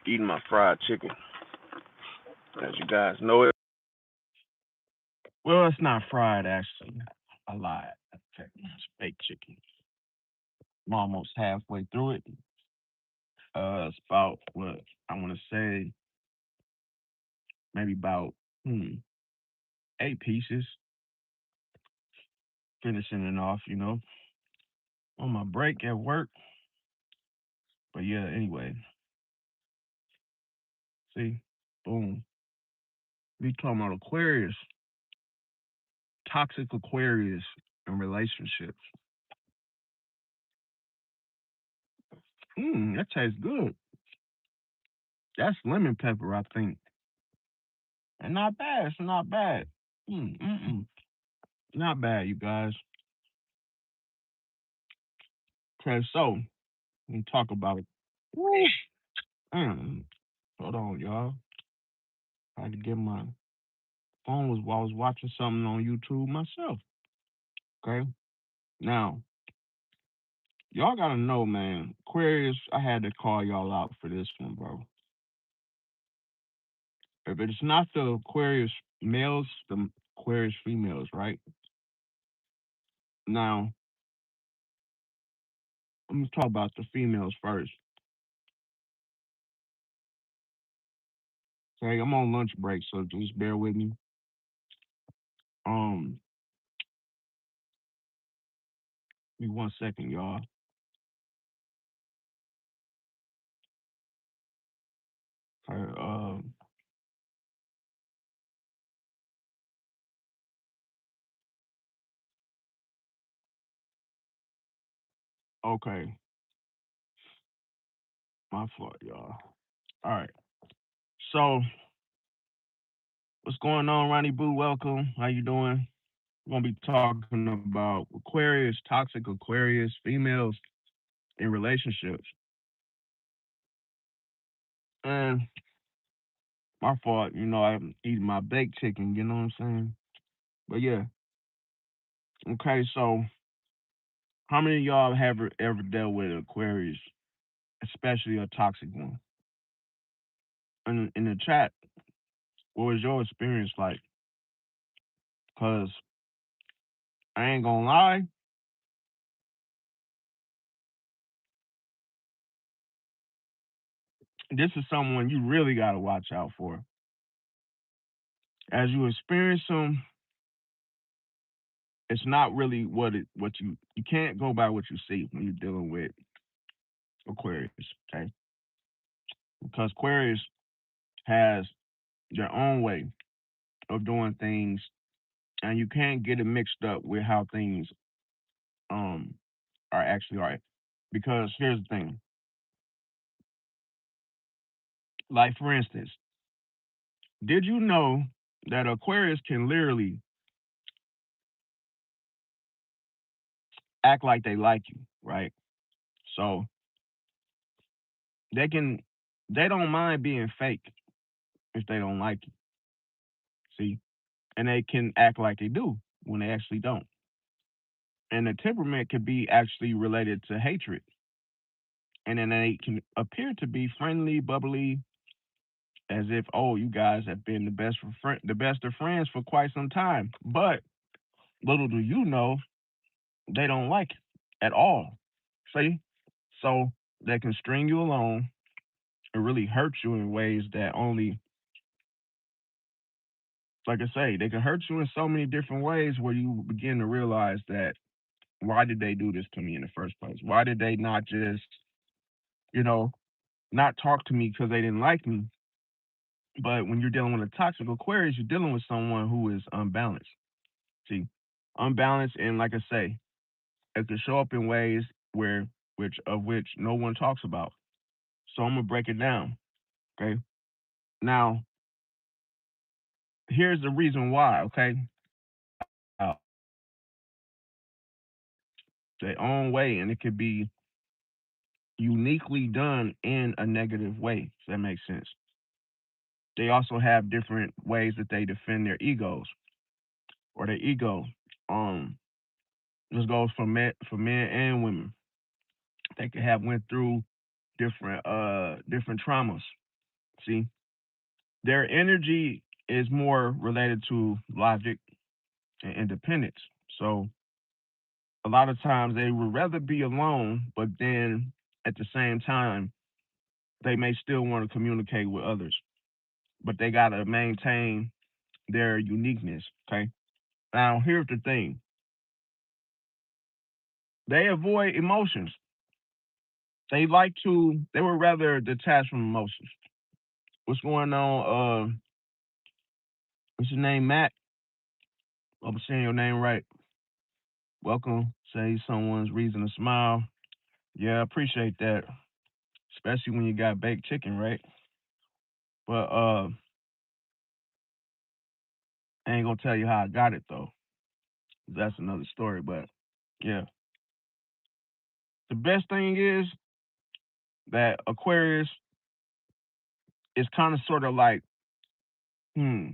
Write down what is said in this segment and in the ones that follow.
eating my fried chicken. As you guys know it. Well, it's not fried actually. I lied. Okay, it's baked chicken. I'm almost halfway through it. It's about what I want to say, maybe about 8 pieces. Finishing it off, on my break at work. But yeah, anyway, see, boom. We talking about Aquarius, toxic Aquarius in relationships. That tastes good. That's lemon pepper, I think. And not bad. It's not bad. Not bad, you guys. Okay, so we talk about it. Woo. Hold on, y'all. I had to get my phone was while I was watching something on YouTube myself. Okay. Now, y'all gotta know, man. Aquarius, I had to call y'all out for this one, bro. If it's not the Aquarius males, the Aquarius females, right? Now, I'm gonna talk about the females first. Okay, I'm on lunch break, so just bear with me. Um, Give me 1 second, y'all. Okay, okay, my fault, y'all. All right. So, what's going on, Ronnie Boo? Welcome. How you doing? We're gonna be talking about Aquarius, toxic Aquarius, females in relationships. And my fault, I'm eating my baked chicken, you know what I'm saying? But yeah. Okay, so how many of y'all have ever dealt with Aquarius, especially a toxic one? In the chat, what was your experience like? Cause I ain't gonna lie, this is someone you really gotta watch out for. As you experience them, it's not really what you can't go by what you see when you're dealing with Aquarius, okay? Because Aquarius has their own way of doing things, and you can't get it mixed up with how things um are actually are. Because here's the thing, like for instance, did you know that Aquarius can literally act like they like you, right? So they can they don't mind being fake if they don't like you. See? And they can act like they do when they actually don't. And the temperament could be actually related to hatred. And then they can appear to be friendly, bubbly, as if, oh, you guys have been the best of friends for quite some time. But little do you know, they don't like it at all. See? So they can string you along and really hurt you in ways that only, like I say, they can hurt you in so many different ways where you begin to realize that why did they do this to me in the first place? Why did they not just, you know, not talk to me because they didn't like me? But when you're dealing with a toxic Aquarius, you're dealing with someone who is unbalanced. See, unbalanced, and like I say, it can show up in ways which no one talks about. So I'm gonna break it down. Okay. Now, here's the reason why. Okay. Uh, their own way, and it could be uniquely done in a negative way. If that makes sense. They also have different ways that they defend their egos or their ego. Um, this goes for men and women. They could have went through different traumas. See, their energy is more related to logic and independence. So a lot of times they would rather be alone, but then at the same time, they may still want to communicate with others, but they got to maintain their uniqueness. Okay. Now, here's the thing, they avoid emotions. They would rather detach from emotions. What's going on? What's your name, Matt? Hope I'm saying your name right. Welcome. Say someone's reason to smile. Yeah, I appreciate that. Especially when you got baked chicken, right? But I ain't gonna tell you how I got it though. That's another story. But yeah. The best thing is that Aquarius is kind of sort of like, hmm,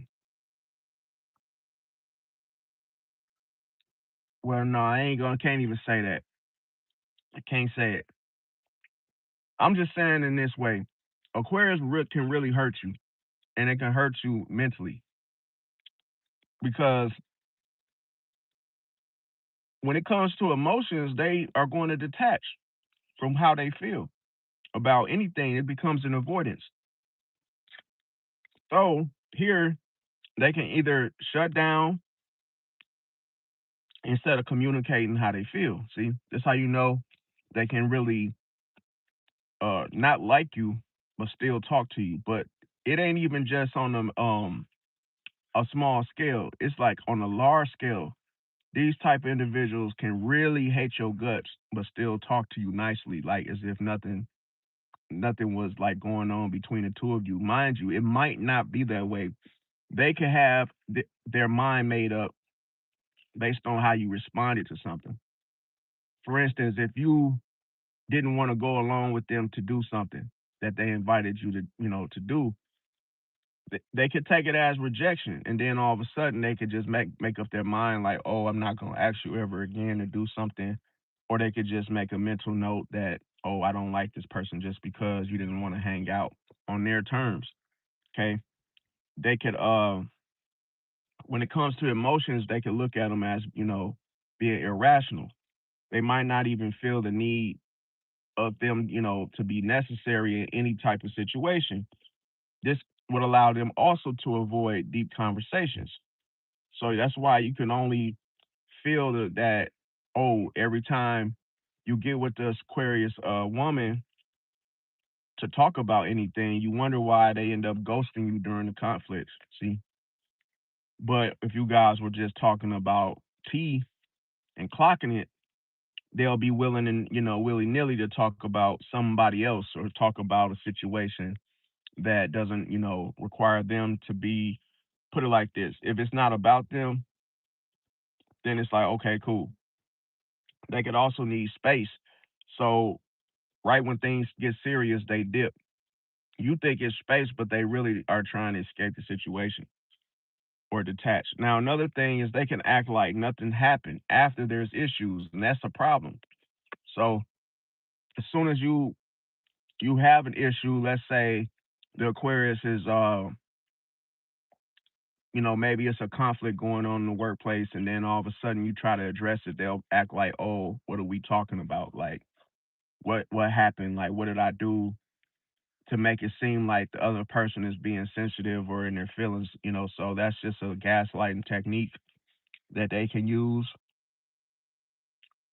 well no, can't even say that. I can't say it. I'm just saying in this way. Can really hurt you. And it can hurt you mentally. Because when it comes to emotions, they are going to detach from how they feel about anything. It becomes an avoidance. So here they can either shut down instead of communicating how they feel. See, that's how you know they can really not like you, but still talk to you. But it ain't even just on a small scale. It's like on a large scale. These type of individuals can really hate your guts, but still talk to you nicely, like as if nothing was like going on between the two of you. Mind you, it might not be that way. They could have their mind made up based on how you responded to something. For instance, if you didn't want to go along with them to do something that they invited you to, to do, they could take it as rejection, and then all of a sudden they could just make up their mind like, oh, I'm not gonna ask you ever again to do something, or they could just make a mental note that, oh, I don't like this person just because you didn't want to hang out on their terms. Okay, they could when it comes to emotions, they could look at them as being irrational. They might not even feel the need of them, to be necessary in any type of situation. This would allow them also to avoid deep conversations. So that's why you can only feel that, oh, every time you get with this Aquarius woman to talk about anything, you wonder why they end up ghosting you during the conflicts. See, but if you guys were just talking about tea and clocking it, they'll be willing and willy nilly to talk about somebody else or talk about a situation that doesn't require them to be, put it like this, if it's not about them, then it's like, okay, cool. They could also need space. So right when things get serious, they dip. You think it's space, but they really are trying to escape the situation or detach. Now another thing is they can act like nothing happened after there's issues, and that's a problem. So as soon as you have an issue, let's say the Aquarius is maybe it's a conflict going on in the workplace, and then all of a sudden you try to address it, they'll act like, oh, what are we talking about? Like, what happened? Like, what did I do to make it seem like the other person is being sensitive or in their feelings? So that's just a gaslighting technique that they can use.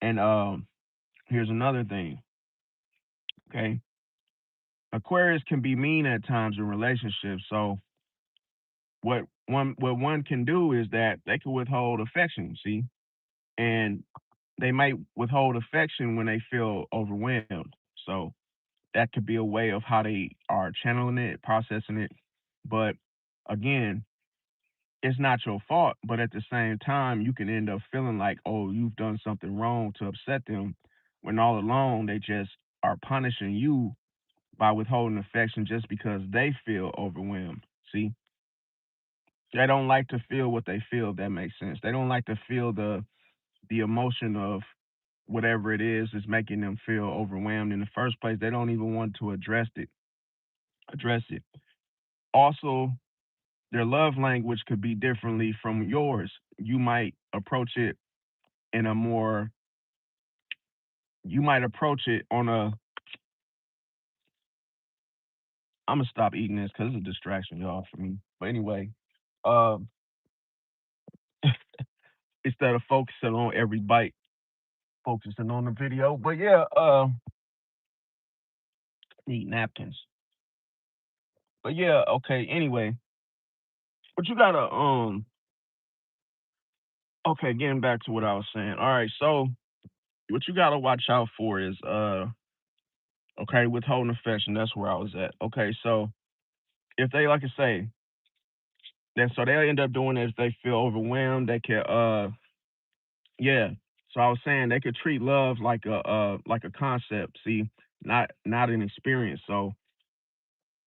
And here's another thing. Okay, Aquarius can be mean at times in relationships. So what one can do is that they can withhold affection. See, and they might withhold affection when they feel overwhelmed. So that could be a way of how they are channeling it, processing it. But again, it's not your fault. But at the same time, you can end up feeling like, oh, you've done something wrong to upset them, when all along they just are punishing you by withholding affection just because they feel overwhelmed. See, they don't like to feel what they feel. If that makes sense. They don't like to feel the emotion of whatever it is making them feel overwhelmed in the first place. They don't even want to address it. Also, their love language could be differently from yours. You might approach it in a more, you might approach it on a, I'm gonna stop eating this because it's a distraction, y'all, for me. But anyway, um, instead of focusing on every bite, focusing on the video. But yeah, need napkins. But yeah, okay. Anyway, but you gotta okay, getting back to what I was saying. All right, so what you gotta watch out for is okay, withholding affection. That's where I was at. Okay, so if they, like I say, then so they'll end up doing it if they feel overwhelmed. They can yeah. So I was saying they could treat love like a concept. See, not an experience. So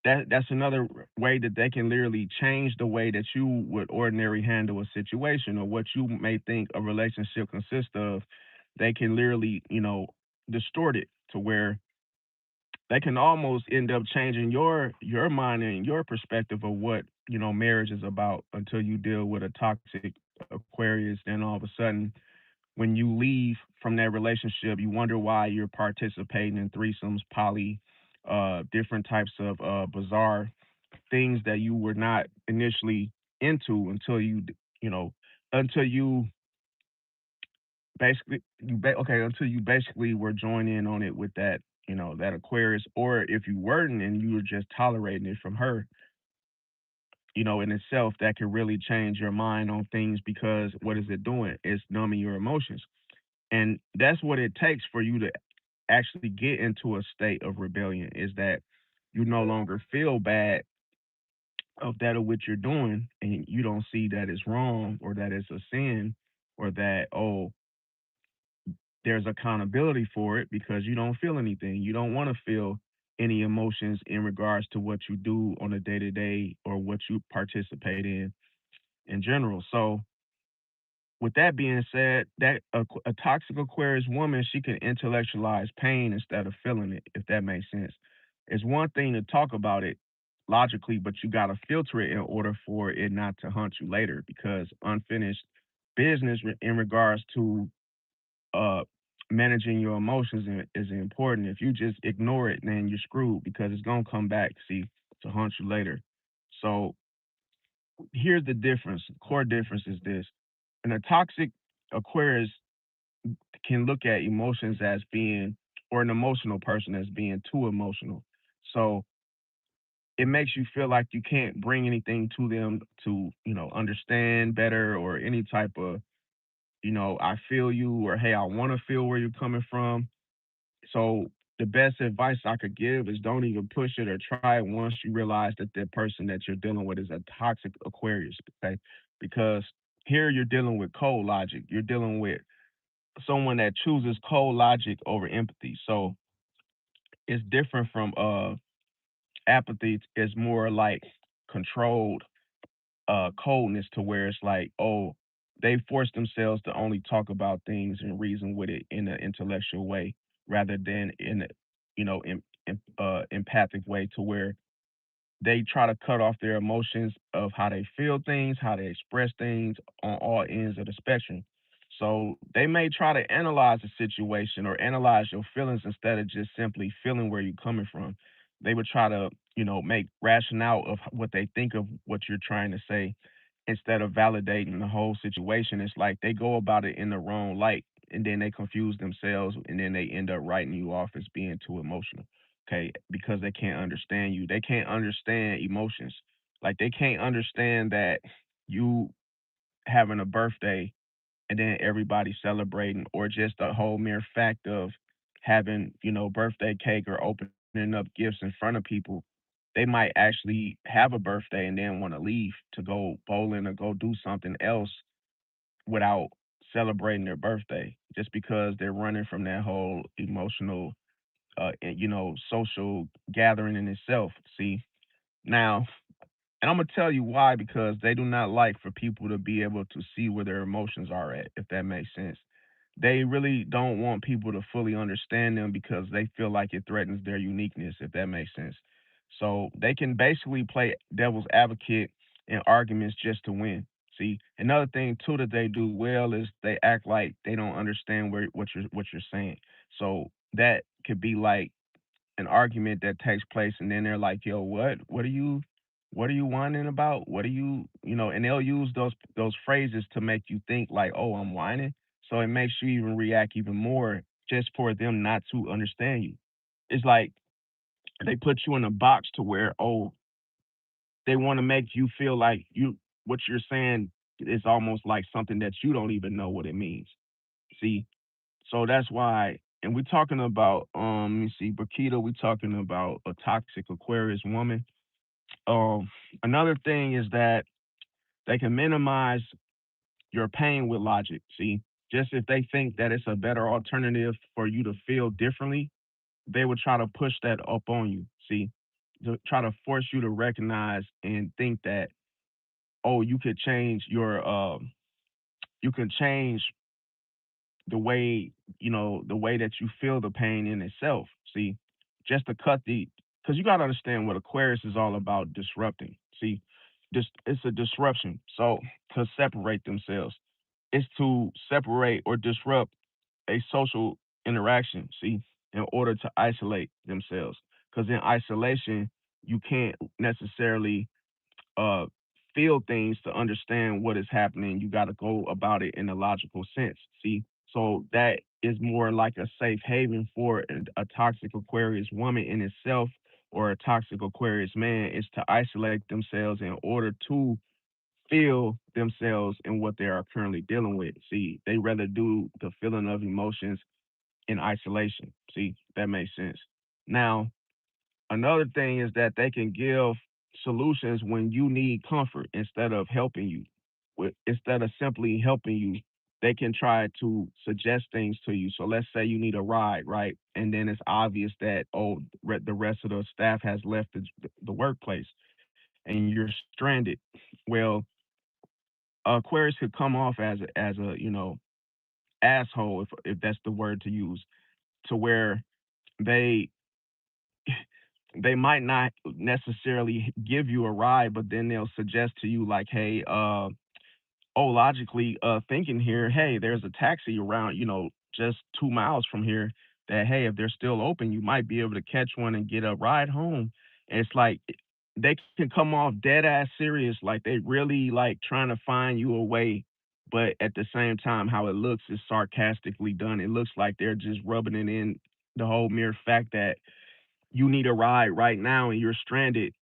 that's another way that they can literally change the way that you would ordinarily handle a situation or what you may think a relationship consists of. They can literally, distort it to where they can almost end up changing your mind and your perspective of what marriage is about until you deal with a toxic Aquarius. Then all of a sudden, when you leave from that relationship, you wonder why you're participating in threesomes, poly, different types of bizarre things that you were not initially into until you know, until you okay, until you basically were joining in on it with that, that Aquarius, or if you weren't and you were just tolerating it from her, in itself, that could really change your mind on things because what is it doing? It's numbing your emotions. And that's what it takes for you to actually get into a state of rebellion is that you no longer feel bad of that of what you're doing and you don't see that it's wrong or that it's a sin or that, oh, there's accountability for it because you don't feel anything. You don't want to feel any emotions in regards to what you do on a day to day or what you participate in general. So with that being said, that a toxic Aquarius woman, she can intellectualize pain instead of feeling it, if that makes sense. It's one thing to talk about it logically, but you got to filter it in order for it not to haunt you later because unfinished business in regards to uh, managing your emotions is important. If you just ignore it, then you're screwed because it's going to come back, see, to haunt you later. So here's the difference. Core difference is this. In a toxic Aquarius can look at emotions as being, or an emotional person as being too emotional. So it makes you feel like you can't bring anything to them to, understand better or any type of, I feel you or hey, I want to feel where you're coming from. So the best advice I could give is don't even push it or try it once you realize that the person that you're dealing with is a toxic Aquarius, okay? Because here you're dealing with cold logic. You're dealing with someone that chooses cold logic over empathy. So it's different from apathy. It's more like controlled coldness to where it's like, oh, they force themselves to only talk about things and reason with it in an intellectual way rather than in a, empathic way to where they try to cut off their emotions of how they feel things, how they express things on all ends of the spectrum. So they may try to analyze the situation or analyze your feelings instead of just simply feeling where you're coming from. They would try to, make rationale of what they think of what you're trying to say instead of validating the whole situation. It's like they go about it in the wrong light and then they confuse themselves and then they end up writing you off as being too emotional. Okay, because they can't understand you. They can't understand emotions. Like they can't understand that you having a birthday and then everybody celebrating, or just the whole mere fact of having, birthday cake or opening up gifts in front of people. They might actually have a birthday and then want to leave to go bowling or go do something else without celebrating their birthday just because they're running from that whole emotional social gathering in itself. See, now, and I'm gonna tell you why because they do not like for people to be able to see where their emotions are at, if that makes sense. They really don't want people to fully understand them because they feel like it threatens their uniqueness, if that makes sense. So they can basically play devil's advocate in arguments just to win. See, another thing too that they do well is they act like they don't understand what you're saying. So that could be like an argument that takes place, and then they're like, "Yo, what are you whining about? What are you?" And they'll use those phrases to make you think like, "Oh, I'm whining." So it makes you even react even more just for them not to understand you. It's like they put you in a box to where, oh, they want to make you feel like what you're saying is almost like something that you don't even know what it means. See, so that's why, and we're talking about let me see, Burkita, we're talking about a toxic Aquarius woman. Um, Another thing is that they can minimize your pain with logic. See, just if they think that it's a better alternative for you to feel differently, they would try to push that up on you. See, to try to force you to recognize and think that, oh, you can change the way that you feel the pain in itself. See, just to because you got to understand what Aquarius is all about, disrupting. See, it's a disruption. So to separate themselves, it's to separate or disrupt a social interaction. See, in order to isolate themselves, because in isolation you can't necessarily uh, feel things to understand what is happening. You got to go about it in a logical sense. See, so that is more like a safe haven for a toxic Aquarius woman in itself, or a toxic Aquarius man, is to isolate themselves in order to feel themselves in what they are currently dealing with. See, they rather do the feeling of emotions in isolation. See, that makes sense. Now, another thing is that they can give solutions when you need comfort instead of helping you. Instead of simply helping you, they can try to suggest things to you. So let's say you need a ride, right? And then it's obvious that, oh, the rest of the staff has left the workplace and you're stranded. Well, Aquarius could come off as a asshole, if that's the word to use, to where they they might not necessarily give you a ride, but then they'll suggest to you like, hey, oh, logically thinking here, hey, there's a taxi around, just 2 miles from here. That, hey, if they're still open, you might be able to catch one and get a ride home. And it's like they can come off dead ass serious, like they really like trying to find you a way, but at the same time, how it looks is sarcastically done. It looks like they're just rubbing it in the whole mere fact that you need a ride right now and you're stranded.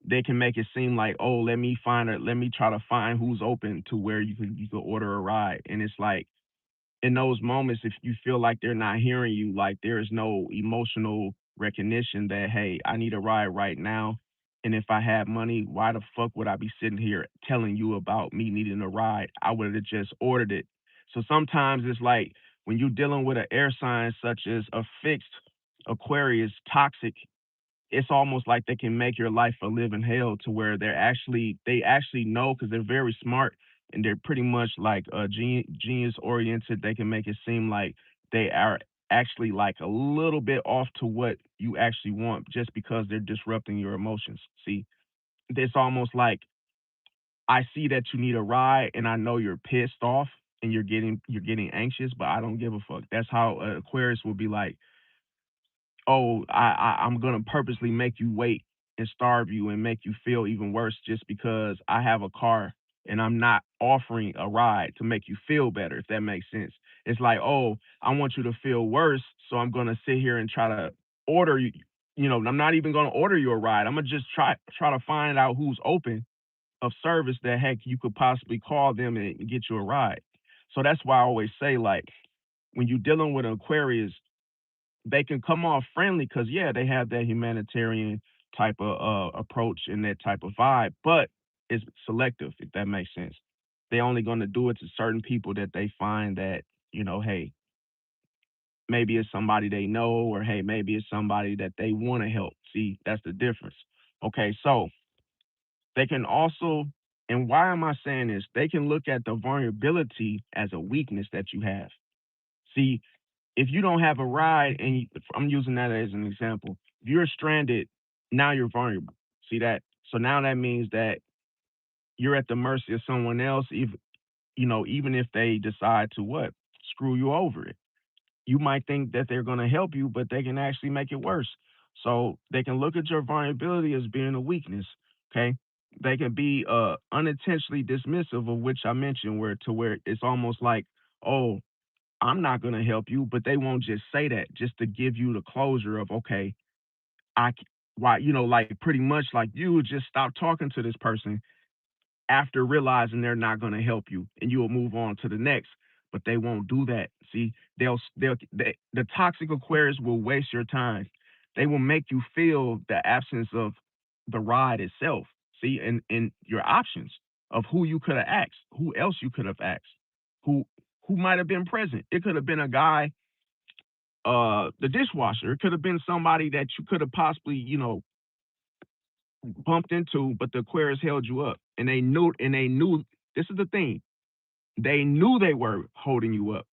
They can make it seem like, oh, let me try to find who's open to where you could order a ride. And it's like, in those moments, if you feel like they're not hearing you, like there is no emotional recognition that, hey, I need a ride right now. And if I had money, why the fuck would I be sitting here telling you about me needing a ride? I would have just ordered it. So sometimes it's like when you're dealing with an air sign such as a fixed Aquarius, toxic, it's almost like they can make your life a living hell, to where they actually know, because they're very smart and they're pretty much like genius oriented. They can make it seem like they are actually like a little bit off to what you actually want, just because they're disrupting your emotions. See, it's almost like, I see that you need a ride and I know you're pissed off and you're getting anxious, but I don't give a fuck. That's how Aquarius will be like, oh, I'm gonna purposely make you wait and starve you and make you feel even worse just because I have a car and I'm not offering a ride to make you feel better, if that makes sense. It's like, oh, I want you to feel worse, so I'm gonna sit here and try to order you. I'm not even gonna order you a ride. I'm gonna just try to find out who's open of service that, heck, you could possibly call them and get you a ride. So that's why I always say, like, when you're dealing with an Aquarius, they can come off friendly because, yeah, they have that humanitarian type of approach and that type of vibe, but it's selective, if that makes sense. They're only going to do it to certain people that they find that, hey, maybe it's somebody they know, or hey, maybe it's somebody that they want to help. See, that's the difference. Okay, so they can also, and why am I saying this? They can look at the vulnerability as a weakness that you have. See, if you don't have a ride, and I'm using that as an example, if you're stranded Now you're vulnerable. See that? So now that means that you're at the mercy of someone else, even if they decide to what? Screw you over it. You might think that they're going to help you, but they can actually make it worse. So they can look at your vulnerability as being a weakness. Okay. They can be unintentionally dismissive of which I mentioned, where it's almost like, oh, I'm not going to help you, but they won't just say that just to give you the closure of, okay, why, like pretty much like you would just stop talking to this person after realizing they're not going to help you, and you'll move on to the next. But they won't do that. See, the toxic Aquarius will waste your time. They will make you feel the absence of the ride itself. See, and your options of who you could have asked, who else you could have asked, who who might have been present. It could have been a guy, the dishwasher. It could have been somebody that you could have possibly, bumped into, but the Aquarius held you up, and they knew. This is the thing. They knew they were holding you up.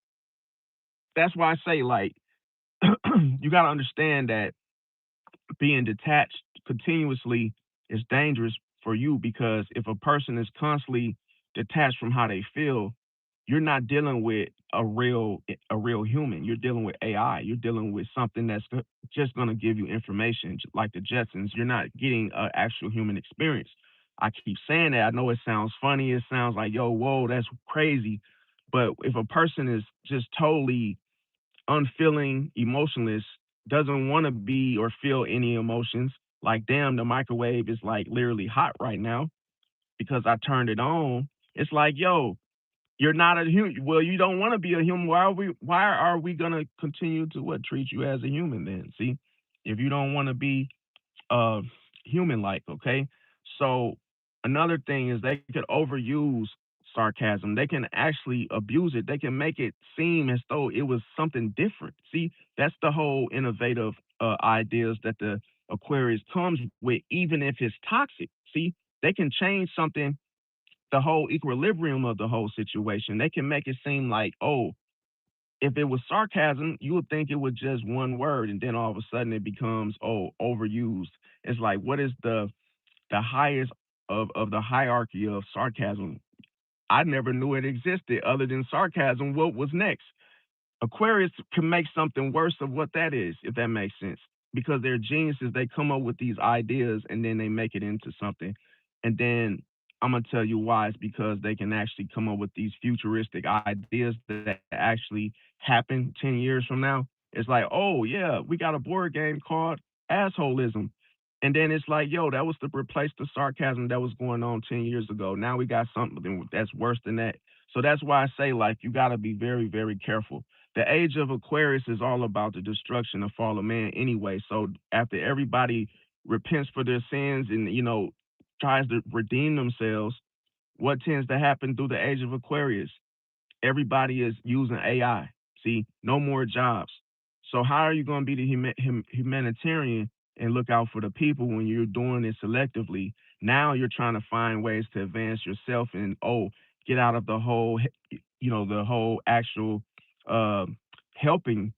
That's why I say, like, you got to understand that being detached continuously is dangerous for you, because if a person is constantly detached from how they feel, you're not dealing with a real human. You're dealing with AI. You're dealing with something that's just going to give you information, like the Jetsons. You're not getting an actual human experience. I keep saying that. I know it sounds funny. It sounds like, yo, whoa, that's crazy. But if a person is just totally unfeeling, emotionless, doesn't want to be or feel any emotions, like, damn, the microwave is like literally hot right now because I turned it on. It's like, yo, you're not a human. Well, you don't want to be a human. Why are we gonna continue to what treat you as a human then? See, if you don't want to be uh human like, okay? So another thing is they could overuse sarcasm. They can actually abuse it. They can make it seem as though it was something different. See, that's the whole innovative ideas that the Aquarius comes with, even if it's toxic. See, they can change something, the whole equilibrium of the whole situation. They can make it seem like, oh, if it was sarcasm, you would think it was just one word, and then all of a sudden it becomes, oh, overused. It's like, what is the highest of the hierarchy of sarcasm? I never knew it existed other than sarcasm. What was next? Aquarius can make something worse of what that is, if that makes sense. Because they're geniuses, they come up with these ideas and then they make it into something. And then I'm gonna tell you why. It's because they can actually come up with these futuristic ideas that actually happen 10 years from now. It's like, oh yeah, we got a board game called assholism. And then it's like, yo, that was to replace the sarcasm that was going on 10 years ago. Now we got something that's worse than that. So that's why I say, like, you gotta be very, very careful. The age of Aquarius is all about the destruction of fallen man anyway. So after everybody repents for their sins and, tries to redeem themselves, what tends to happen through the age of Aquarius? Everybody is using AI. See, no more jobs. So how are you going to be the humanitarian and look out for the people when you're doing it selectively? Now you're trying to find ways to advance yourself and, oh, get out of the whole actual uh, helping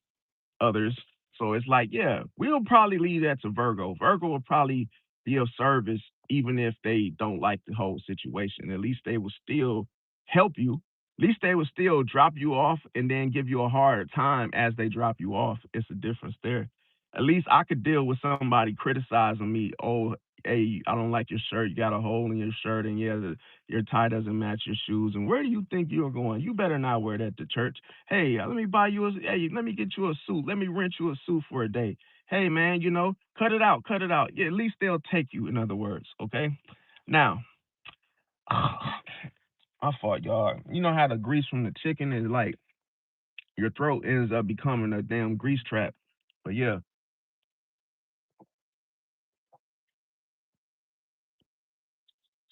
others. So it's like, yeah, we'll probably leave that to Virgo. Virgo will probably be of service even if they don't like the whole situation. At least they will still help you. At least they will still drop you off and then give you a hard time as they drop you off. It's a difference there. At least I could deal with somebody criticizing me. Oh, hey, I don't like your shirt. You got a hole in your shirt, and yeah, your tie doesn't match your shoes. And where do you think you're going? You better not wear that to church. Hey, let me buy you a. Hey, let me get you a suit. Let me rent you a suit for a day. Hey, man, cut it out, cut it out. Yeah, at least they'll take you. In other words, okay. Now, my fault, y'all. You know how the grease from the chicken is like your throat ends up becoming a damn grease trap. But yeah,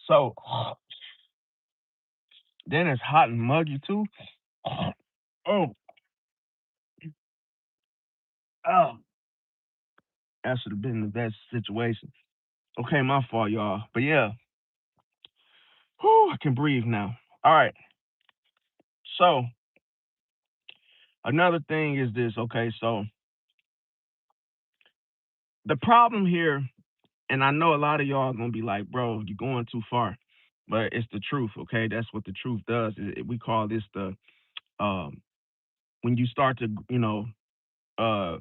so then it's hot and muggy too. Oh, oh, that should have been the best situation. Okay, my fault, y'all. But yeah, whew, I can breathe now. All right. So another thing is this. Okay, so the problem here And I know a lot of y'all are gonna be like, bro, you're going too far. But it's the truth, okay? That's what the truth does. We call this the um when you start to, uh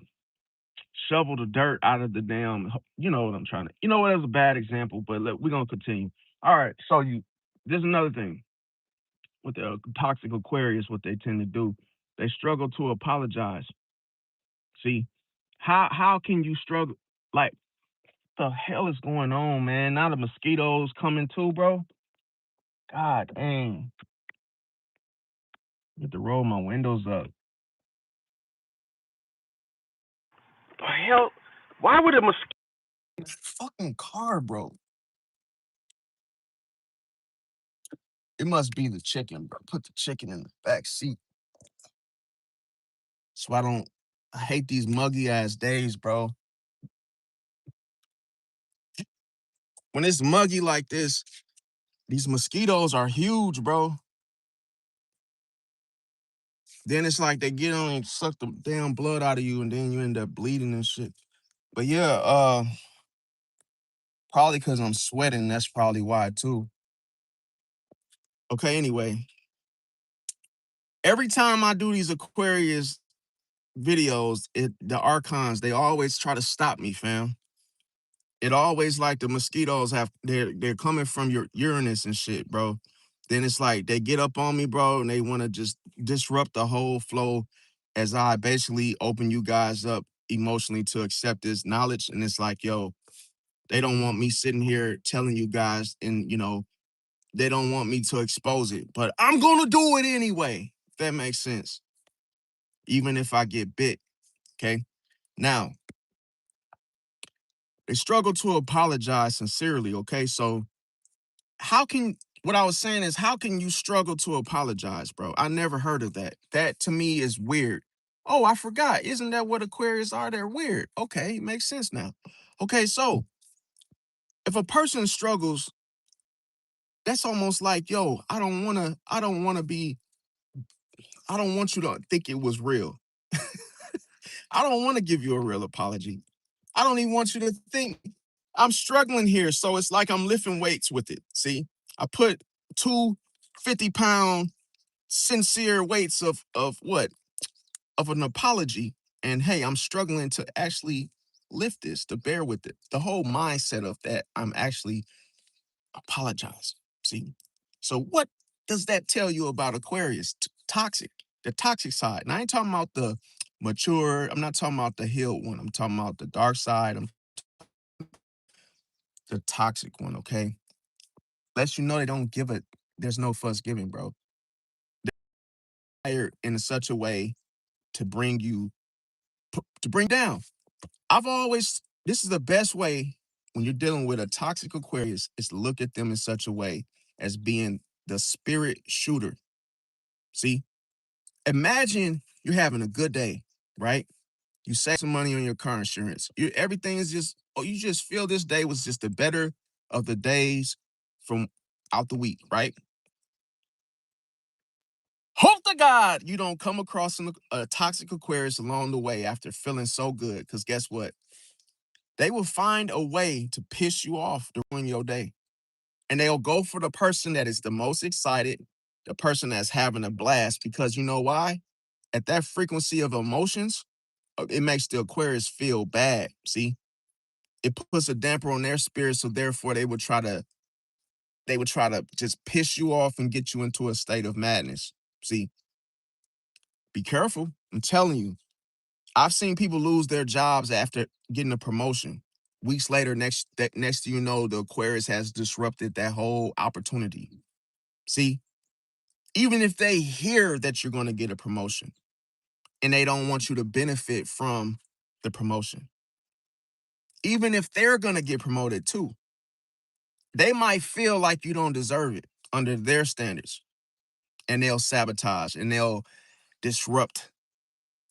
shovel the dirt out of the damn, you know what I'm trying to, you know what, that's a bad example, but we're gonna continue. All right, so there's another thing with the toxic Aquarius, what they tend to do, they struggle to apologize. See, how can you struggle? Like, the hell is going on, man? Now the mosquitoes coming too, bro. God dang. I have to roll my windows up. The hell? Why would a mosquito? Fucking car, bro. It must be the chicken, bro. Put the chicken in the back seat. So I hate these muggy ass days, bro. When it's muggy like this, these mosquitoes are huge, bro. Then it's like they get on and suck the damn blood out of you, and then you end up bleeding and shit. But yeah, probably because I'm sweating. That's probably why too. Okay, anyway, every time I do these Aquarius videos, the archons, they always try to stop me, fam. It always like the mosquitoes they're coming from your Uranus and shit, bro. Then it's like they get up on me, bro, and they want to just disrupt the whole flow as I basically open you guys up emotionally to accept this knowledge. And it's like, yo, they don't want me sitting here telling you guys, and they don't want me to expose it, but I'm gonna do it anyway. If that makes sense. Even if I get bit. Okay. Now, they struggle to apologize sincerely. Okay. So what I was saying is, how can you struggle to apologize, bro? I never heard of that. That to me is weird. Oh, I forgot. Isn't that what Aquarius are? They're weird. Okay, makes sense now. Okay, so if a person struggles, that's almost like, yo, I don't want you to think it was real. I don't want to give you a real apology. I don't even want you to think I'm struggling here. So it's like I'm lifting weights with it. See, I put two 50-pound sincere weights of what? Of an apology. And hey, I'm struggling to actually lift this, to bear with it. The whole mindset of that, I'm actually apologizing. See? So what does that tell you about Aquarius? Toxic, the toxic side. And I ain't talking about the mature, I'm not talking about the healed one. I'm talking about the dark side. I'm the toxic one, okay? Lets you know they don't give it, there's no fuss giving, bro. They're hired in such a way to bring you, to bring down. This is the best way when you're dealing with a toxic Aquarius is to look at them in such a way as being the spirit shooter. See, imagine you're having a good day, right? You save some money on your car insurance. Everything is just, oh, you just feel this day was just the better of the days from out the week, right? Hope to God you don't come across a toxic Aquarius along the way after feeling so good. Because guess what? They will find a way to piss you off during your day. And they'll go for the person that is the most excited, the person that's having a blast. Because you know why? At that frequency of emotions, it makes the Aquarius feel bad. See, it puts a damper on their spirit, so therefore they would try to just piss you off and get you into a state of madness. See, be careful. I'm telling you, I've seen people lose their jobs after getting a promotion. Weeks later, next to you know, the Aquarius has disrupted that whole opportunity. See, even if they hear that you're going to get a promotion and they don't want you to benefit from the promotion, even if they're going to get promoted too, they might feel like you don't deserve it under their standards, and they'll sabotage and they'll disrupt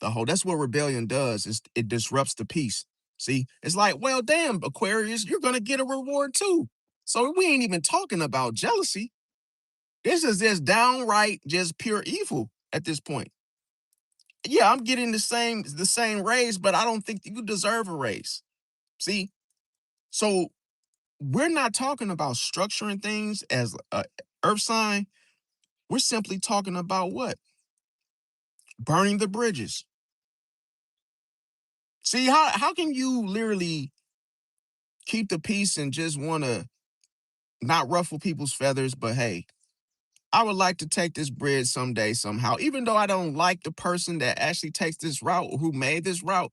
the whole. That's what rebellion does, is it disrupts the peace. See, it's like, well, damn, Aquarius, you're going to get a reward too. So we ain't even talking about jealousy. This is just downright just pure evil at this point. Yeah, I'm getting the same raise, but I don't think you deserve a raise. See? So we're not talking about structuring things as a earth sign. We're simply talking about what? Burning the bridges. See, how can you literally keep the peace and just want to not ruffle people's feathers, but hey, I would like to take this bridge someday, somehow, even though I don't like the person that actually takes this route or who made this route.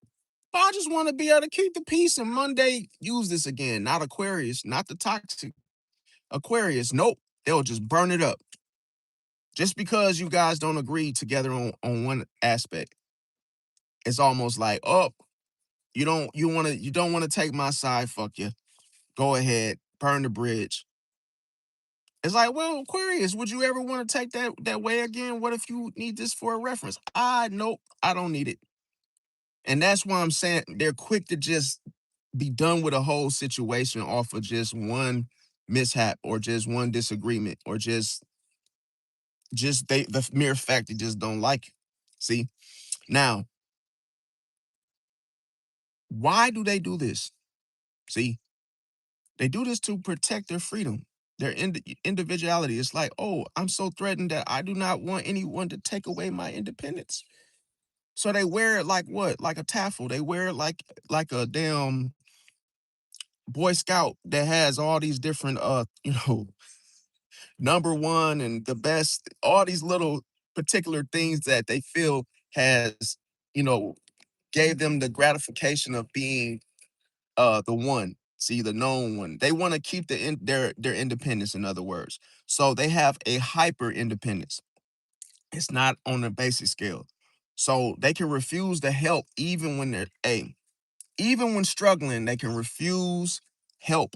But I just want to be able to keep the peace and Monday use this again. Not Aquarius, not the toxic Aquarius. Nope. They'll just burn it up. Just because you guys don't agree together on one aspect. It's almost like, oh, you don't want to take my side, fuck you. Go ahead, burn the bridge. It's like, well, Aquarius, would you ever want to take that way again? What if you need this for a reference? Nope, I don't need it. And that's why I'm saying they're quick to just be done with a whole situation off of just one mishap or just one disagreement or just the mere fact they just don't like it. See? Now, why do they do this? See? They do this to protect their freedom, their individuality. It's like, oh, I'm so threatened that I do not want anyone to take away my independence. So they wear it like what? Like a taffel. They wear it like a damn Boy Scout that has all these different number one and the best, all these little particular things that they feel has, you know, gave them the gratification of being the one. See, the known one. They want to keep their independence, in other words. So they have a hyper independence. It's not on a basic scale. So they can refuse the help even when even when struggling, they can refuse help.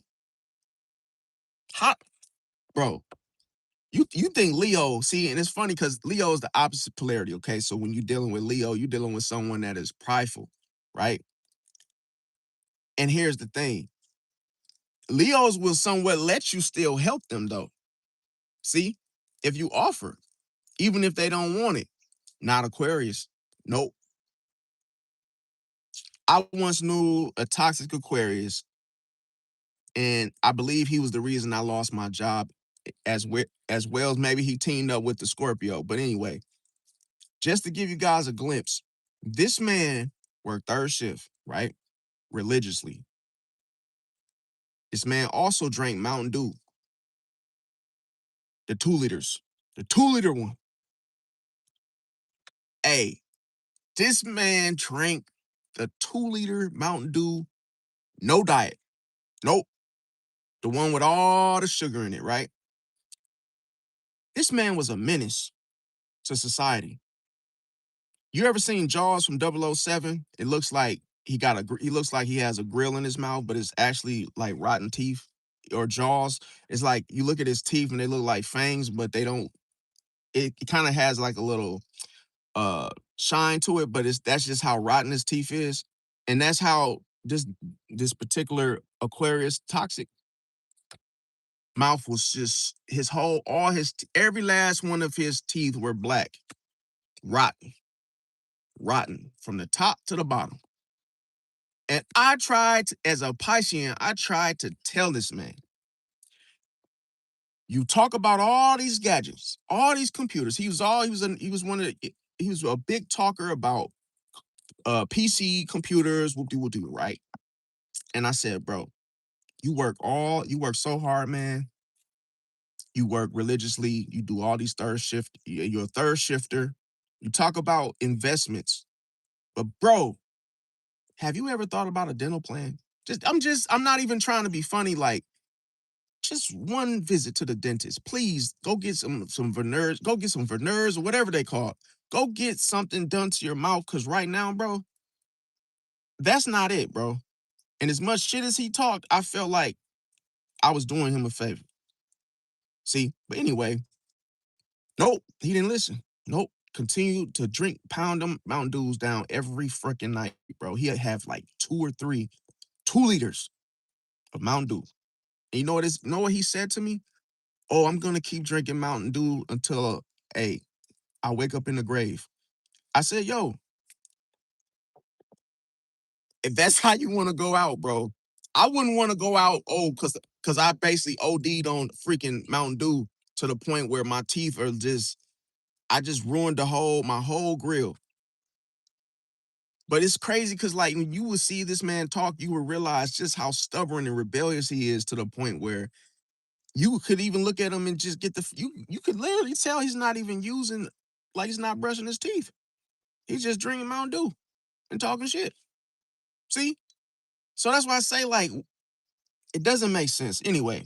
Hot, bro. You think Leo, see, and it's funny because Leo is the opposite polarity, okay? So when you're dealing with Leo, you're dealing with someone that is prideful, right? And here's the thing. Leos will somewhat let you still help them though. See? If you offer, even if they don't want it. Not Aquarius. Nope. I once knew a toxic Aquarius, and I believe he was the reason I lost my job as well as maybe he teamed up with the Scorpio. But anyway, just to give you guys a glimpse, this man worked third shift, right? Religiously. This man also drank Mountain Dew, the 2 liters, the 2 liter one. Hey, this man drank the 2 liter Mountain Dew, no diet. Nope. The one with all the sugar in it, right? This man was a menace to society. You ever seen Jaws from 007? It looks like he looks like he has a grill in his mouth, but it's actually like rotten teeth. Or Jaws, it's like you look at his teeth and they look like fangs, but they don't. It kind of has like a little shine to it, but that's just how rotten his teeth is, and that's how this particular Aquarius toxic mouth was just his whole all his every last one of his teeth were black, rotten, rotten from the top to the bottom. And I tried as a Piscean, I tried to tell this man, you talk about all these gadgets, all these computers. He was a big talker about PC computers, whoop-de-whoop-de, right? And I said, bro, you work so hard, man. You work religiously. You do all these third shift. You're a third shifter. You talk about investments. But bro, have you ever thought about a dental plan? I'm not even trying to be funny. Like, just one visit to the dentist. Please go get some veneers. Go get some veneers or whatever they call it. Go get something done to your mouth. Cause right now, bro, that's not it, bro. And as much shit as he talked, I felt like I was doing him a favor. See, but anyway, nope, he didn't listen. Nope. Continued to drink, pound them Mountain Dews down every freaking night, bro. He'd have like 2 liters of Mountain Dew. And you know what he said to me? Oh, I'm gonna keep drinking Mountain Dew until hey, I wake up in the grave. I said, yo, if that's how you want to go out, bro, I wouldn't want to go out, oh, because I basically OD'd on freaking Mountain Dew to the point where my teeth are I just ruined my whole grill. But it's crazy because, like, when you would see this man talk, you would realize just how stubborn and rebellious he is, to the point where you could even look at him and just get you could literally tell he's not even using, like, he's not brushing his teeth. He's just drinking Mountain Dew and talking shit. See? So that's why I say, like, it doesn't make sense. Anyway,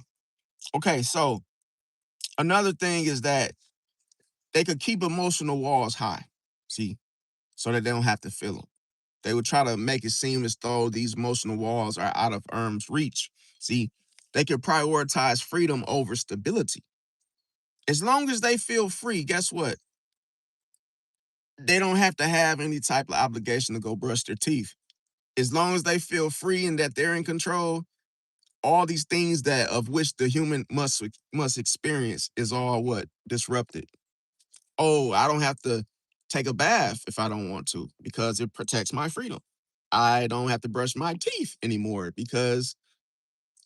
okay, so another thing is that they could keep emotional walls high, see, so that they don't have to feel them. They would try to make it seem as though these emotional walls are out of arm's reach. See, they could prioritize freedom over stability. As long as they feel free, guess what? They don't have to have any type of obligation to go brush their teeth. As long as they feel free and that they're in control, all these things that of which the human must experience is all what? Disrupted. Oh, I don't have to take a bath if I don't want to because it protects my freedom. I don't have to brush my teeth anymore because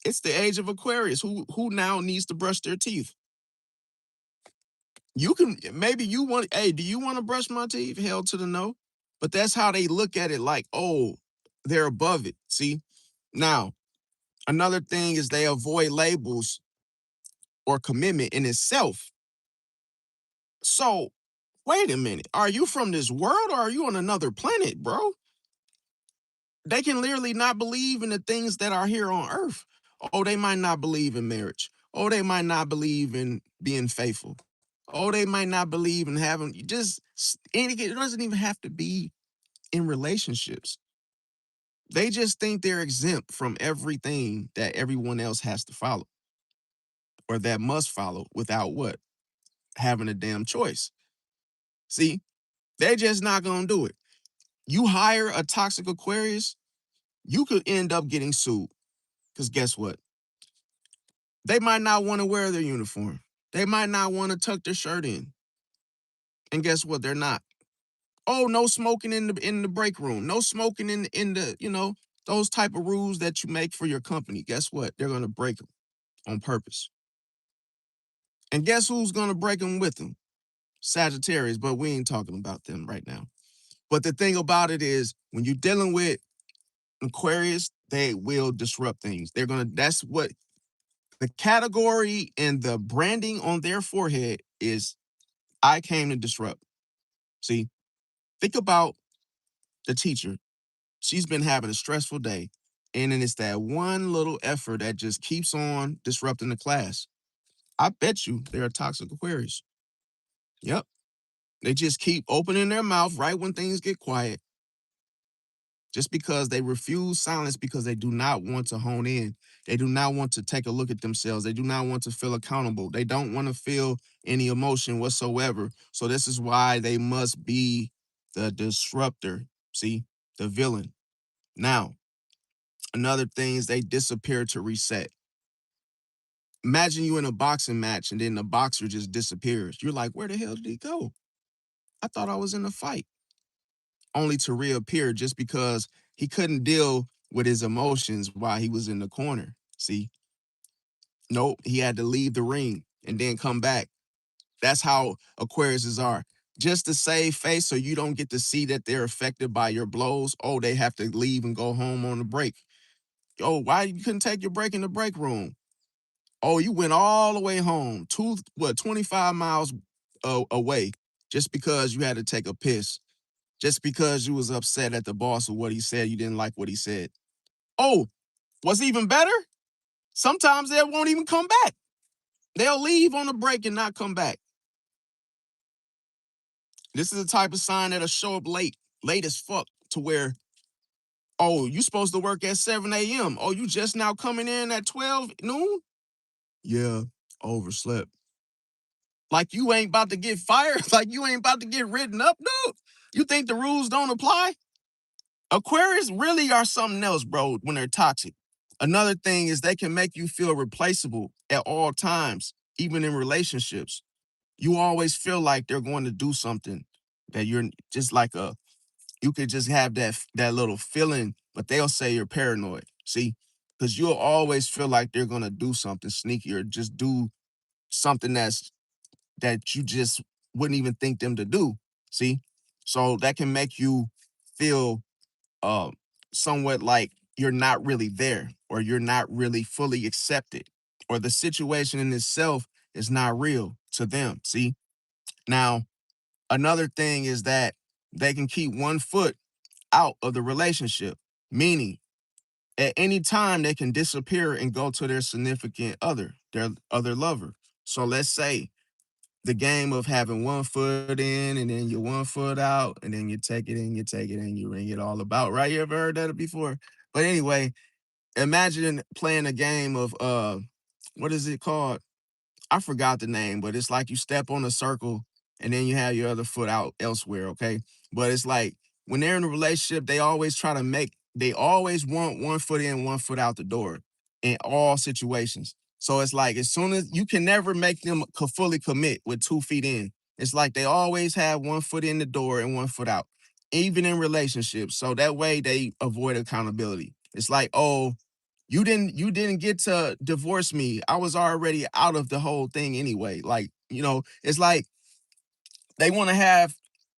it's the age of Aquarius. Who now needs to brush their teeth? You can, maybe you want, hey, do you want to brush my teeth? Hell to the no. But that's how they look at it, like, oh, they're above it. See? Now, another thing is they avoid labels or commitment in itself. So, wait a minute. Are you from this world or are you on another planet, bro? They can literally not believe in the things that are here on earth. Oh, they might not believe in marriage. Oh, they might not believe in being faithful. Oh, they might not believe in having just it doesn't even have to be in relationships. They just think they're exempt from everything that everyone else has to follow or that must follow without what? Having a damn choice. See, they're just not going to do it. You hire a toxic Aquarius, you could end up getting sued. Because guess what? They might not want to wear their uniform. They might not want to tuck their shirt in. And guess what? They're not. Oh, no smoking in the break room. No smoking in the, those type of rules that you make for your company. Guess what? They're going to break them on purpose. And guess who's going to break them with them? Sagittarius, but we ain't talking about them right now. But the thing about it is, when you're dealing with Aquarius, they will disrupt things. That's what the category and the branding on their forehead is. I came to disrupt. See, think about the teacher. She's been having a stressful day. And then it's that one little effort that just keeps on disrupting the class. I bet you they're a toxic Aquarius. Yep. They just keep opening their mouth right when things get quiet, just because they refuse silence, because they do not want to hone in. They do not want to take a look at themselves. They do not want to feel accountable. They don't want to feel any emotion whatsoever. So this is why they must be the disruptor. See, the villain. Now, another thing is they disappear to reset. Imagine you in a boxing match and then the boxer just disappears. You're like, where the hell did he go? I thought I was in a fight. Only to reappear just because he couldn't deal with his emotions while he was in the corner. See? Nope, he had to leave the ring and then come back. That's how Aquariuses are. Just to save face so you don't get to see that they're affected by your blows. Oh, they have to leave and go home on the break. Oh, why you couldn't take your break in the break room? Oh, you went all the way home, 25 miles away, just because you had to take a piss, just because you was upset at the boss or what he said, you didn't like what he said. Oh, what's even better? Sometimes they won't even come back. They'll leave on a break and not come back. This is the type of sign that'll show up late as fuck, to where, oh, you supposed to work at 7 a.m. Oh, you just now coming in at 12 noon? Yeah, overslept. Like you ain't about to get fired. Like you ain't about to get written up, dude. You think the rules don't apply? Aquarius really are something else, bro, when they're toxic. Another thing is they can make you feel replaceable at all times, even in relationships. You always feel like they're going to do something that you're just like you could just have that little feeling, but they'll say you're paranoid. See, because you'll always feel like they're gonna do something sneaky or just do something that you just wouldn't even think them to do. See? So that can make you feel uh, somewhat like you're not really there or you're not really fully accepted or the situation in itself is not real to them. See? Now, another thing is that they can keep one foot out of the relationship, meaning at any time they can disappear and go to their significant other, their other lover. So let's say the game of having one foot in and then you're one foot out and then you take it in, you take it in, you ring it all about, right? You ever heard that before? But anyway, imagine playing a game of what is it called? I forgot the name, but it's like you step on a circle and then you have your other foot out elsewhere, okay? But it's like when they're in a relationship, they always want one foot in, one foot out the door in all situations. So it's like as soon as you can never make them fully commit with 2 feet in. It's like they always have one foot in the door and one foot out, even in relationships. So that way they avoid accountability. It's like, oh, you didn't get to divorce me. I was already out of the whole thing anyway. Like, it's like they want to have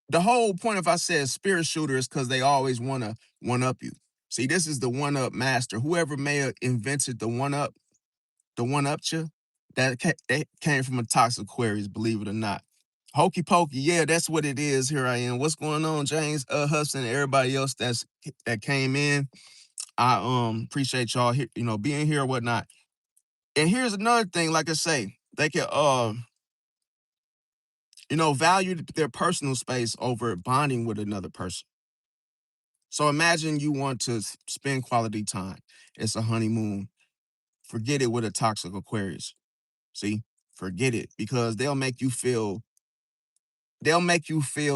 the whole point if I said spirit shooter is because they always want to one up you. See, this is the one up master. Whoever may have invented the one up you, that came from a toxic Aquarius, believe it or not. Hokey pokey, yeah, that's what it is. Here I am. What's going on, James, Hudson, and everybody else that came in. I appreciate y'all here, being here or whatnot. And here's another thing, like I say, they can value their personal space over bonding with another person. So imagine you want to spend quality time. It's a honeymoon. Forget it with a toxic Aquarius. See? Forget it because they'll make you feel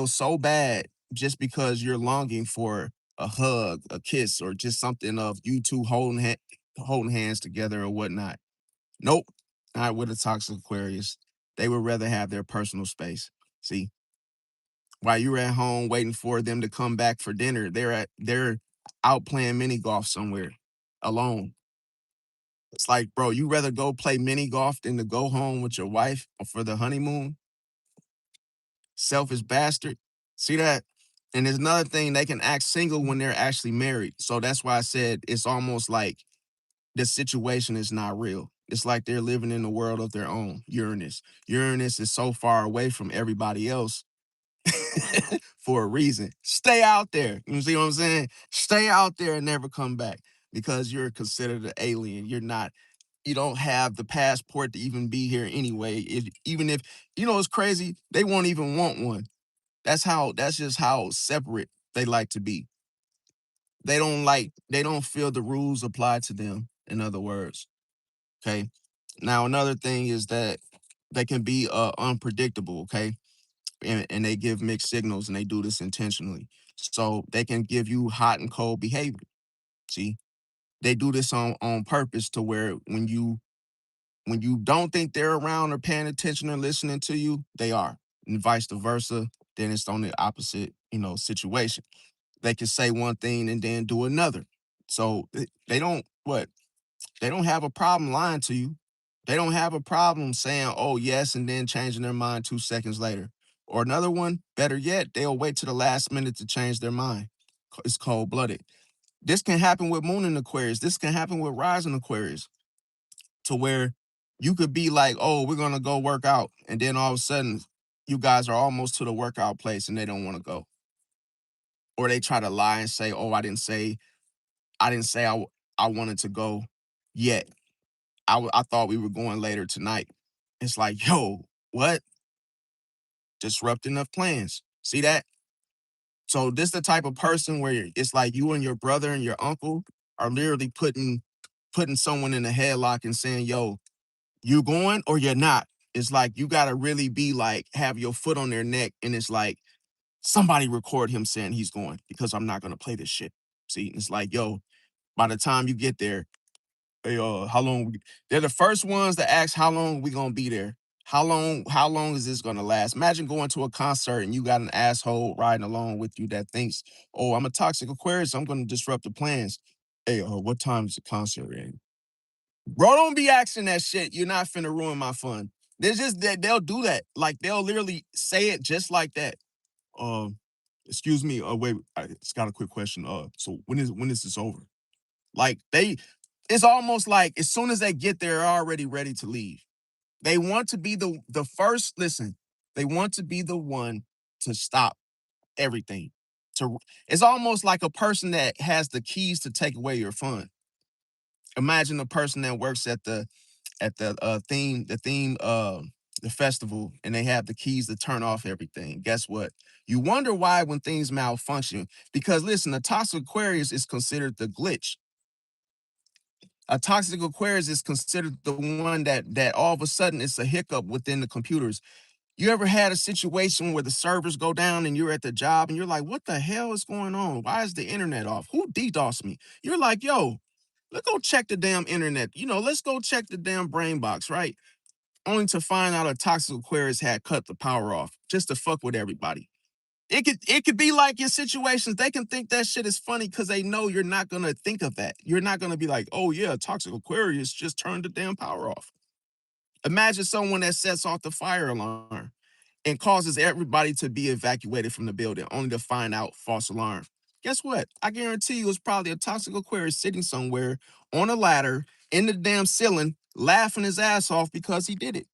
so bad just because you're longing for a hug, a kiss, or just something of you two holding hands together or whatnot. Nope, not with a toxic Aquarius. They would rather have their personal space. See, while you're at home waiting for them to come back for dinner, they're out playing mini golf somewhere alone. It's like, bro, you rather go play mini golf than to go home with your wife for the honeymoon? Selfish bastard. See that? And there's another thing, they can act single when they're actually married. So that's why I said it's almost like the situation is not real. It's like they're living in a world of their own. Uranus. Uranus is so far away from everybody else for a reason. Stay out there. You see what I'm saying? Stay out there and never come back because you're considered an alien. You don't have the passport to even be here anyway. Even if, it's crazy, they won't even want one. That's just how separate they like to be. They don't feel the rules apply to them, in other words. Okay. Now, another thing is that they can be unpredictable, okay? And they give mixed signals and they do this intentionally. So they can give you hot and cold behavior. See, they do this on purpose to where when you don't think they're around or paying attention or listening to you, they are. And vice versa, then it's on the opposite, situation. They can say one thing and then do another. So they don't what? They don't have a problem lying to you. They don't have a problem saying, oh, yes, and then changing their mind 2 seconds later. Or another one, better yet, they'll wait to the last minute to change their mind. It's cold blooded. This can happen with Moon in Aquarius. This can happen with Rising Aquarius to where you could be like, oh, we're going to go work out. And then all of a sudden, you guys are almost to the workout place and they don't want to go. Or they try to lie and say, oh, I wanted to go yet. I thought we were going later tonight. It's like, yo, what? Disrupting of plans. See that? So this the type of person where it's like you and your brother and your uncle are literally putting someone in a headlock and saying, yo, you going or you're not. It's like you gotta really be like have your foot on their neck, and it's like somebody record him saying he's going because I'm not gonna play this shit. See, it's like, yo, by the time you get there, hey, how long? They're the first ones to ask how long we gonna be there. How long is this gonna last? Imagine going to a concert and you got an asshole riding along with you that thinks, oh, I'm a toxic Aquarius, I'm gonna disrupt the plans. Hey, what time is the concert in? Bro, don't be asking that shit. You're not finna ruin my fun. There's just that they'll do that. Like they'll literally say it just like that. Um, excuse me. Wait, I just got a quick question. So when is this over? Like it's almost like as soon as they get there, they're already ready to leave. They want to be the first. Listen, they want to be the one to stop everything. To It's almost like a person that has the keys to take away your fun. Imagine a person that works at the festival, and they have the keys to turn off everything. Guess what? You wonder why when things malfunction. Because listen, a toxic Aquarius is considered the glitch. A toxic Aquarius is considered the one that all of a sudden it's a hiccup within the computers. You ever had a situation where the servers go down and you're at the job and you're like, what the hell is going on? Why is the internet off? Who DDoS me? You're like, yo, let's go check the damn internet. Let's go check the damn brain box, right? Only to find out a toxic Aquarius had cut the power off just to fuck with everybody. It could be like in situations they can think that shit is funny because they know you're not gonna think of that. You're not gonna be like, oh yeah, toxic Aquarius just turned the damn power off. Imagine someone that sets off the fire alarm and causes everybody to be evacuated from the building, only to find out false alarm. Guess what? I guarantee you it's probably a toxic Aquarius sitting somewhere on a ladder in the damn ceiling, laughing his ass off because he did it.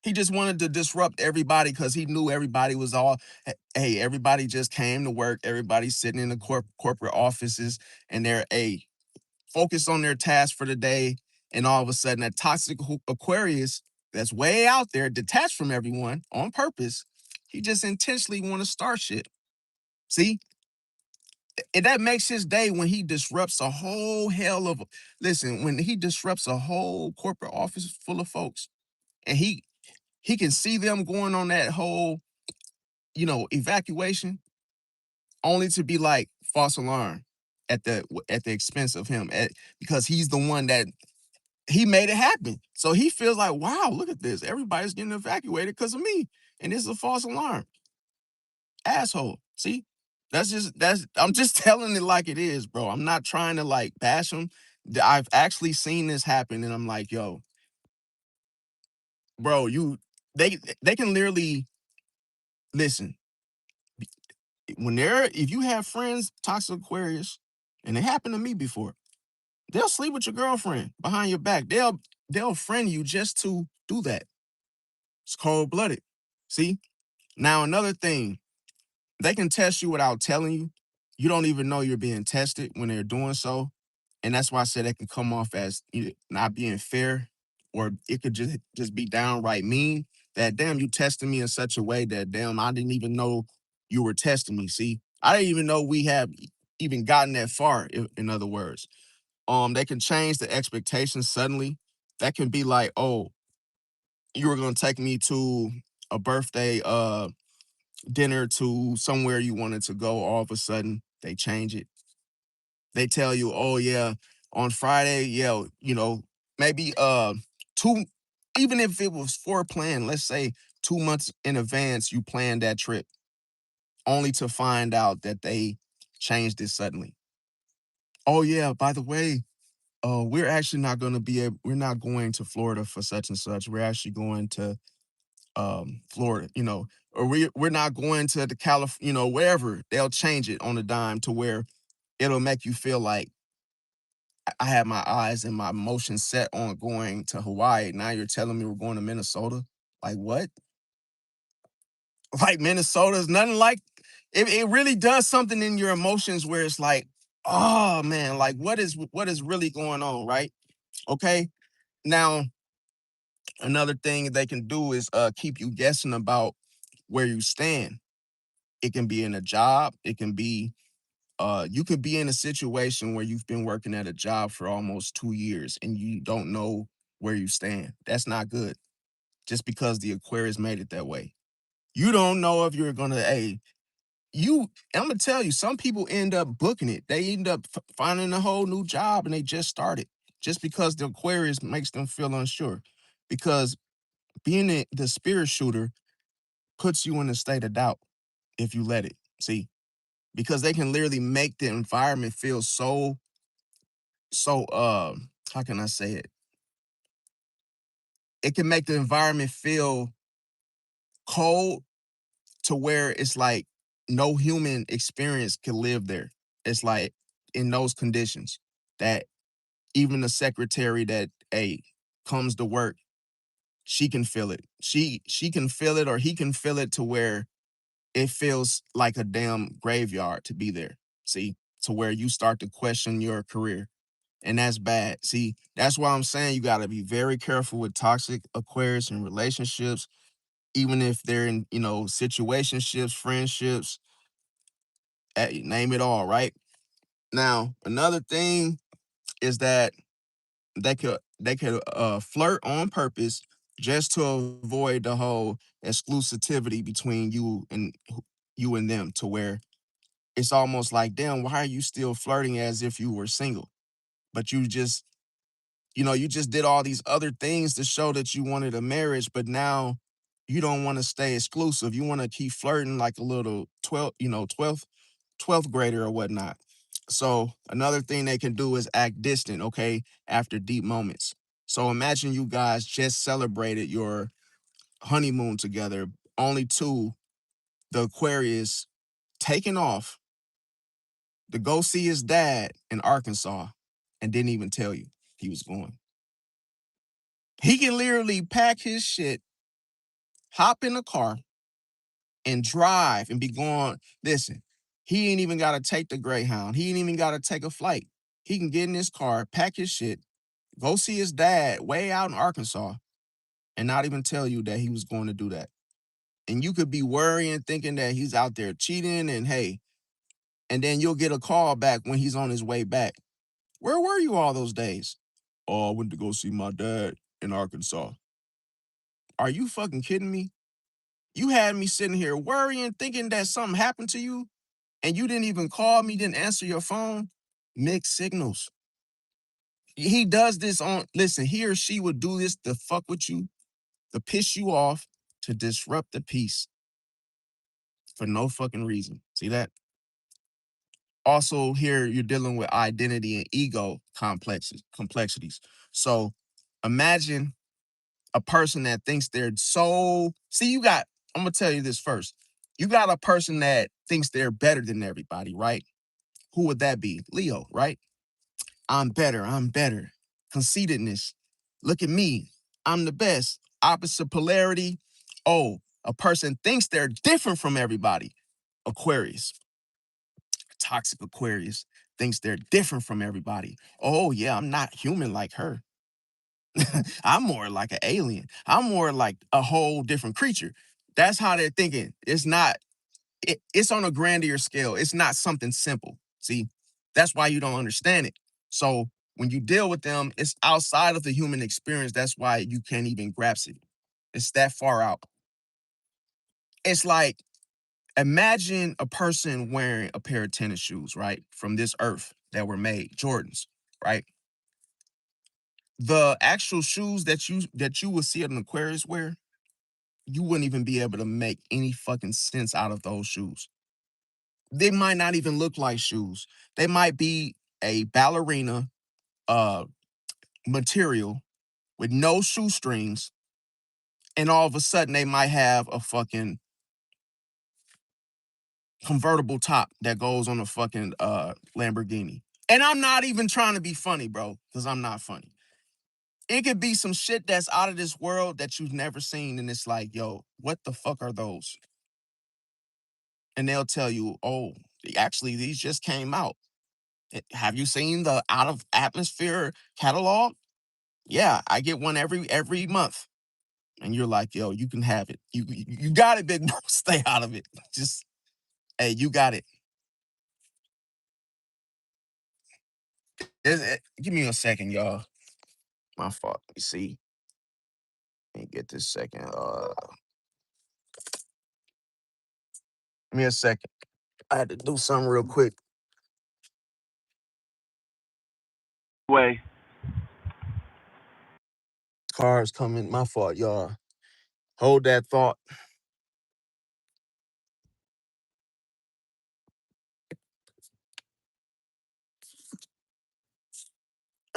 He just wanted to disrupt everybody because he knew everybody was all, hey, everybody just came to work. Everybody's sitting in the corporate offices and they're, focused on their task for the day. And all of a sudden, that toxic Aquarius that's way out there, detached from everyone on purpose, he just intentionally want to start shit. See? And that makes his day when he disrupts a whole hell of, listen, when he disrupts a whole corporate office full of folks and he can see them going on that whole, evacuation, only to be like false alarm at the expense of him, because he's the one that he made it happen. So he feels like, wow, look at this. Everybody's getting evacuated because of me. And this is a false alarm. Asshole. See? I'm just telling it like it is, bro. I'm not trying to like bash him. I've actually seen this happen, and I'm like, yo, bro, they can literally listen. If you have friends, toxic Aquarius, and it happened to me before, they'll sleep with your girlfriend behind your back. They'll friend you just to do that. It's cold blooded. See? Now another thing, they can test you without telling you. You don't even know you're being tested when they're doing so. And that's why I said it can come off as not being fair, or it could just be downright mean. That damn, you tested me in such a way that damn, I didn't even know you were testing me. See, I didn't even know we have even gotten that far. In other words, they can change the expectations suddenly. That can be like, oh, you were gonna take me to a birthday dinner to somewhere you wanted to go. All of a sudden, they change it. They tell you, oh yeah, on Friday, yeah, maybe two, even if it was foreplanned, let's say 2 months in advance, you planned that trip, only to find out that they changed it suddenly. Oh yeah, by the way, we're actually not going to we're not going to Florida for such and such. We're actually going to Florida, or we're not going to the wherever. They'll change it on a dime to where it'll make you feel like I had my eyes and my emotions set on going to Hawaii. Now you're telling me we're going to Minnesota? Like what? Like Minnesota's nothing like it really does something in your emotions where it's like, oh man, like what is really going on, right? Okay. Now, another thing they can do is keep you guessing about where you stand. It can be in a job, it can be you could be in a situation where you've been working at a job for almost 2 years and you don't know where you stand. That's not good. Just because the Aquarius made it that way. You don't know if you're gonna, I'm gonna tell you, some people end up booking it. They end up finding a whole new job and they just started. Just because the Aquarius makes them feel unsure. Because being the spirit shooter puts you in a state of doubt if you let it. See, because they can literally make the environment feel so how can I say it? It can make the environment feel cold to where it's like no human experience can live there. It's like in those conditions that even the secretary that comes to work, she can feel it. She can feel it, or he can feel it, to where it feels like a damn graveyard to be there. See, to where you start to question your career. And that's bad. See, that's why I'm saying you got to be very careful with toxic Aquarius and relationships, even if they're in, situationships, friendships, name it all, right? Now, another thing is that they could flirt on purpose just to avoid the whole exclusivity between you and them, to where it's almost like, damn, why are you still flirting as if you were single? But you just did all these other things to show that you wanted a marriage, but now you don't want to stay exclusive. You want to keep flirting like a little 12th grader or whatnot. So another thing they can do is act distant, okay, after deep moments. So imagine you guys just celebrated your honeymoon together, only to the Aquarius taking off to go see his dad in Arkansas and didn't even tell you he was going. He can literally pack his shit, hop in the car, and drive and be gone. Listen, he ain't even got to take the Greyhound. He ain't even got to take a flight. He can get in his car, pack his shit, go see his dad way out in Arkansas, and not even tell you that he was going to do that. And you could be worrying, thinking that he's out there cheating, and then you'll get a call back when he's on his way back. Where were you all those days? Oh, I went to go see my dad in Arkansas. Are you fucking kidding me? You had me sitting here worrying, thinking that something happened to you, and you didn't even call me, didn't answer your phone. Mixed signals. He does this listen, he or she would do this to fuck with you, to piss you off, to disrupt the peace for no fucking reason. See that? Also, here you're dealing with identity and ego complexities. So imagine a person that thinks they're so. See, I'm gonna tell you this first. You got a person that thinks they're better than everybody, right? Who would that be? Leo, right? I'm better. I'm better. Conceitedness. Look at me. I'm the best. Opposite polarity. Oh, a person thinks they're different from everybody. Aquarius. Toxic Aquarius thinks they're different from everybody. Oh, yeah, I'm not human like her. I'm more like an alien. I'm more like a whole different creature. That's how they're thinking. It's on a grander scale. It's not something simple. See, that's why you don't understand it. So when you deal with them, it's outside of the human experience. That's why you can't even grasp it. It's that far out. It's like, imagine a person wearing a pair of tennis shoes, right? From this earth that were made, Jordans, right? The actual shoes that you will see an Aquarius wear, you wouldn't even be able to make any fucking sense out of those shoes. They might not even look like shoes. They might be a ballerina uh material with no shoestrings, and all of a sudden they might have a fucking convertible top that goes on a fucking Lamborghini. And I'm not even trying to be funny, bro, because I'm not funny. It could be some shit that's out of this world that you've never seen, and it's like, yo, what the fuck are those? And they'll tell you, oh, actually, these just came out. Have you seen the Out of Atmosphere catalog? Yeah, I get one every month. And you're like, yo, you can have it. You got it, big bro. Stay out of it. Just, hey, you got it. Give me a second, y'all. My fault. You see, let me get this second. Give me a second. I had to do something real quick. Way. Cars coming. My fault, y'all. Hold that thought.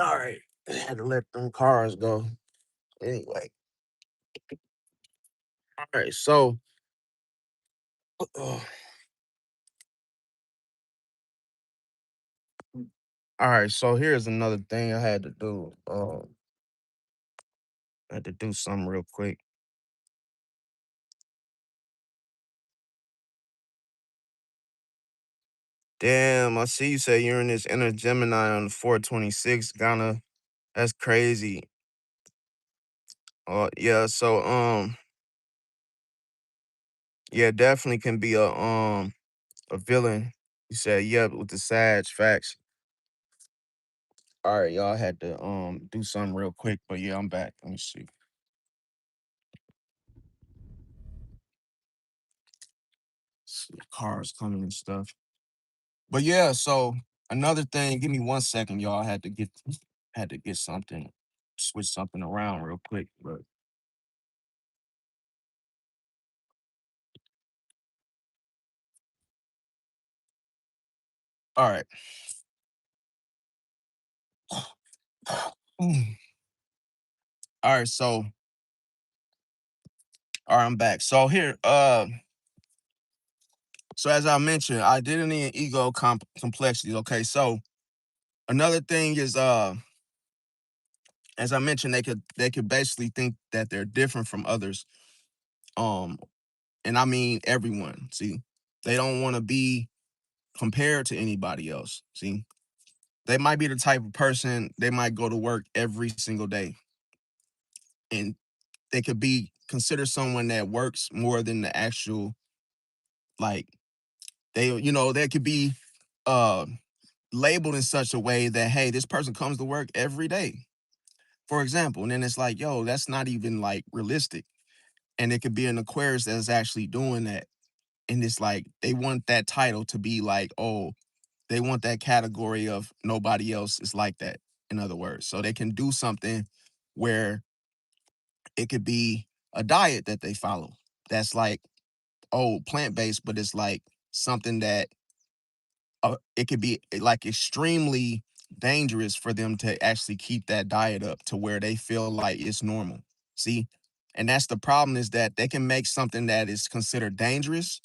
All right. I had to let them cars go. Anyway. All right. So, all right. So here's another thing I had to do. I had to do something real quick. Damn, I see you say Uranus enter Gemini on 426. Ghana. That's crazy. Yeah. So, yeah, definitely can be a villain. You said, yeah, with the Sag facts. All right, y'all had to do something real quick, but yeah, I'm back. Let me see. Cars coming and stuff. But yeah, so another thing, give me 1 second, y'all. I had to get something, switch something around real quick. But all right. All right, so all right, I'm back. So here, so as I mentioned, identity and ego complexity. Okay, so another thing is as I mentioned, they could basically think that they're different from others. Um, and I mean everyone. See, they don't want to be compared to anybody else. See, they might be the type of person, they might go to work every single day, and they could be considered someone that works more than the actual, like, they could be uh labeled in such a way that, hey, this person comes to work every day, for example. And then it's like, yo, that's not even like realistic. And it could be an Aquarius that's actually doing that. And it's like they want that title to be like, oh, they want that category of nobody else is like that, in other words. So they can do something where it could be a diet that they follow that's like, oh, plant-based, but it's like something that it could be like extremely dangerous for them to actually keep that diet up to where they feel like it's normal. See? And that's the problem, is that they can make something that is considered dangerous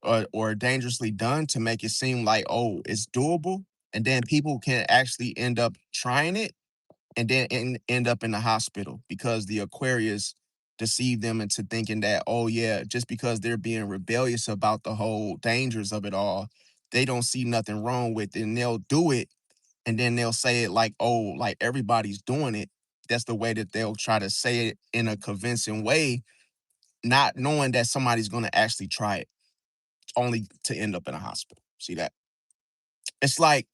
or dangerously done to make it seem like, oh, it's doable. And then people can actually end up trying it and then end up in the hospital because the Aquarius deceive them into thinking that, oh, yeah, just because they're being rebellious about the whole dangers of it all, they don't see nothing wrong with it. And they'll do it. And then they'll say it like, oh, like everybody's doing it. That's the way that they'll try to say it in a convincing way, not knowing that somebody's going to actually try it, only to end up in a hospital. See that? It's like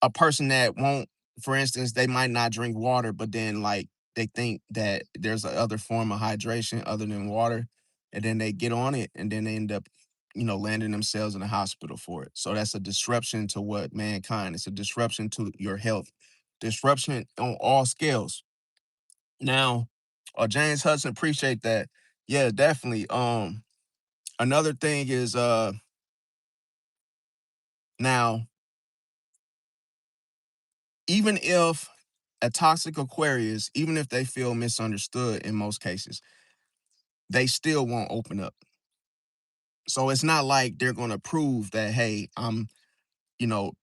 a person that won't, for instance, they might not drink water, but then like they think that there's a other form of hydration other than water, and then they get on it, and then they end up, landing themselves in the hospital for it. So that's a disruption to what mankind. It's a disruption to your health, disruption on all scales. Now, James Hudson, appreciate that. Yeah, definitely. Another thing is now, even if a toxic Aquarius, even if they feel misunderstood in most cases, they still won't open up. So it's not like they're going to prove that, hey,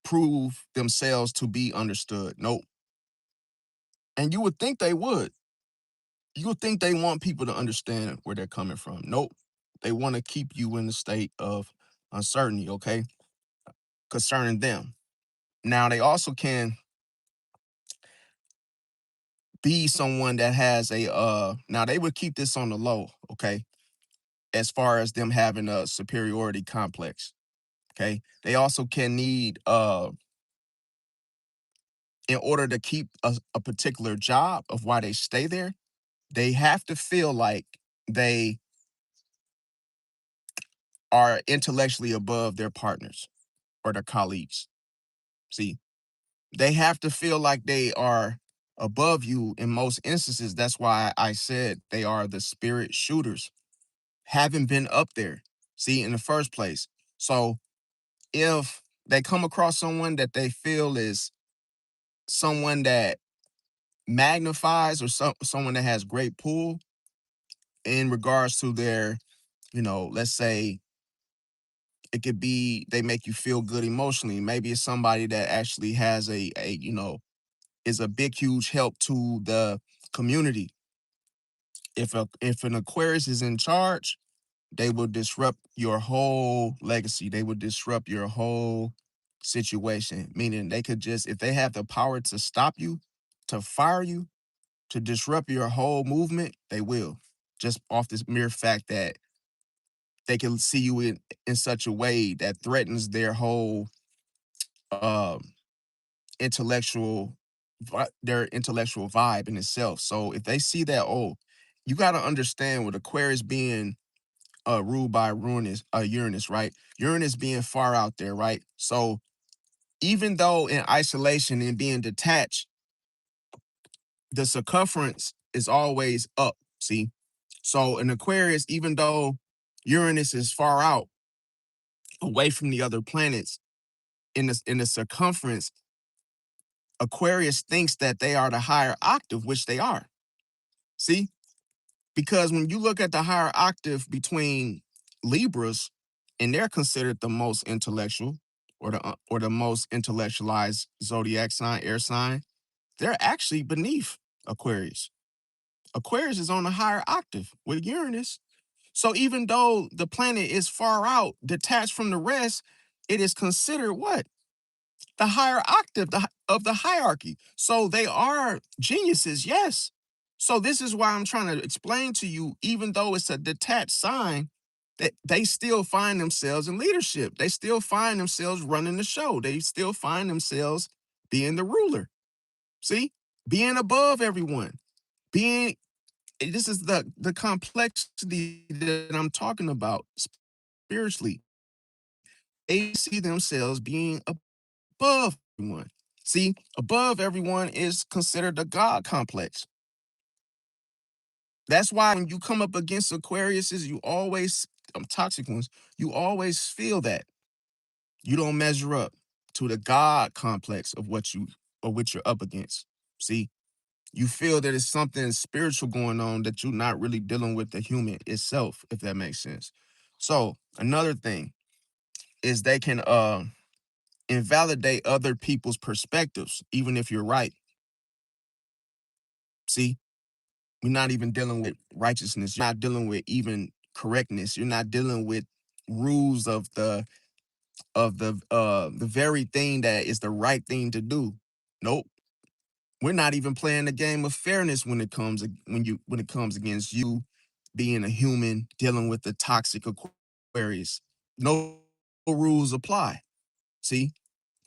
prove themselves to be understood. Nope. And you would think they would. You would think they want people to understand where they're coming from. Nope. They want to keep you in the state of uncertainty, okay, concerning them. Now, they also can be someone that has now they would keep this on the low, okay, as far as them having a superiority complex. Okay. They also can need in order to keep a particular job of why they stay there, they have to feel like they are intellectually above their partners or their colleagues. See, they have to feel like they are above you in most instances. That's why I said they are the spirit shooters, having been up there, see, in the first place. So if they come across someone that they feel is someone that magnifies, or someone that has great pull in regards to their, let's say it could be they make you feel good emotionally. Maybe it's somebody that actually has is a big, huge help to the community. If an Aquarius is in charge, they will disrupt your whole legacy. They will disrupt your whole situation. Meaning they could just, if they have the power to stop you, to fire you, to disrupt your whole movement, they will. Just off this mere fact that they can see you in such a way that threatens their whole um intellectual their intellectual vibe in itself. So if they see that, oh, you got to understand with Aquarius being ruled by Uranus, right? Uranus being far out there, right? So even though in isolation and being detached, the circumference is always up. See, so in Aquarius, even though Uranus is far out, away from the other planets, in the circumference, Aquarius thinks that they are the higher octave, which they are. See, because when you look at the higher octave between Libras, and they're considered the most intellectual, or the most intellectualized zodiac sign, air sign, they're actually beneath Aquarius. Aquarius is on a higher octave with Uranus. So even though the planet is far out, detached from the rest, it is considered what? The higher octave of the hierarchy. So they are geniuses, yes. So this is why I'm trying to explain to you, even though it's a detached sign, that they still find themselves in leadership. They still find themselves running the show. They still find themselves being the ruler. See? Being above everyone. Being This is the complexity that I'm talking about spiritually. They see themselves being above everyone. See, above everyone is considered a God complex. That's why when you come up against Aquariuses, you always, toxic ones, you always feel that you don't measure up to the God complex of what you're up against. See, you feel that it's something spiritual going on that you're not really dealing with the human itself, if that makes sense. So another thing is they can invalidate other people's perspectives, even if you're right. See, we're not even dealing with righteousness. You're not dealing with even correctness. You're not dealing with rules of the very thing that is the right thing to do. Nope. We're not even playing the game of fairness when it comes against you being a human dealing with the toxic Aquarius. No rules apply. See?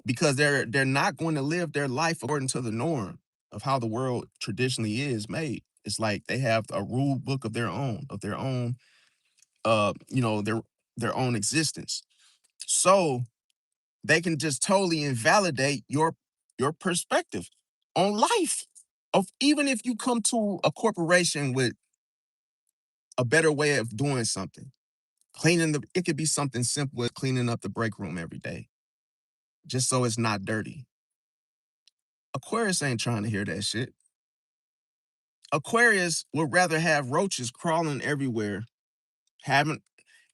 Because they're not going to live their life according to the norm of how the world traditionally is made. It's like they have a rule book of their own their own existence. So they can just totally invalidate your perspective on life. Of even if you come to a corporation with a better way of doing something, it could be something simple as cleaning up the break room every day, just so it's not dirty. Aquarius ain't trying to hear that shit. Aquarius would rather have roaches crawling everywhere. Having,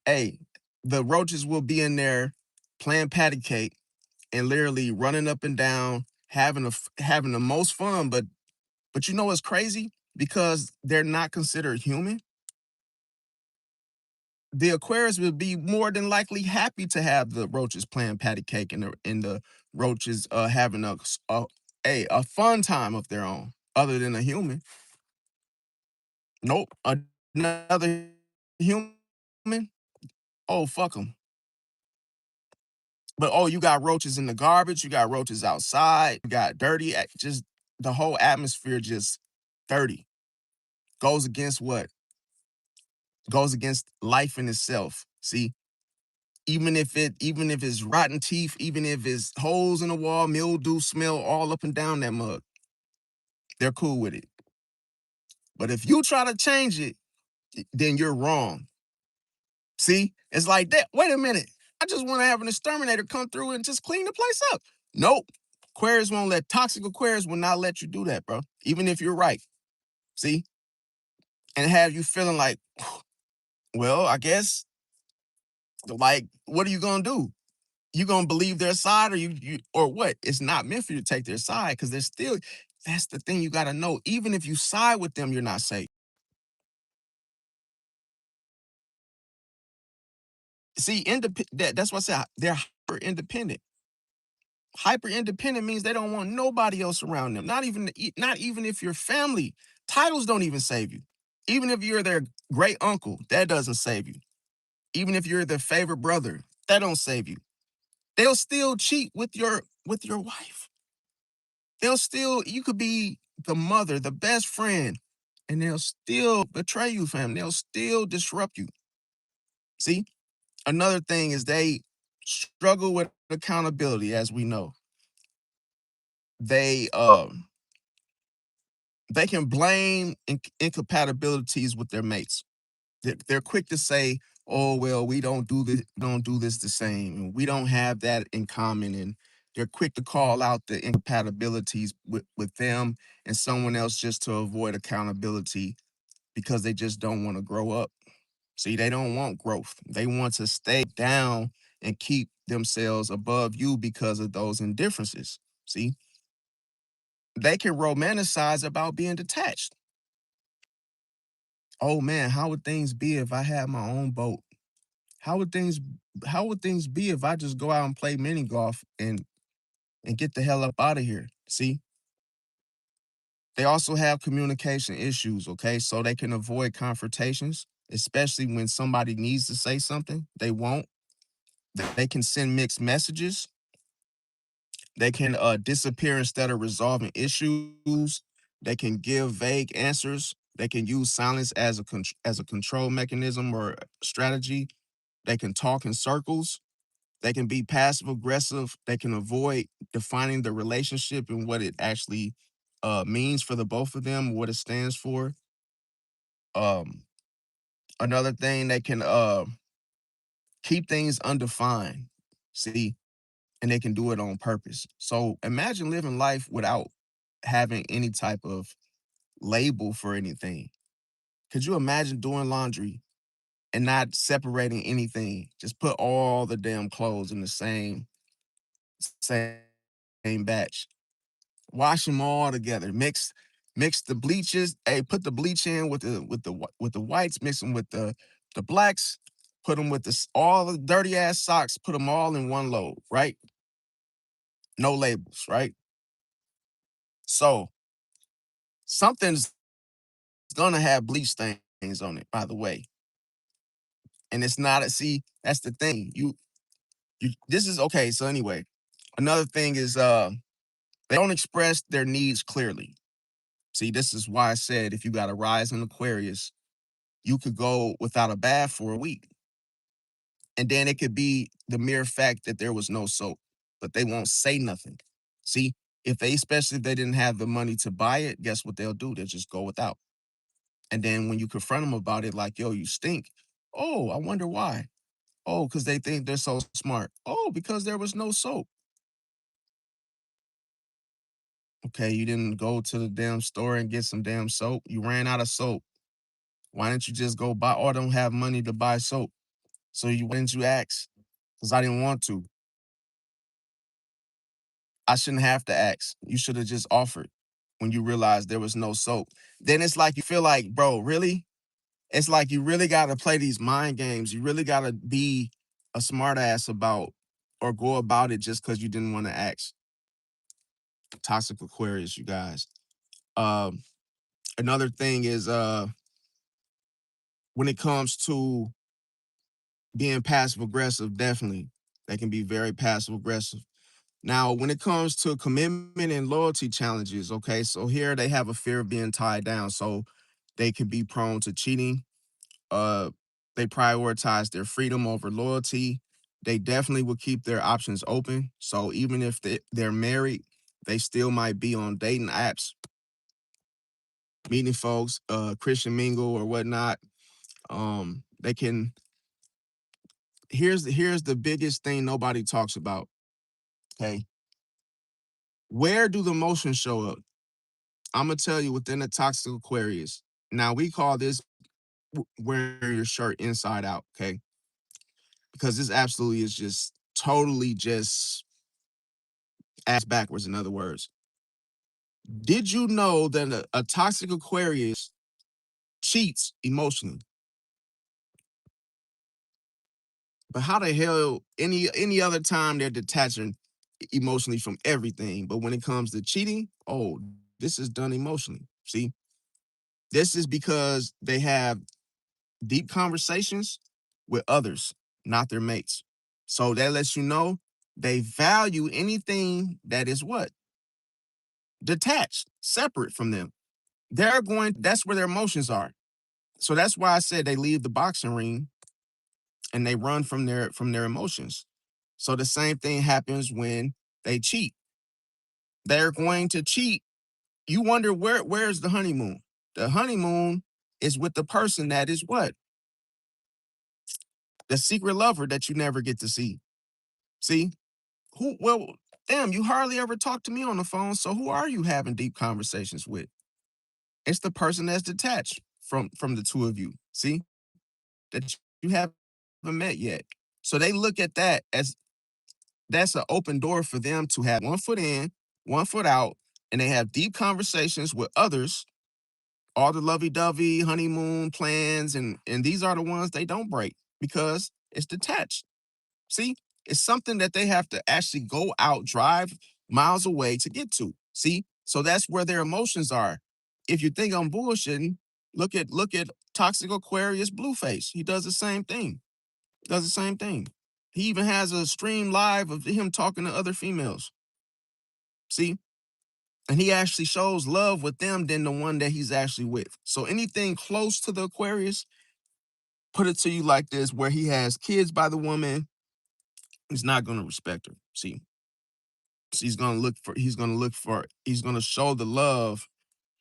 hey, the roaches will be in there playing patty cake and literally running up and down, having the most fun. But you know what's crazy? Because they're not considered human. The Aquarius would be more than likely happy to have the roaches playing patty cake and the roaches having a fun time of their own, other than a human. Nope. Another human? Oh, fuck them. But oh, you got roaches in the garbage. You got roaches outside. You got dirty. Just the whole atmosphere just dirty. Goes against what? Goes against life in itself. See, even if it's rotten teeth, even if it's holes in the wall, mildew smell all up and down that mug, they're cool with it. But if you try to change it, then you're wrong. See, it's like that. Wait a minute. I just want to have an exterminator come through and just clean the place up. Nope. Aquarius won't let toxic Aquarius will not let you do that, bro. Even if you're right. See? And have you feeling like, well, I guess, like, what are you gonna do? You gonna believe their side, or you or what? It's not meant for you to take their side, because they're still, that's the thing you gotta know. Even if you side with them, you're not safe. See, that's what I said. They're hyper independent. Hyper independent means they don't want nobody else around them. Not even if you're family. Titles don't even save you. Even if you're their great uncle, that doesn't save you. Even if you're their favorite brother, that don't save you. They'll still cheat with your wife. They'll still, you could be the mother, the best friend, and they'll still betray you, fam. They'll still disrupt you. See? Another thing is they struggle with accountability, as we know. They they can blame incompatibilities with their mates. They're quick to say, "Oh well, we don't do this the same, and we don't have that in common." And they're quick to call out the incompatibilities with them and someone else just to avoid accountability, because they just don't want to grow up. See, they don't want growth. They want to stay down and keep themselves above you because of those indifferences. See, they can romanticize about being detached. Oh man, how would things be if I had my own boat? How would things how would things be if I just go out and play mini golf and get the hell up out of here? See, they also have communication issues, okay? So they can avoid confrontations, especially when somebody needs to say something. They won't. They can send mixed messages. They can disappear instead of resolving issues. They can give vague answers. They can use silence as a control mechanism or strategy. They can talk in circles. They can be passive aggressive. They can avoid defining the relationship and what it actually means for the both of them, what it stands for. Um, Another thing, they can keep things undefined. See, and they can do it on purpose. So imagine living life without having any type of label for anything. Could you imagine doing laundry and not separating anything? Just put all the damn clothes in the same batch. Wash them all together. Mix the bleaches. Hey, put the bleach in with the whites. Mix them with the blacks. Put them with all the dirty ass socks. Put them all in one load. Right? No labels. Right? So something's gonna have bleach stains on it. By the way, and it's not a, see. That's the thing. You. This is okay. So anyway, another thing is they don't express their needs clearly. See, this is why I said if you got a rise in Aquarius, you could go without a bath for a week. And then it could be the mere fact that there was no soap, but they won't say nothing. See, especially if they didn't have the money to buy it, guess what they'll do? They'll just go without. And then when you confront them about it, like, yo, you stink. Oh, I wonder why. Oh, because they think they're so smart. Oh, because there was no soap. Okay, you didn't go to the damn store and get some damn soap. You ran out of soap. Why didn't you just go buy, or don't have money to buy soap? So why didn't you ask? Because I didn't want to. I shouldn't have to ask. You should have just offered when you realized there was no soap. Then it's like you feel like, bro, really? It's like you really got to play these mind games. You really got to be a smartass about or go about it just because you didn't want to ask. Toxic Aquarius, you guys. Um, Another thing is when it comes to being passive aggressive, definitely they can be very passive aggressive. Now, when it comes to commitment and loyalty challenges, okay, so here they have a fear of being tied down, so they can be prone to cheating. Uh, they prioritize their freedom over loyalty. They definitely will keep their options open. So even if they're married, they still might be on dating apps, meeting folks, Christian mingle or whatnot. They can. Here's the biggest thing nobody talks about. Okay, Where do the emotions show up? I'm gonna tell you within the toxic Aquarius. Now we call this wearing your shirt inside out, okay? Because this absolutely is just totally just ass backwards, in other words. Did you know that a toxic Aquarius cheats emotionally? But how the hell any other time they're detaching emotionally from everything, but when it comes to cheating, oh, this is done emotionally. See, this is because they have deep conversations with others, not their mates. So that lets you know they value anything that is what? Detached, separate from them. That's where their emotions are. So that's why I said they leave the boxing ring and they run from their emotions. So the same thing happens when they cheat. They're going to cheat. You wonder where's the honeymoon? The honeymoon is with the person that is what? The secret lover that you never get to see. See? Who well, damn, you hardly ever talk to me on the phone. So who are you having deep conversations with? It's the person that's detached from the two of you. See? That you haven't met yet. So they look at that as that's an open door for them to have one foot in, one foot out, and they have deep conversations with others, all the lovey-dovey honeymoon plans, and these are the ones they don't break because it's detached. See, it's something that they have to actually go out, drive miles away to get to. See, so that's where their emotions are. If you think I'm bullshitting, look at Toxic Aquarius Blueface. He does the same thing. Does the same thing. He even has a stream live of him talking to other females. See, and he actually shows love with them than the one that he's actually with. So anything close to the Aquarius, put it to you like this: where he has kids by the woman, he's not going to respect her. See, so he's gonna show the love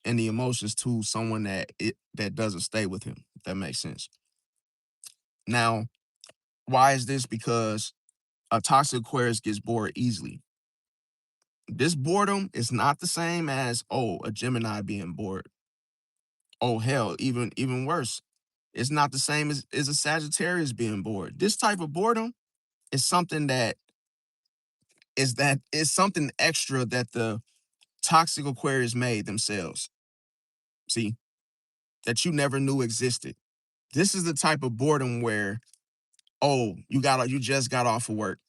and the emotions to someone that doesn't stay with him, if that makes sense. Now, why is this? Because a toxic Aquarius gets bored easily. This boredom is not the same as, oh, a Gemini being bored. Oh hell, even worse. It's not the same as a Sagittarius being bored. This type of boredom is something that is something extra that the toxic Aquarius made themselves. See, that you never knew existed. This is the type of boredom where, oh, you just got off of work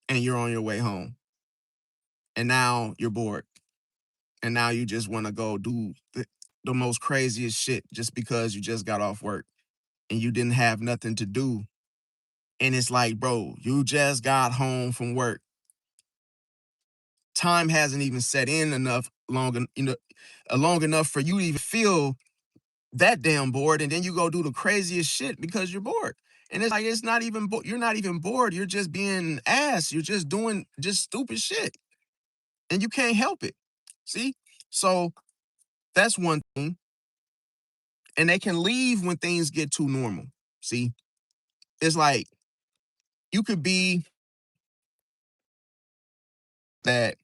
and you're on your way home. And now you're bored. And now you just want to go do the most craziest shit just because you just got off work and you didn't have nothing to do. And it's like, bro, you just got home from work. Time hasn't even set in long enough for you to even feel that damn bored, and then you go do the craziest shit because you're bored. And it's like it's not even you're not even bored. You're just being ass. You're just doing just stupid shit, and you can't help it. See, so that's one thing. And they can leave when things get too normal. See, it's like you could be that.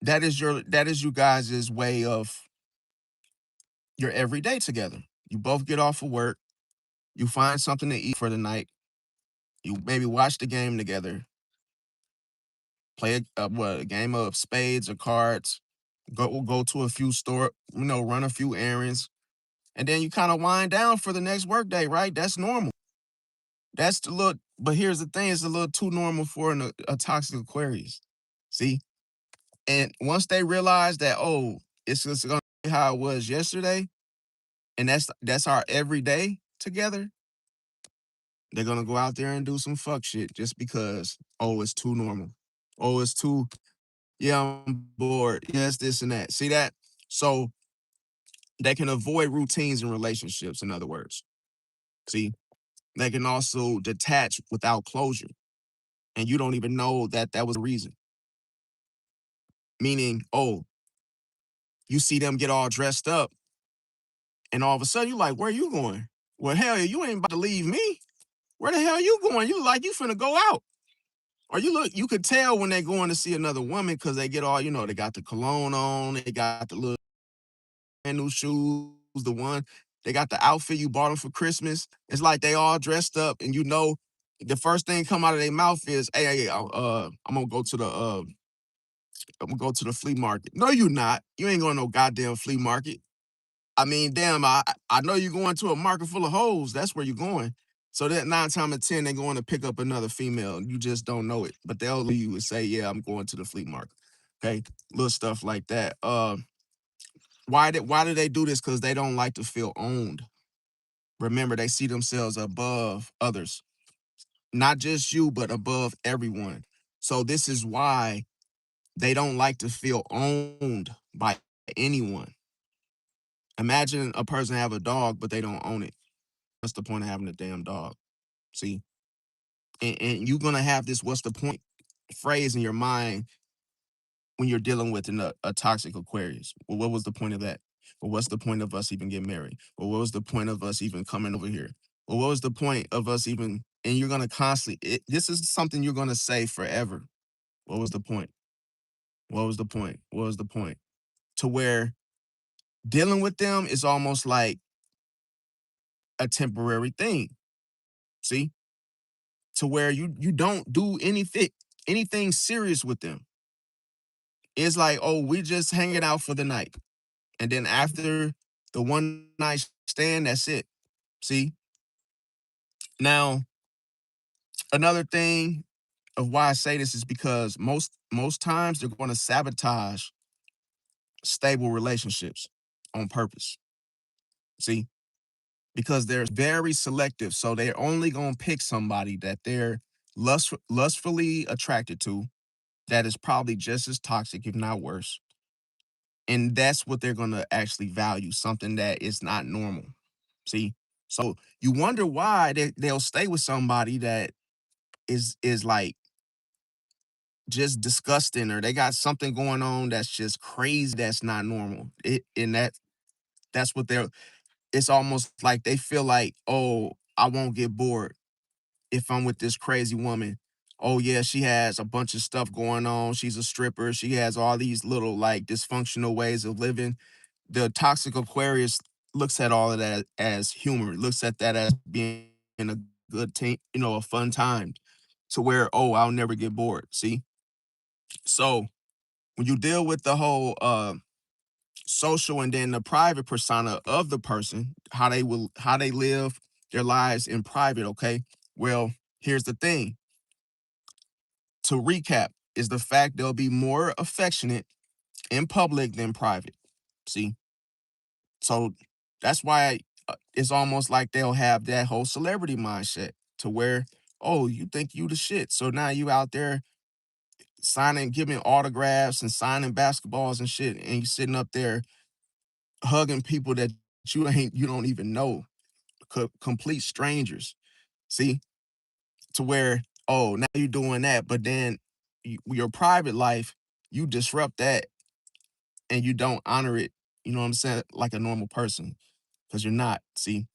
That is you guys' way of your everyday together. You both get off of work. You find something to eat for the night. You maybe watch the game together, play a game of spades or cards, go to a few store, run a few errands, and then you kind of wind down for the next workday, right? That's normal. That's the little, but here's the thing: it's a little too normal for a toxic Aquarius. See, and once they realize that, oh, it's just gonna be how it was yesterday, and that's our everyday together, they're gonna go out there and do some fuck shit just because, oh, it's too normal. Oh, it's too, yeah, I'm bored. Yes, this and that. See that? So they can avoid routines in relationships, in other words. See, they can also detach without closure. And you don't even know that that was a reason. Meaning, oh, you see them get all dressed up, and all of a sudden you're like, where you going? Well, hell yeah, you ain't about to leave me. Where the hell you going? You like you finna go out. Or you could tell when they're going to see another woman because they get all, they got the cologne on, they got the little brand new shoes, they got the outfit you bought them for Christmas. It's like they all dressed up, and the first thing come out of their mouth is, "Hey, I'm gonna go to the flea market." No, you not. You ain't going to no goddamn flea market. I mean, damn, I know you're going to a market full of hoes. That's where you're going. So that 9 times out of 10, they're going to pick up another female. You just don't know it. But they'll leave you and say, yeah, I'm going to the flea market. Okay. Little stuff like that. Why do they do this? Because they don't like to feel owned. Remember, they see themselves above others. Not just you, but above everyone. So this is why they don't like to feel owned by anyone. Imagine a person have a dog, but they don't own it. What's the point of having a damn dog? See, and you're gonna have this "what's the point" phrase in your mind when you're dealing with a toxic Aquarius. Well, what was the point of that? Well, what's the point of us even getting married? Well, what was the point of us even coming over here? Well, what was the point of us even? And you're gonna constantly. This is something you're gonna say forever. What was the point? What was the point? What was the point? To where dealing with them is almost like a temporary thing. See, to where you don't do anything serious with them. It's like, oh, we just hanging out for the night. And then after the one night stand, that's it. See? Now, another thing of why I say this is because most times they're going to sabotage stable relationships on purpose. See? Because they're very selective. So they're only going to pick somebody that they're lustfully attracted to, that is probably just as toxic, if not worse. And that's what they're going to actually value, something that is not normal. See? So you wonder why they'll stay with somebody that is like just disgusting, or they got something going on that's just crazy, that's not normal. And that's what it's almost like they feel like, oh, I won't get bored if I'm with this crazy woman. Oh yeah, she has a bunch of stuff going on. She's a stripper. She has all these little like dysfunctional ways of living. The toxic Aquarius looks at all of that as humor, looks at that as being a good team, a fun time, to where, oh, I'll never get bored. See? So when you deal with the whole social and then the private persona of the person, how they live their lives in private, okay? Well, here's the thing. To recap, is the fact they'll be more affectionate in public than private. See? So that's why it's almost like they'll have that whole celebrity mindset, to where, oh, you think you the shit. So now you out there signing, giving autographs and signing basketballs and shit, and you sitting up there hugging people that you don't even know, complete strangers. See, to where, oh, now you're doing that, but then your private life, you disrupt that and you don't honor it. You know what I'm saying? Like a normal person, because you're not. See,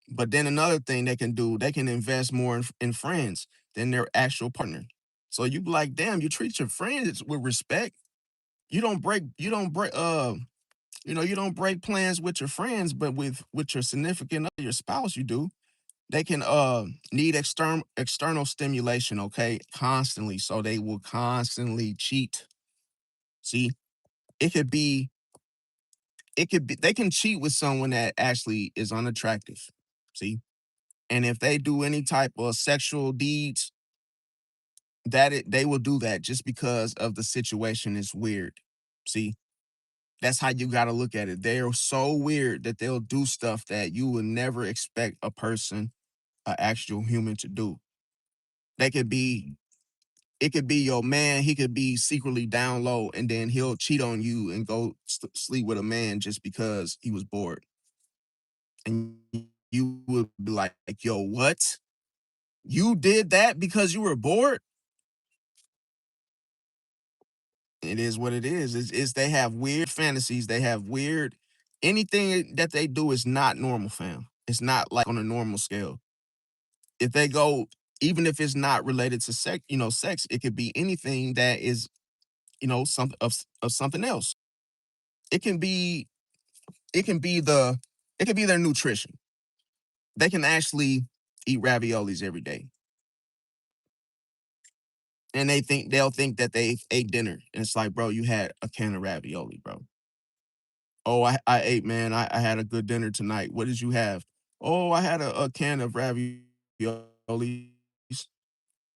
but then another thing they can do, they can invest more in friends than their actual partner. So you be like, damn, you treat your friends with respect. You don't break plans with your friends, but with your significant other, your spouse, you do. They can need external stimulation, okay, constantly. So they will constantly cheat. See, it could be they can cheat with someone that actually is unattractive. See? And if they do any type of sexual deeds, they will do that just because of the situation is weird. See? That's how you got to look at it. They're so weird that they'll do stuff that you would never expect a person, an actual human, to do. They could be, it could be your man. He could be secretly down low, and then he'll cheat on you and go sleep with a man just because he was bored. And you would be like, yo, what? You did that because you were bored? It is what it is. It's they have weird fantasies. They have weird, anything that they do is not normal, fam. It's not like on a normal scale. If they go even if it's not related to sex, it could be anything that is, something of something else. It can be it can be the it can be their nutrition. They can actually eat raviolis every day, and they'll think that they ate dinner, and it's like, bro, you had a can of ravioli, bro. Oh, I ate, man. I had a good dinner tonight. What did you have? Oh, I had a can of raviolis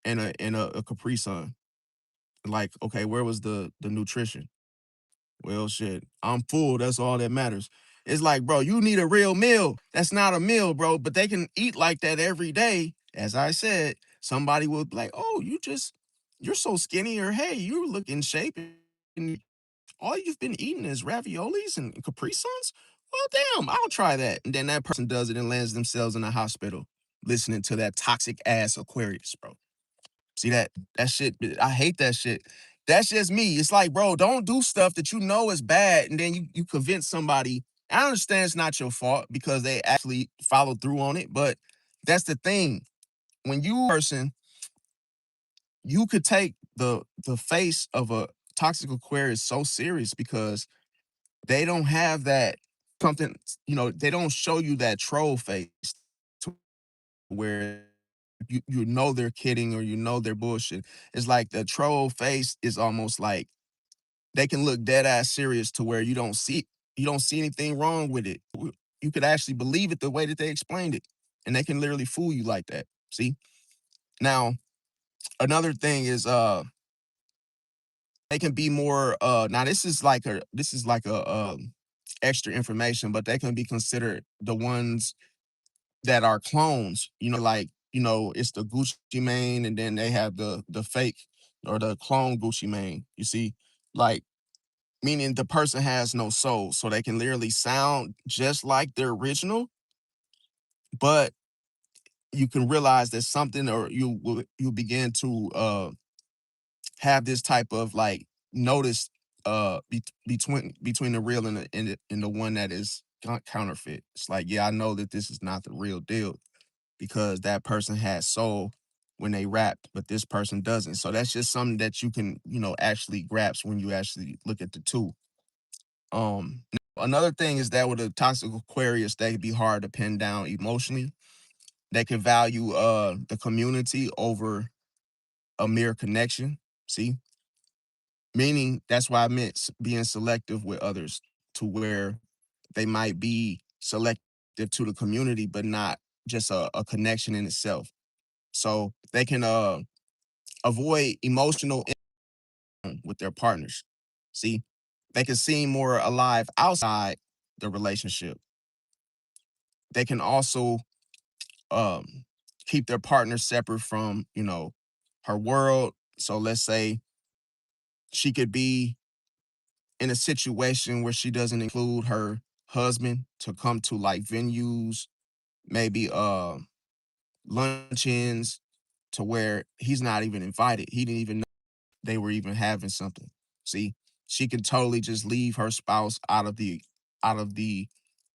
and a Capri Sun. Like, okay, where was the nutrition? Well, shit, I'm full. That's all that matters. It's like, bro, you need a real meal. That's not a meal, bro. But they can eat like that every day. As I said, somebody will be like, oh, you're so skinny, or hey, you look in shape, and all you've been eating is raviolis and Capri Suns? Well, damn, I'll try that. And then that person does it and lands themselves in a hospital listening to that toxic ass Aquarius, bro. See that shit, I hate that shit. That's just me. It's like, bro, don't do stuff that you know is bad and then you convince somebody. I understand it's not your fault because they actually followed through on it, but that's the thing. When you person, you could take the face of a toxic Aquarius so serious because they don't have that something, they don't show you that troll face to where you know they're kidding or they're bullshit. It's like the troll face is almost like they can look dead ass serious to where you don't see anything wrong with it. You could actually believe it the way that they explained it. And they can literally fool you like that. See? Now, another thing is they can be more now this is like a extra information, but they can be considered the ones that are clones, like, it's the Gucci Mane and then they have the fake or the clone Gucci Mane. You see, like, meaning the person has no soul. So they can literally sound just like their original, but you can realize that something, or you begin to have this type of like notice between the real and the one that is counterfeit. It's like, yeah, I know that this is not the real deal because that person has soul when they rap, but this person doesn't. So that's just something that you can, actually grasp when you actually look at the two. Another thing is that with a toxic Aquarius, they can be hard to pin down emotionally. They can value the community over a mere connection. See, meaning that's why I meant being selective with others, to where they might be selective to the community, but not just a connection in itself. So they can avoid emotional with their partners. See, they can seem more alive outside the relationship. They can also um, keep their partner separate from, her world. So let's say she could be in a situation where she doesn't include her husband to come to like venues, maybe luncheons, to where he's not even invited. He didn't even know they were even having something. See, she can totally just leave her spouse out of the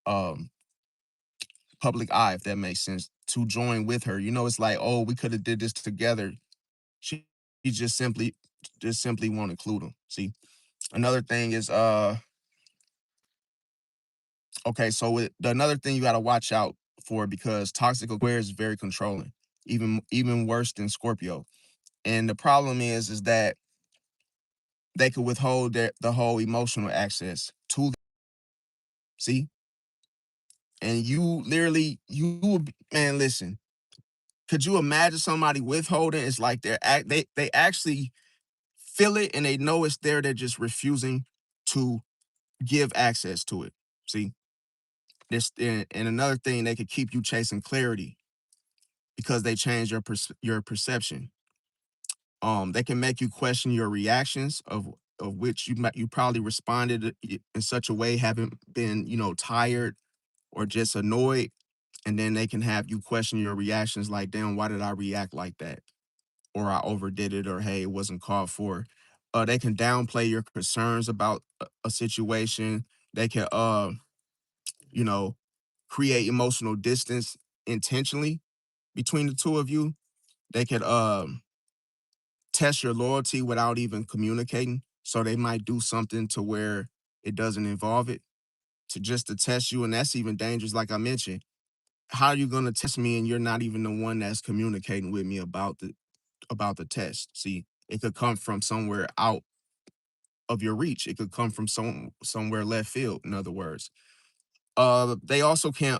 um public eye, if that makes sense, to join with her. It's like, oh, we could have did this together. She, she just simply won't include them. See, another thing is okay, so another thing you got to watch out for, because toxic Aquarius is very controlling, even worse than Scorpio. And the problem is that they could withhold the whole emotional access to them. See, and you literally man, listen. Could you imagine somebody withholding? It's like they actually feel it and they know it's there. They're just refusing to give access to it. See, this and another thing, they could keep you chasing clarity because they change your perception. They can make you question your reactions of which you probably responded in such a way, haven't been, tired or just annoyed, and then they can have you question your reactions like, damn, why did I react like that? Or I overdid it, or hey, it wasn't called for. They can downplay your concerns about a situation. They can you know, create emotional distance intentionally between the two of you. They could test your loyalty without even communicating. So they might do something to where it doesn't involve it, to test you, and that's even dangerous. Like I mentioned, how are you gonna test me and you're not even the one that's communicating with me about the test? See, it could come from somewhere out of your reach. It could come from somewhere left field, in other words. They also can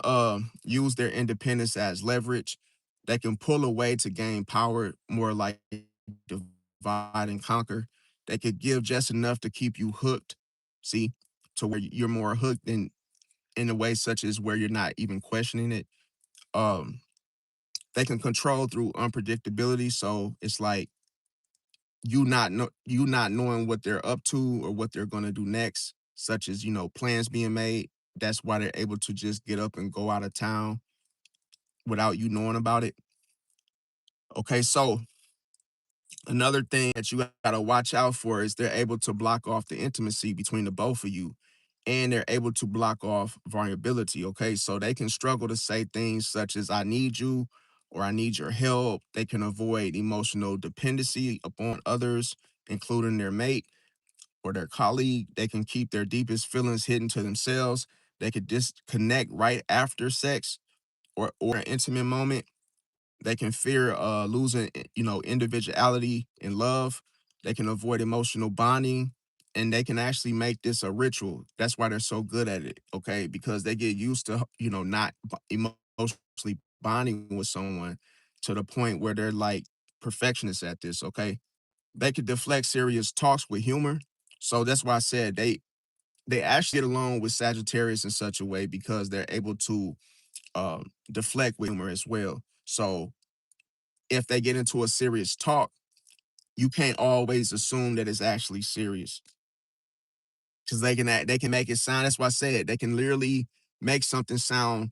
use their independence as leverage. They can pull away to gain power, more like divide and conquer. They could give just enough to keep you hooked, see, to where you're more hooked in a way such as where you're not even questioning it. Um, they can control through unpredictability. So it's like you not knowing what they're up to or what they're gonna do next, such as plans being made. That's why they're able to just get up and go out of town without you knowing about it. Okay, so another thing that you gotta watch out for is they're able to block off the intimacy between the both of you, and they're able to block off vulnerability. Okay, so they can struggle to say things such as "I need you" or "I need your help." They can avoid emotional dependency upon others, including their mate or their colleague. They can keep their deepest feelings hidden to themselves. They could disconnect right after sex or an intimate moment. They can fear losing, individuality in love. They can avoid emotional bonding, and they can actually make this a ritual. That's why they're so good at it, okay? Because they get used to, not emotionally bonding with someone to the point where they're like perfectionists at this, okay? They could deflect serious talks with humor. So that's why I said they actually get along with Sagittarius in such a way because they're able to deflect with humor as well. So if they get into a serious talk, you can't always assume that it's actually serious because they can make it sound. That's why I said they can literally make something sound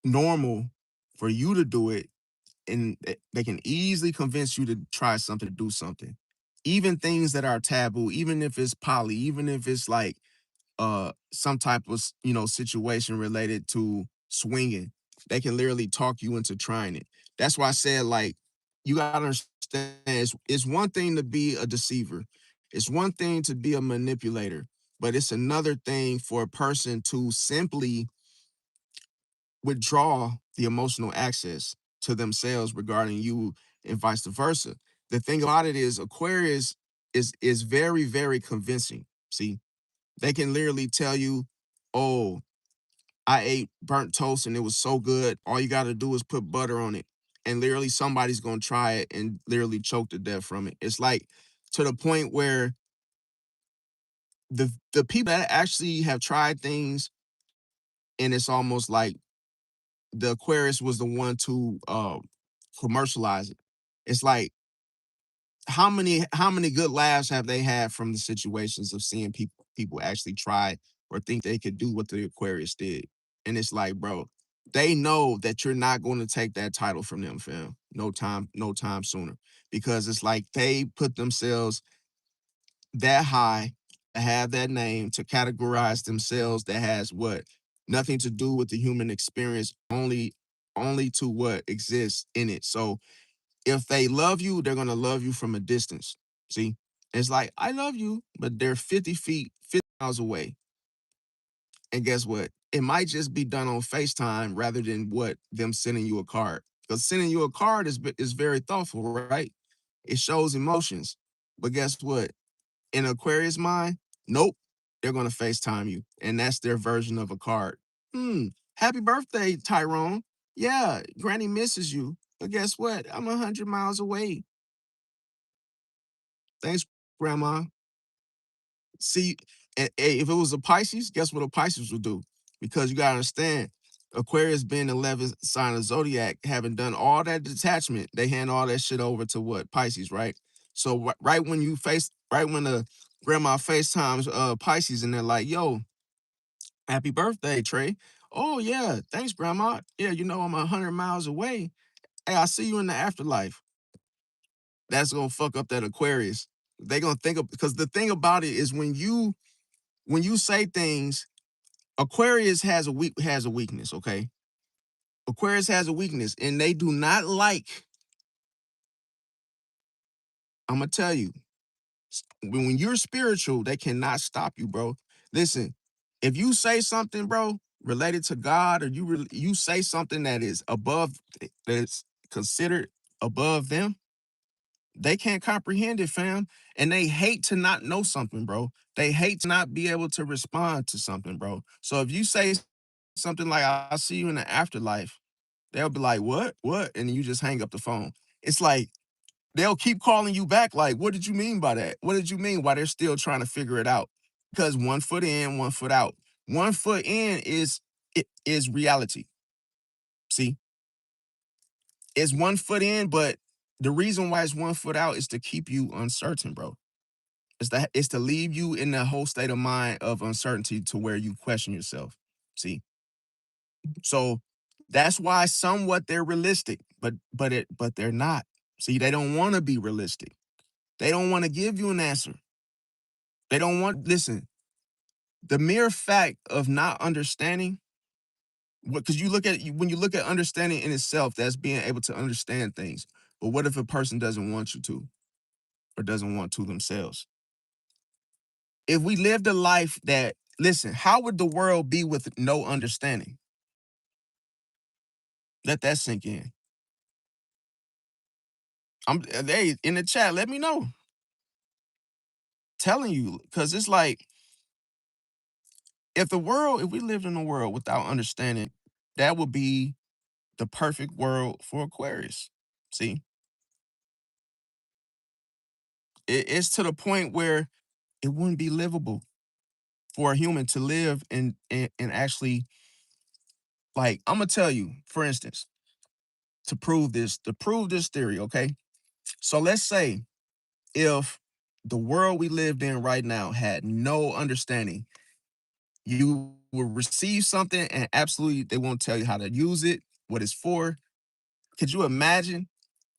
normal for you to do it, and they can easily convince you to try something, to do something, even things that are taboo, even if it's poly, even if it's like some type of situation related to swinging. They can literally talk you into trying it. That's why I said, like, you gotta understand, it's one thing to be a deceiver, it's one thing to be a manipulator, but it's another thing for a person to simply withdraw the emotional access to themselves regarding you, and vice versa. The thing about it is Aquarius is very, very convincing. See, they can literally tell you, "Oh, I ate burnt toast and it was so good. All you got to do is put butter on it." And literally somebody's going to try it and literally choke to death from it. It's like to the point where the people that actually have tried things, and it's almost like the Aquarius was the one to commercialize it. It's like how many good laughs have they had from the situations of seeing people actually try or think they could do what the Aquarius did. And it's like, bro, they know that you're not going to take that title from them, fam. No time sooner. Because it's like they put themselves that high to have that name, to categorize themselves that has what? Nothing to do with the human experience, only to what exists in it. So if they love you, they're gonna love you from a distance. See, it's like I love you, but they're 50 feet, 50 miles away. And guess what? It might just be done on FaceTime rather than what them sending you a card. Because sending you a card is very thoughtful, right? It shows emotions. But guess what? In Aquarius mind, nope, they're gonna FaceTime you, and that's their version of a card. Happy birthday, Tyrone. Yeah, Granny misses you. But guess what? I'm 100 miles away. Thanks, Grandma. See, if it was a Pisces, guess what a Pisces would do? Because you gotta understand, Aquarius being the 11th sign of zodiac, having done all that detachment, they hand all that shit over to what? Pisces, right? So right when the grandma FaceTimes Pisces and they're like, "Yo, happy birthday, Trey." "Oh yeah, thanks, Grandma. Yeah, I'm 100 miles away. Hey, I'll see you in the afterlife." That's gonna fuck up that Aquarius. They gonna think of, because the thing about it is when you say things, Aquarius has a weakness, okay? Aquarius has a weakness, and they do not like I'm gonna tell you, when you're spiritual, they cannot stop you, bro. Listen, if you say something, bro, related to God, or you say something that is above, that's considered above them, they can't comprehend it, fam. And they hate to not know something, bro. They hate to not be able to respond to something, bro. So if you say something like, I'll see you in the afterlife, they'll be like, what? What? And you just hang up the phone. It's like they'll keep calling you back, like, what did you mean by that? What did you mean? While they're still trying to figure it out. Because 1 foot in, 1 foot out. 1 foot in is reality. See, it's 1 foot in, but the reason why it's 1 foot out is to keep you uncertain, bro. It's to leave you in the whole state of mind of uncertainty to where you question yourself. See, so that's why somewhat they're realistic, but they're not. See, they don't want to be realistic. They don't want to give you an answer. They don't want. Listen, the mere fact of not understanding, because when you look at understanding in itself, that's being able to understand things. But what if a person doesn't want you to, or doesn't want to themselves? If we lived a life that, listen, how would the world be with no understanding? Let that sink in. They in the chat, let me know. Telling you, because it's like, if we lived in a world without understanding, that would be the perfect world for Aquarius. See, it's to the point where it wouldn't be livable for a human to live and actually, like, I'm gonna tell you, for instance, to prove this theory, okay? So let's say if the world we lived in right now had no understanding, you will receive something and absolutely they won't tell you how to use it, what it's for. Could you imagine?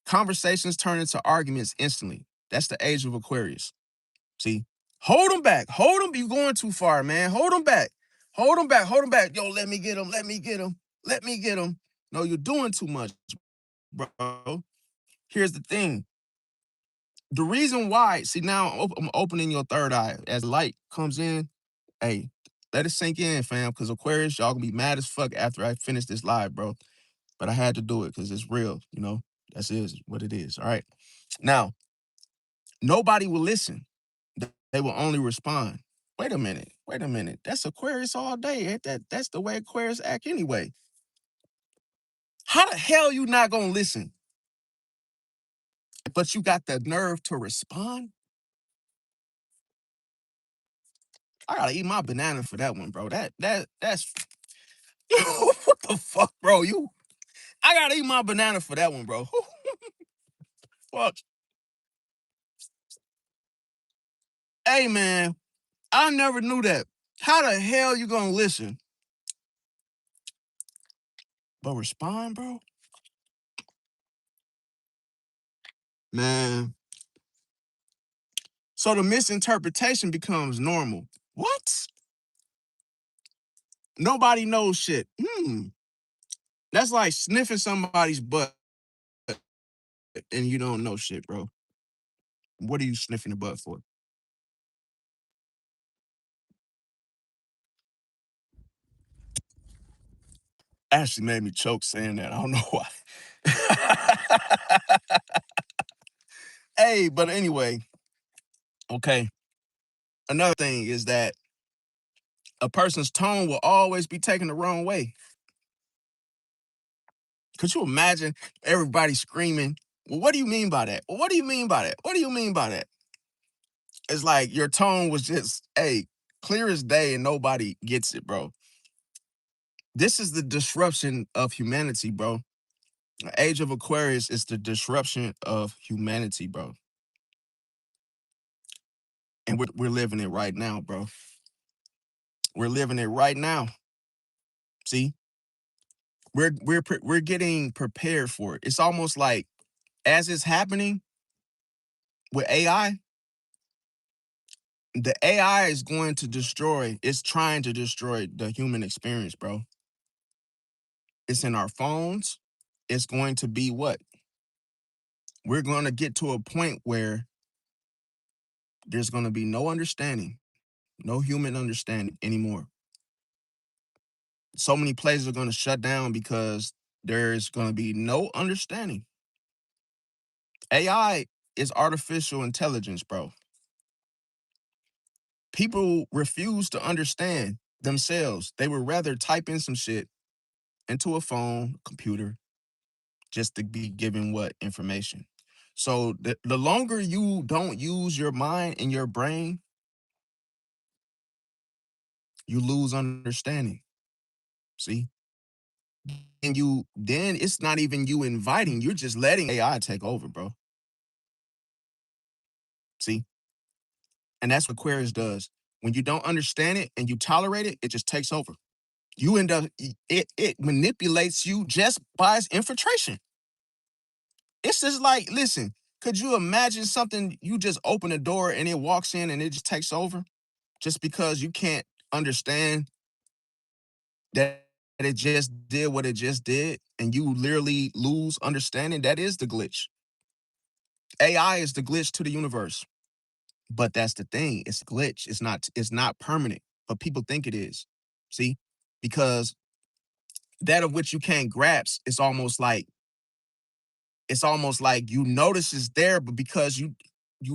Conversations turn into arguments instantly. That's the age of Aquarius. See, hold them back. Hold them. You going too far, man. Hold them back. Hold them back. Hold them back. Yo, let me get them. Let me get them. Let me get them. No, you're doing too much, bro. Here's the thing. The reason why, see, now I'm opening your third eye. As light comes in, hey, let it sink in, fam, because Aquarius, y'all gonna be mad as fuck after I finish this live, bro. But I had to do it because it's real, you know? That's is what it is, all right? Now, nobody will listen. They will only respond. Wait a minute. Wait a minute. That's Aquarius all day. That's the way Aquarius act anyway. How the hell you not gonna listen? But you got the nerve to respond? I gotta eat my banana for that one, bro. That's what the fuck, bro? I gotta eat my banana for that one, bro. Fuck. Hey man, I never knew that. How the hell you gonna listen but respond, bro? Man. So the misinterpretation becomes normal. What? Nobody knows shit. That's like sniffing somebody's butt and you don't know shit, bro. What are you sniffing the butt for? Actually made me choke saying that. I don't know why. Hey, but anyway, okay. Another thing is that a person's tone will always be taken the wrong way. Could you imagine everybody screaming? Well, what do you mean by that? Well, what do you mean by that? What do you mean by that? It's like your tone was just, hey, clear as day and nobody gets it, bro. This is the disruption of humanity, bro. The age of Aquarius is the disruption of humanity, bro. And we're living it right now, bro. We're living it right now. See, we're getting prepared for it. It's almost like as it's happening with AI, the AI is going to destroy. It's trying to destroy the human experience, bro. It's in our phones. It's going to be what? We're going to get to a point where there's going to be no understanding, no human understanding anymore. So many places are going to shut down because there's going to be no understanding. AI is artificial intelligence, bro. People refuse to understand themselves. They would rather type in some shit into a phone, computer, just to be given what information. So the longer you don't use your mind and your brain, you lose understanding. See? And then it's not even you inviting, you're just letting AI take over, bro. See? And that's what Aquarius does. When you don't understand it and you tolerate it, it just takes over. You end up, it manipulates you just by its infiltration. It's just like, listen, could you imagine something, you just open a door and it walks in and it just takes over just because you can't understand that it just did what it just did and you literally lose understanding? That is the glitch. AI is the glitch to the universe. But that's the thing, it's a glitch. It's not permanent, but people think it is. See? Because that of which you can't grasp, it's almost like you notice it's there, but because you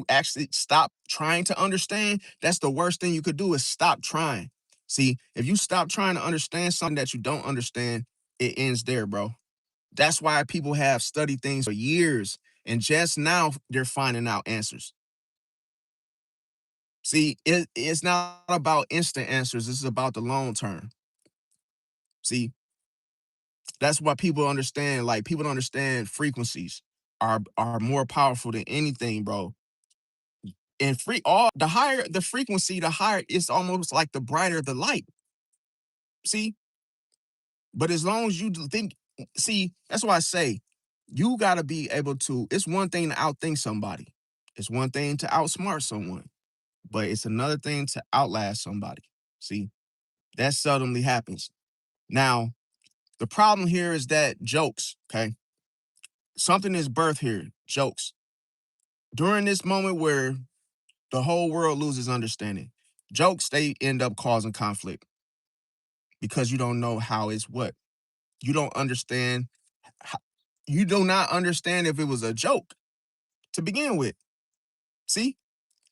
actually stop trying to understand, that's the worst thing you could do is stop trying. See, if you stop trying to understand something that you don't understand, it ends there, bro. That's why people have studied things for years and just now they're finding out answers. See, it's not about instant answers, it's about the long term. See, that's why people understand, like people don't understand frequencies are more powerful than anything, bro. And all the higher the frequency, the higher it's almost like the brighter the light. See, but as long as you think, see, that's why I say you got to be able to. It's one thing to outthink somebody, it's one thing to outsmart someone, but it's another thing to outlast somebody. See, that seldomly happens. Now, the problem here is that jokes, okay? Something is birth here, jokes. During this moment where the whole world loses understanding, jokes, they end up causing conflict because you don't know how it's what. You don't understand. How, you do not understand if it was a joke to begin with. See?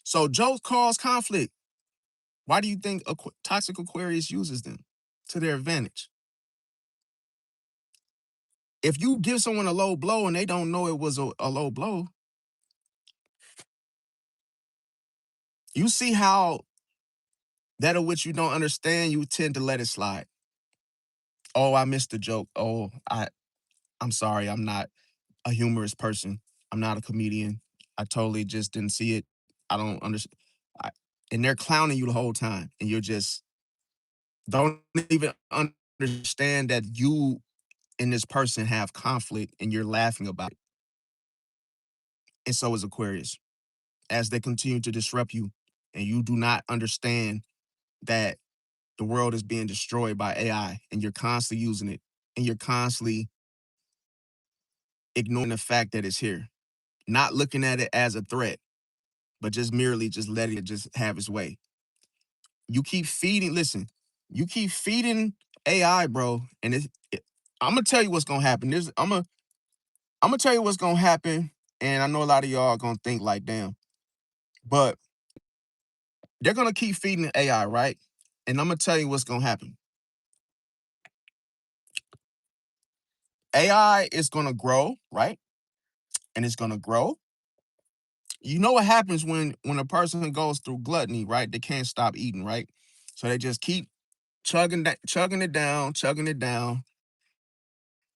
So jokes cause conflict. Why do you think toxic Aquarius uses them? To their advantage. If you give someone a low blow and they don't know it was a low blow, you see how that of which you don't understand, you tend to let it slide. Oh, I missed the joke. Oh, I'm sorry. I'm not a humorous person. I'm not a comedian. I totally just didn't see it. I don't understand. And they're clowning you the whole time. And you're just don't even understand that you and this person have conflict and you're laughing about it. And so is Aquarius. As they continue to disrupt you and you do not understand that the world is being destroyed by AI and you're constantly using it and you're constantly ignoring the fact that it's here, not looking at it as a threat, but just merely just letting it just have its way. You keep feeding, listen, you keep feeding AI, bro, and I'm gonna tell you what's gonna happen. I'm gonna tell you what's gonna happen, and I know a lot of y'all are gonna think like, damn, but they're gonna keep feeding AI, right? And I'm gonna tell you what's gonna happen. AI is gonna grow, right? And it's gonna grow. You know what happens when a person goes through gluttony, right? They can't stop eating, right? So they just keep chugging it down,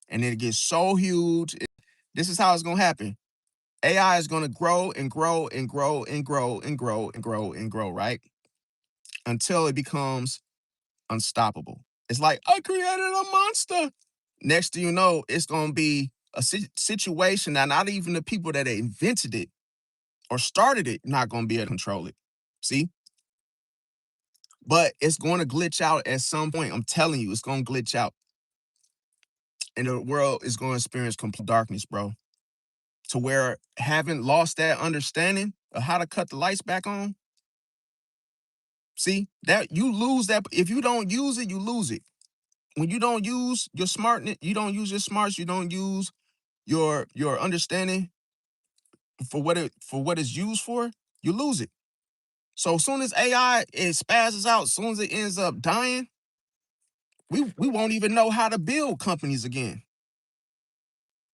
and it gets so huge. This is how it's gonna happen. AI is gonna grow and grow and grow and grow and grow and grow and grow, right? Until it becomes unstoppable. It's like, I created a monster. Next thing you know, it's gonna be a situation that not even the people that invented it or started it not gonna be able to control it. See? But it's going to glitch out at some point. I'm telling you, it's going to glitch out. And the world is going to experience complete darkness, bro. to where having lost that understanding of how to cut the lights back on, see, that you lose that. If you don't use it, you lose it. When you don't use your smartness, you don't use your smarts, you don't use your understanding for what it's used for, you lose it. So as soon as AI it spazzes out, as soon as it ends up dying, we won't even know how to build companies again.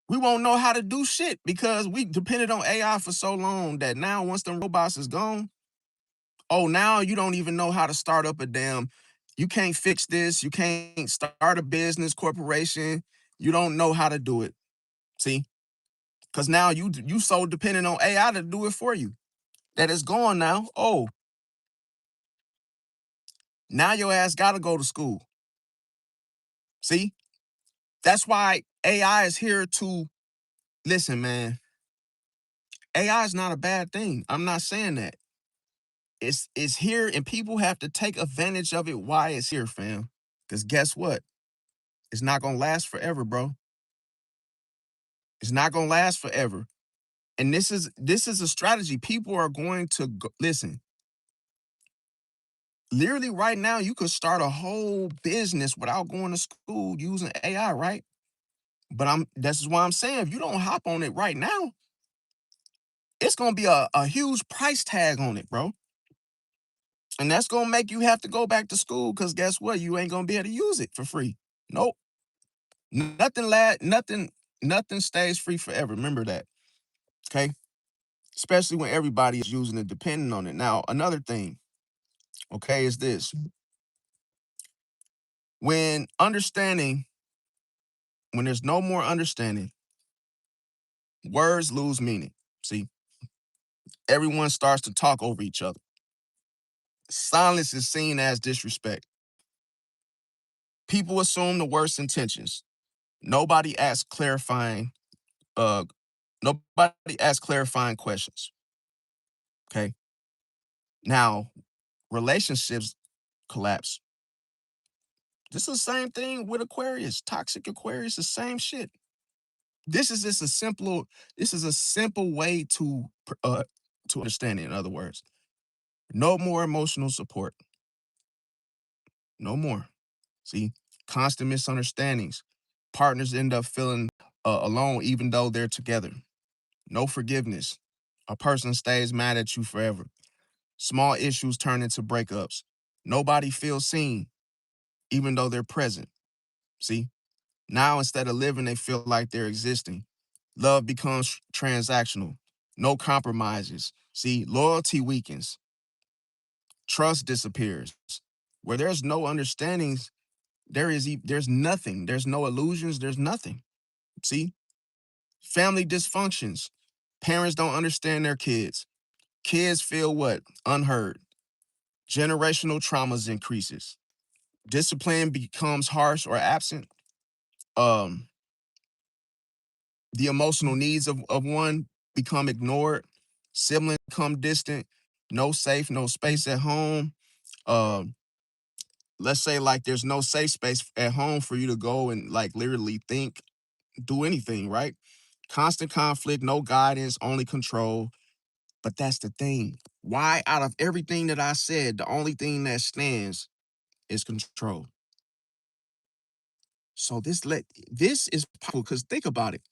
We won't know how to do shit because we depended on AI for so long that now once the robots is gone, oh, now you don't even know how to start up a damn, you can't fix this, you can't start a business corporation, you don't know how to do it. See? Because now you so dependent on AI to do it for you. That it's gone now. Oh, now your ass gotta go to school. See? That's why AI is here to listen, man. AI is not a bad thing. I'm not saying that. It's here and people have to take advantage of it while it's here, fam. Because guess what? It's not gonna last forever, bro. It's not gonna last forever. And this is a strategy. People are going to listen. Literally right now, you could start a whole business without going to school using AI, right? But this is why I'm saying if you don't hop on it right now, it's gonna be a huge price tag on it, bro. And that's gonna make you have to go back to school because guess what? You ain't gonna be able to use it for free. Nope. Nothing stays free forever. Remember that. Okay. Especially when everybody is using it, depending on it. Now, another thing, okay, is this. When there's no more understanding, words lose meaning. See, everyone starts to talk over each other. Silence is seen as disrespect. People assume the worst intentions. Nobody asks clarifying, uh, nobody asks clarifying questions. Okay. Now, relationships collapse. This is the same thing with Aquarius. Toxic Aquarius, the same shit. This is just a simple way to understand it, in other words. No more emotional support. No more. See, constant misunderstandings. Partners end up feeling alone even though they're together. No forgiveness. A person stays mad at you forever. Small issues turn into breakups. Nobody feels seen even though they're present. See, now instead of living, they feel like they're existing. Love becomes transactional. No compromises. See, loyalty weakens. Trust disappears. Where there's no understandings, there's nothing. There's no illusions. There's nothing. See, family dysfunctions. Parents don't understand their kids. Kids feel what? Unheard. Generational traumas increases. Discipline becomes harsh or absent. Um, the emotional needs of one become ignored. Siblings become distant. No safe, no space at home. Um, let's say like there's no safe space at home for you to go and like literally think, do anything, right? Constant conflict, no guidance, only control. But that's the thing. Why, out of everything that I said, the only thing that stands is control. So this is powerful because think about it.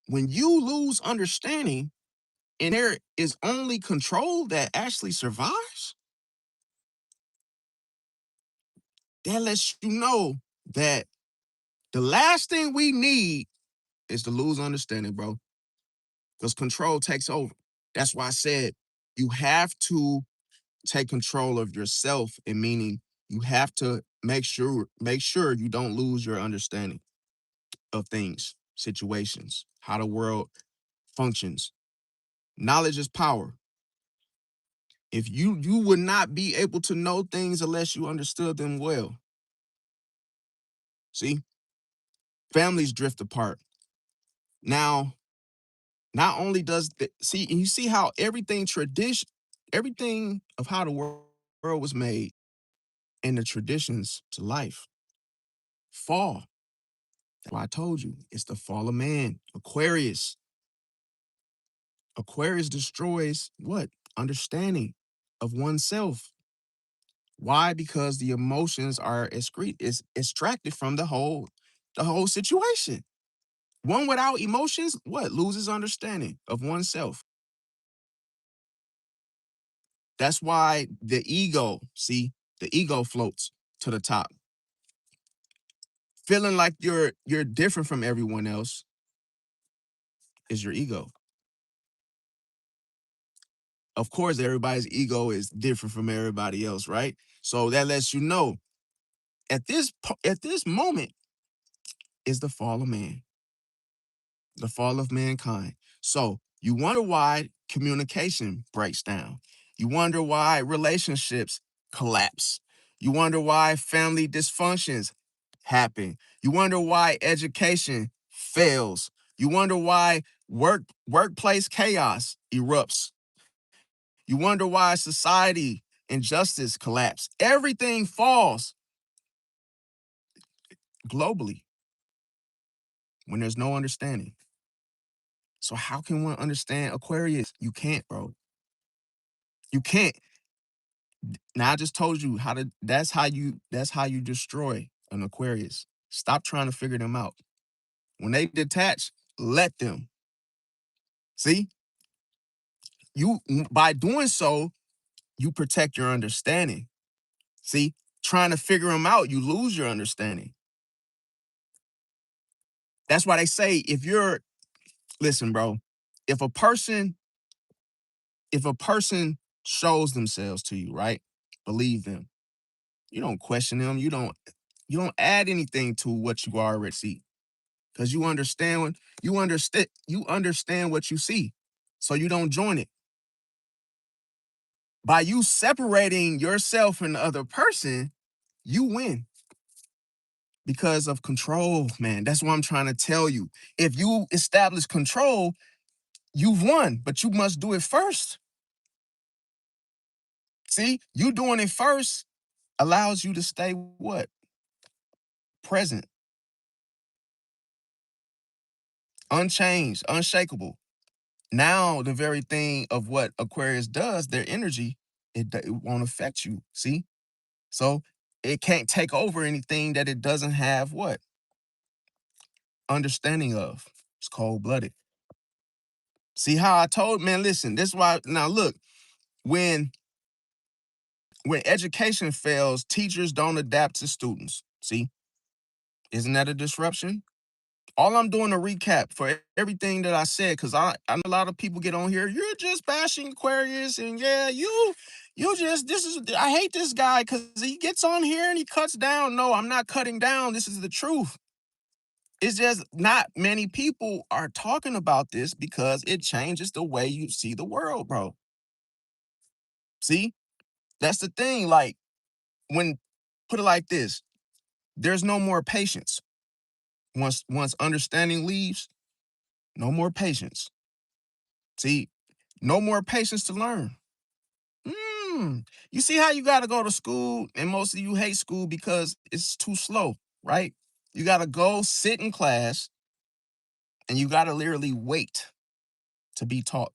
When you lose understanding and there is only control that actually survives, that lets you know that the last thing we need is to lose understanding, bro. Because control takes over. That's why I said you have to take control of yourself, and meaning you have to make sure you don't lose your understanding of things, situations, how the world functions. Knowledge is power. If you would not be able to know things unless you understood them well. See, families drift apart. Now, not only does see, and you see how everything of how the world was made and the traditions to life fall. That's why I told you it's the fall of man, Aquarius. Aquarius destroys what? Understanding of oneself. Why? Because the emotions are is extracted from the whole situation. One without emotions, what? Loses understanding of oneself. That's why the ego, see, the ego floats to the top. Feeling like you're different from everyone else is your ego. Of course, everybody's ego is different from everybody else, right? So that lets you know at this moment is the fall of man, the fall of mankind. So you wonder why communication breaks down. You wonder why relationships collapse. You wonder why family dysfunctions happen. You wonder why education fails. You wonder why workplace chaos erupts. You wonder why society and justice collapse. Everything falls globally when there's no understanding. So how can one understand Aquarius? You can't, bro. You can't. Now I just told you how to that's how you destroy an Aquarius. Stop trying to figure them out. When they detach, let them. See? You by doing so, you protect your understanding. See? Trying to figure them out, you lose your understanding. That's why they say listen, bro, if a person if a person shows themselves to you, right? Believe them. You don't question them. You don't add anything to what you already see. Because you understand what you see. So you don't join it. By you separating yourself and the other person, you win because of control, man. That's what I'm trying to tell you. If you establish control, you've won, but you must do it first. See, you doing it first allows you to stay what? Present, unchanged, unshakable. Now, the very thing of what Aquarius does, their energy, it won't affect you. See? So it can't take over anything that it doesn't have what? Understanding of. It's cold blooded. See how I told, man, listen, this is why now look, when education fails, teachers don't adapt to students. See, isn't that a disruption? All I'm doing a recap for everything that I said, because I know a lot of people get on here. You're just bashing Aquarius, and yeah, you just I hate this guy because he gets on here and he cuts down. No, I'm not cutting down. This is the truth. It's just not many people are talking about this because it changes the way you see the world, bro. See, that's the thing. Like when put it like this, there's no more patience. Once understanding leaves, no more patience. See, no more patience to learn. You see how you got to go to school, and most of you hate school because it's too slow, right? You got to go sit in class, and you got to literally wait to be taught.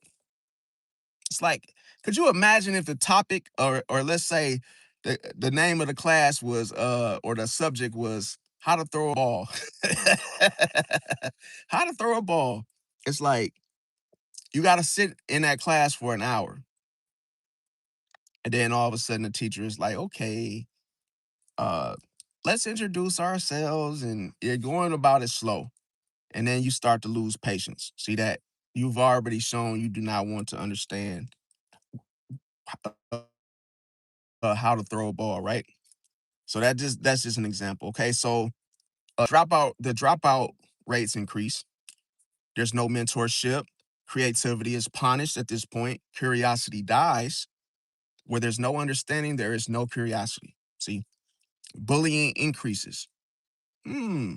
It's like, could you imagine if the topic, or let's say the name of the class was or the subject was how to throw a ball? How to throw a ball. It's like you got to sit in that class for an hour. And then all of a sudden the teacher is like, okay, uh, let's introduce ourselves, and you're going about it slow. And then you start to lose patience. See that? You've already shown you do not want to understand how to throw a ball, right? So that's just an example. Okay, so the dropout rates increase. There's no mentorship. Creativity is punished at this point. Curiosity dies. Where there's no understanding, there is no curiosity. See, bullying increases. Hmm.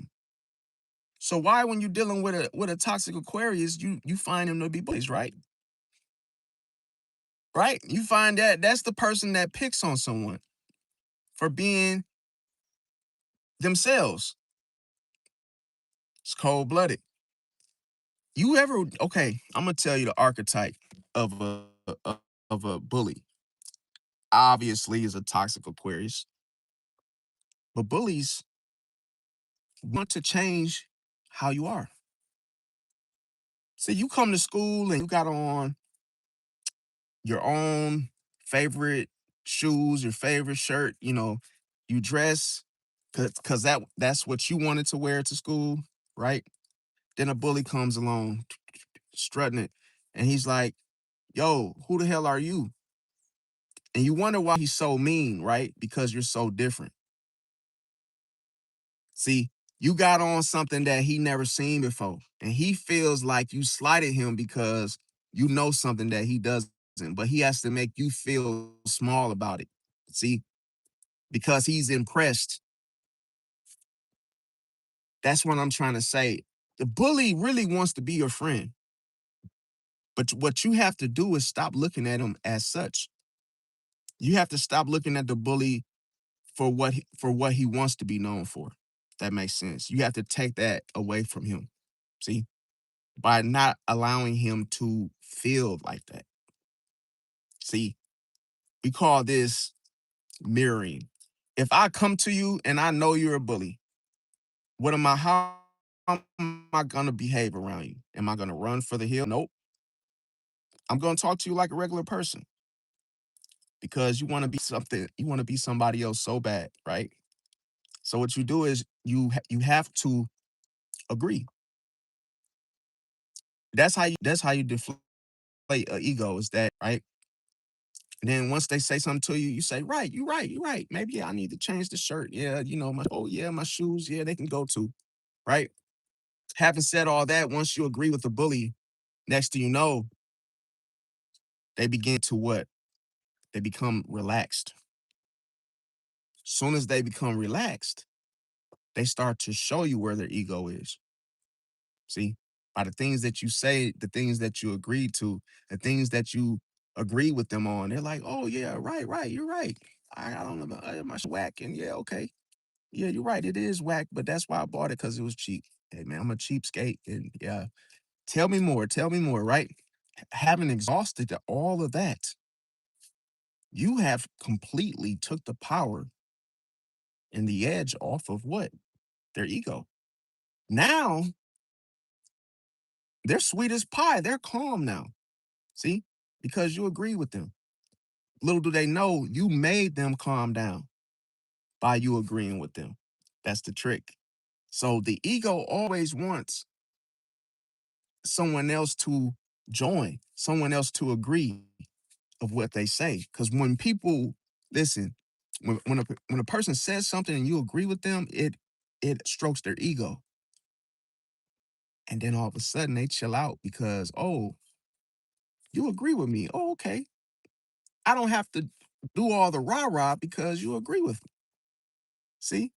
So why, when you're dealing with a toxic Aquarius, you find them to be bullies, right? Right? You find that that's the person that picks on someone for being themselves. It's cold blooded. You ever okay, I'm gonna tell you the archetype of a bully. Obviously is a toxic Aquarius, but bullies want to change how you are. See, you come to school and you got on your own favorite shoes, your favorite shirt, you dress because that's what you wanted to wear to school, right? Then a bully comes along strutting it, and he's like, yo, who the hell are you? And you wonder why he's so mean, right? Because you're so different. See, you got on something that he never seen before, and he feels like you slighted him because you know something that he doesn't, but he has to make you feel small about it. See, because he's impressed. That's what I'm trying to say. The bully really wants to be your friend, but what you have to do is stop looking at him as such. You have to stop looking at the bully for what he wants to be known for. That makes sense. You have to take that away from him. See, by not allowing him to feel like that. See, we call this mirroring. If I come to you and I know you're a bully, how am I gonna behave around you? Am I gonna run for the hill? Nope. I'm gonna talk to you like a regular person because you want to be something, you want to be somebody else so bad, right? So what you do is you have to agree. That's how you deflate an ego is that, right? And then once they say something to you, you say, right, you're right, you're right. Maybe I need to change the shirt. Yeah, my shoes, yeah, they can go too. Right? Having said all that, once you agree with the bully, next thing you know, they begin to what? They become relaxed. Soon as they become relaxed, they start to show you where their ego is. See, by the things that you say, the things that you agree to, the things that you agree with them on, they're like, oh yeah, right, right, you're right. I don't know, my whack, and yeah, okay, yeah, you're right, it is whack, but that's why I bought it because it was cheap. Hey man, I'm a cheapskate, and yeah, tell me more, right? Having exhausted all of that, you have completely took the power and the edge off of what? Their ego. Now they're sweet as pie. They're calm now. See? Because you agree with them. Little do they know you made them calm down by you agreeing with them. That's the trick. So the ego always wants someone else to join, someone else to agree of what they say. Because when people listen, when a person says something and you agree with them, it strokes their ego. And then all of a sudden they chill out because, oh, you agree with me. Oh, okay. I don't have to do all the rah-rah because you agree with me. See?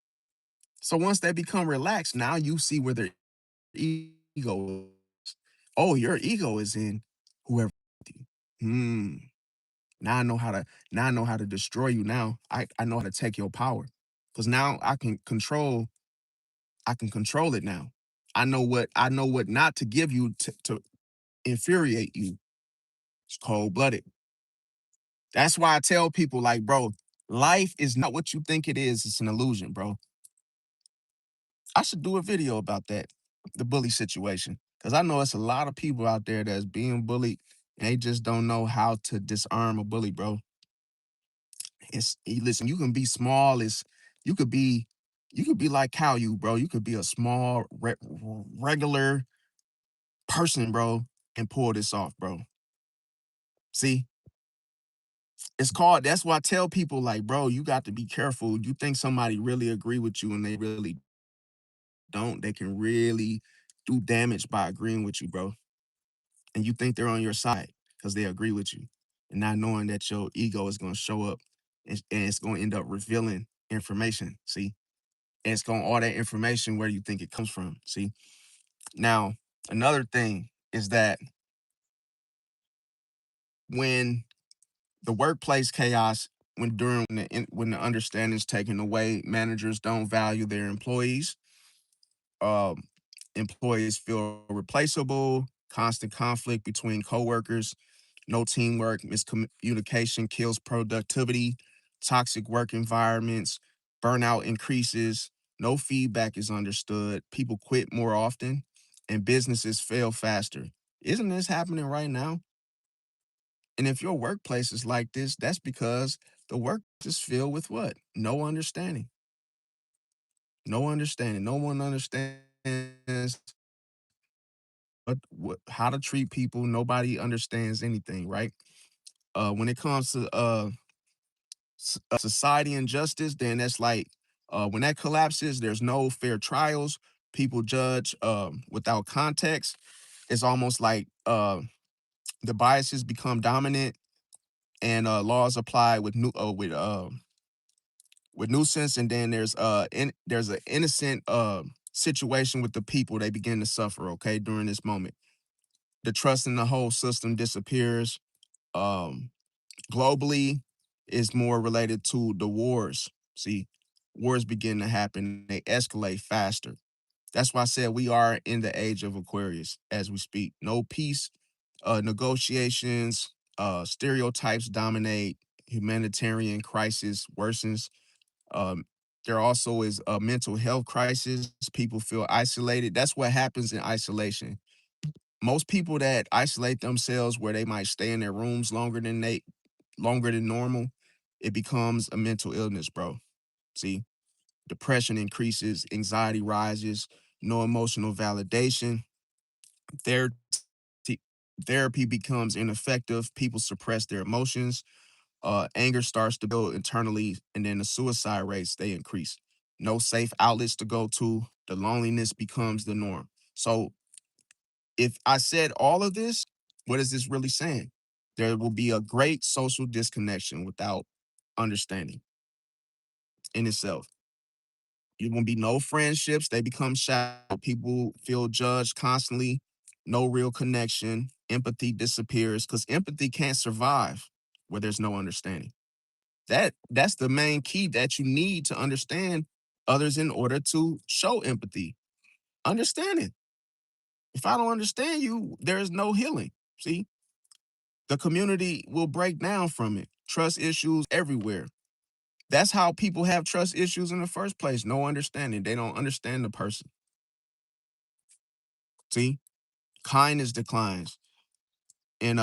So once they become relaxed, now you see where their ego is. Oh, your ego is in whoever. Hmm. Now I know how to destroy you now. I know how to take your power. Because now I can control it now. I know what not to give you to infuriate you. It's cold blooded. That's why I tell people like, bro, life is not what you think it is. It's an illusion, bro. I should do a video about that, the bully situation. Because I know it's a lot of people out there that's being bullied and they just don't know how to disarm a bully, bro. Listen, you can be small as you could be you could be like Caillou, bro. You could be a small regular person, bro, and pull this off, bro. See, it's called. That's why I tell people like, bro, you got to be careful. You think somebody really agree with you and they really don't. They can really do damage by agreeing with you, bro. And you think they're on your side because they agree with you, and not knowing that your ego is going to show up and it's going to end up revealing information. See, and it's going all that information where you think it comes from. See, now another thing is that when the workplace chaos, when the understanding is taken away, managers don't value their employees. Um, Employees feel replaceable, constant conflict between coworkers, no teamwork, miscommunication kills productivity, toxic work environments, burnout increases, no feedback is understood, people quit more often, and businesses fail faster. Isn't this happening right now? And if your workplace is like this, that's because the work is filled with what? No understanding. No understanding. No one understands how to treat people. Nobody understands anything, right? When it comes to society and justice, then that's like when that collapses, there's no fair trials. People judge without context. It's almost like the biases become dominant, and laws apply with nuisance. And then there's an innocent situation with the people. They begin to suffer. Okay, during this moment, the trust in the whole system disappears. Um, Globally is more related to the wars. See, wars begin to happen, they escalate faster. That's why I said we are in the age of Aquarius as we speak. No peace, negotiations, stereotypes dominate, humanitarian crisis worsens. Um, there also is a mental health crisis. People feel isolated. That's what happens in isolation. Most people that isolate themselves where they might stay in their rooms longer than normal, it becomes a mental illness, bro. See, depression increases, anxiety rises, no emotional validation. Therapy, therapy becomes ineffective. People suppress their emotions. Anger starts to build internally, and then the suicide rates they increase. No safe outlets to go to. The loneliness becomes the norm. So, if I said all of this, what is this really saying? There will be a great social disconnection without understanding in itself. There won't be no friendships. They become shallow. People feel judged constantly. No real connection. Empathy disappears because empathy can't survive where there's no understanding. That's the main key that you need to understand others in order to show empathy. Understanding. If I don't understand you, there is no healing. See, the community will break down from it. Trust issues everywhere. That's how people have trust issues in the first place. No understanding. They don't understand the person. See, kindness declines. And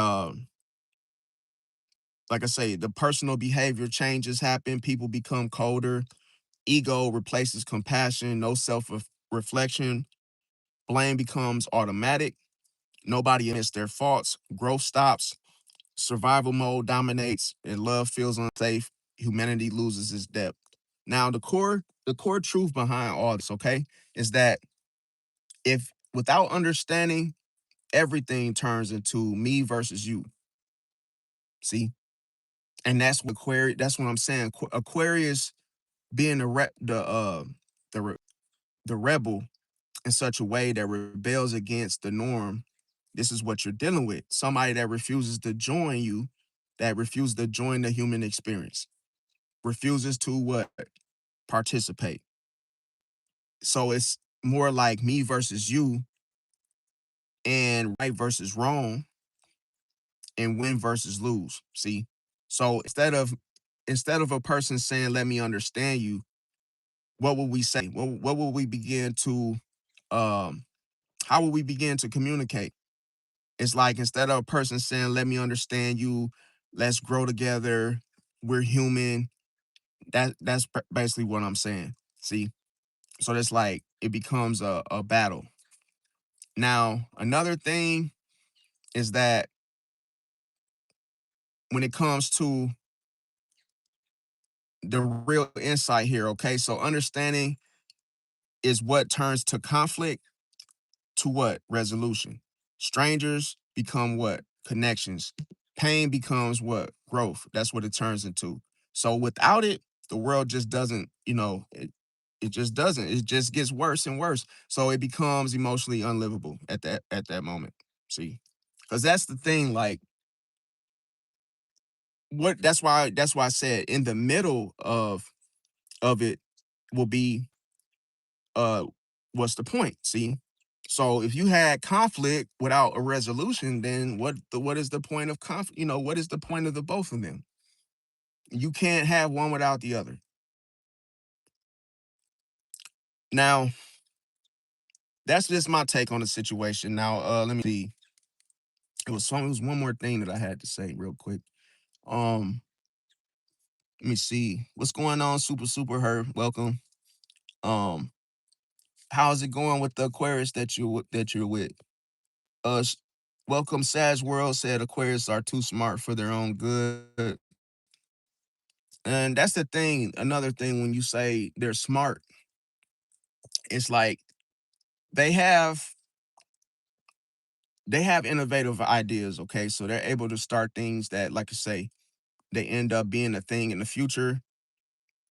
like I say, the personal behavior changes happen. People become colder. Ego replaces compassion. No self reflection. Blame becomes automatic. Nobody admits their faults. Growth stops. Survival mode dominates, and love feels unsafe. Humanity loses its depth. Now, the core truth behind all this, okay, is that if without understanding, everything turns into me versus you. See, and that's what Aquarius. That's what I'm saying. Aquarius being the re- the rebel in such a way that rebels against the norm. This is what you're dealing with. Somebody that refuses to join you, that refuses to join the human experience, refuses to what participate. So it's more like me versus you, and right versus wrong, and win versus lose. See, so instead of a person saying, "Let me understand you," what will we say? What will we begin to um how will we begin to communicate? It's like instead of a person saying, "Let me understand you, let's grow together, we're human." That's basically what I'm saying. See, so that's like it becomes a battle. Now, another thing is that when it comes to the real insight here, okay, so understanding is what turns to conflict to what? Resolution. Strangers become what? Connections. Pain becomes what? Growth. That's what it turns into. So without it, the world just doesn't, it just doesn't. It just gets worse and worse. So it becomes emotionally unlivable at that moment. See? Because that's the thing, like that's why I said in the middle of it will be uh what's the point? See? So if you had conflict without a resolution, then what is the point of conflict? What is the point of the both of them? You can't have one without the other. Now, that's just my take on the situation. Now, let me see. It was one more thing that I had to say real quick. Um, Let me see. What's going on, Super Her? Welcome. Um, how's it going with the Aquarius that you're with? Uh, s- Welcome, Sag World said Aquarius are too smart for their own good. And that's the thing. Another thing, when you say they're smart, it's like they have they have innovative ideas. Okay, so they're able to start things that, like I say, they end up being a thing in the future,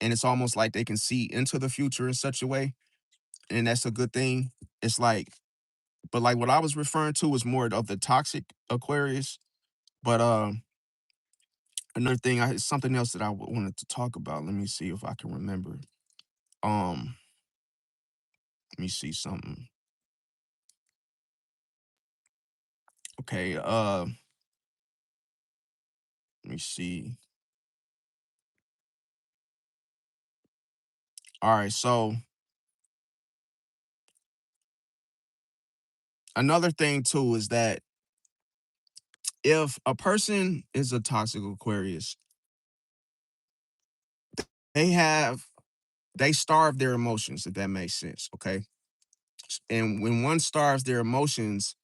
and it's almost like they can see into the future in such a way, and that's a good thing. It's like, but like what I was referring to was more of the toxic Aquarius. But another thing, something else that I wanted to talk about. Let me see if I can remember. Um, Let me see something. Okay, let me see. All right, so another thing too is that if a person is a toxic Aquarius, they have they starve their emotions, if that makes sense. Okay. And when one starves their emotions,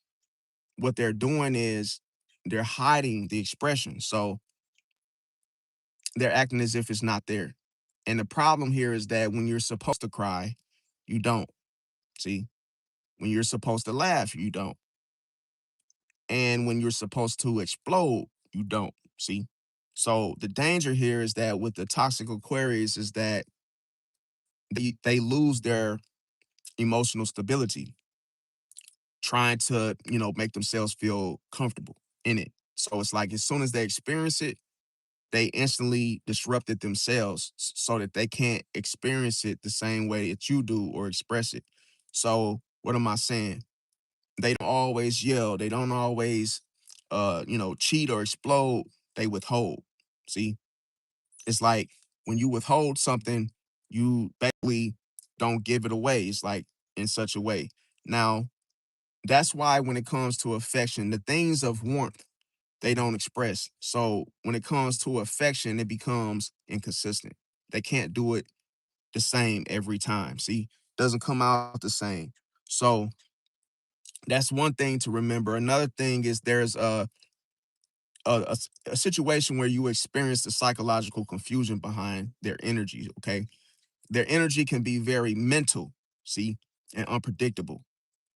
what they're doing is they're hiding the expression. So they're acting as if it's not there. And the problem here is that when you're supposed to cry, you don't. See, when you're supposed to laugh, you don't. And when you're supposed to explode, you don't. See? So the danger here is that with the toxic Aquarius is that they lose their emotional stability trying to, make themselves feel comfortable in it. So it's like as soon as they experience it, they instantly disrupted themselves so that they can't experience it the same way that you do or express it. So what am I saying? They don't always yell. They don't always, cheat or explode. They withhold. See, it's like when you withhold something, you basically don't give it away. It's like in such a way. Now, that's why when it comes to affection, the things of warmth, they don't express. So when it comes to affection, it becomes inconsistent. They can't do it the same every time. See, doesn't come out the same. So that's one thing to remember. Another thing is there's a situation where you experience the psychological confusion behind their energy. Okay, their energy can be very mental. See, and unpredictable.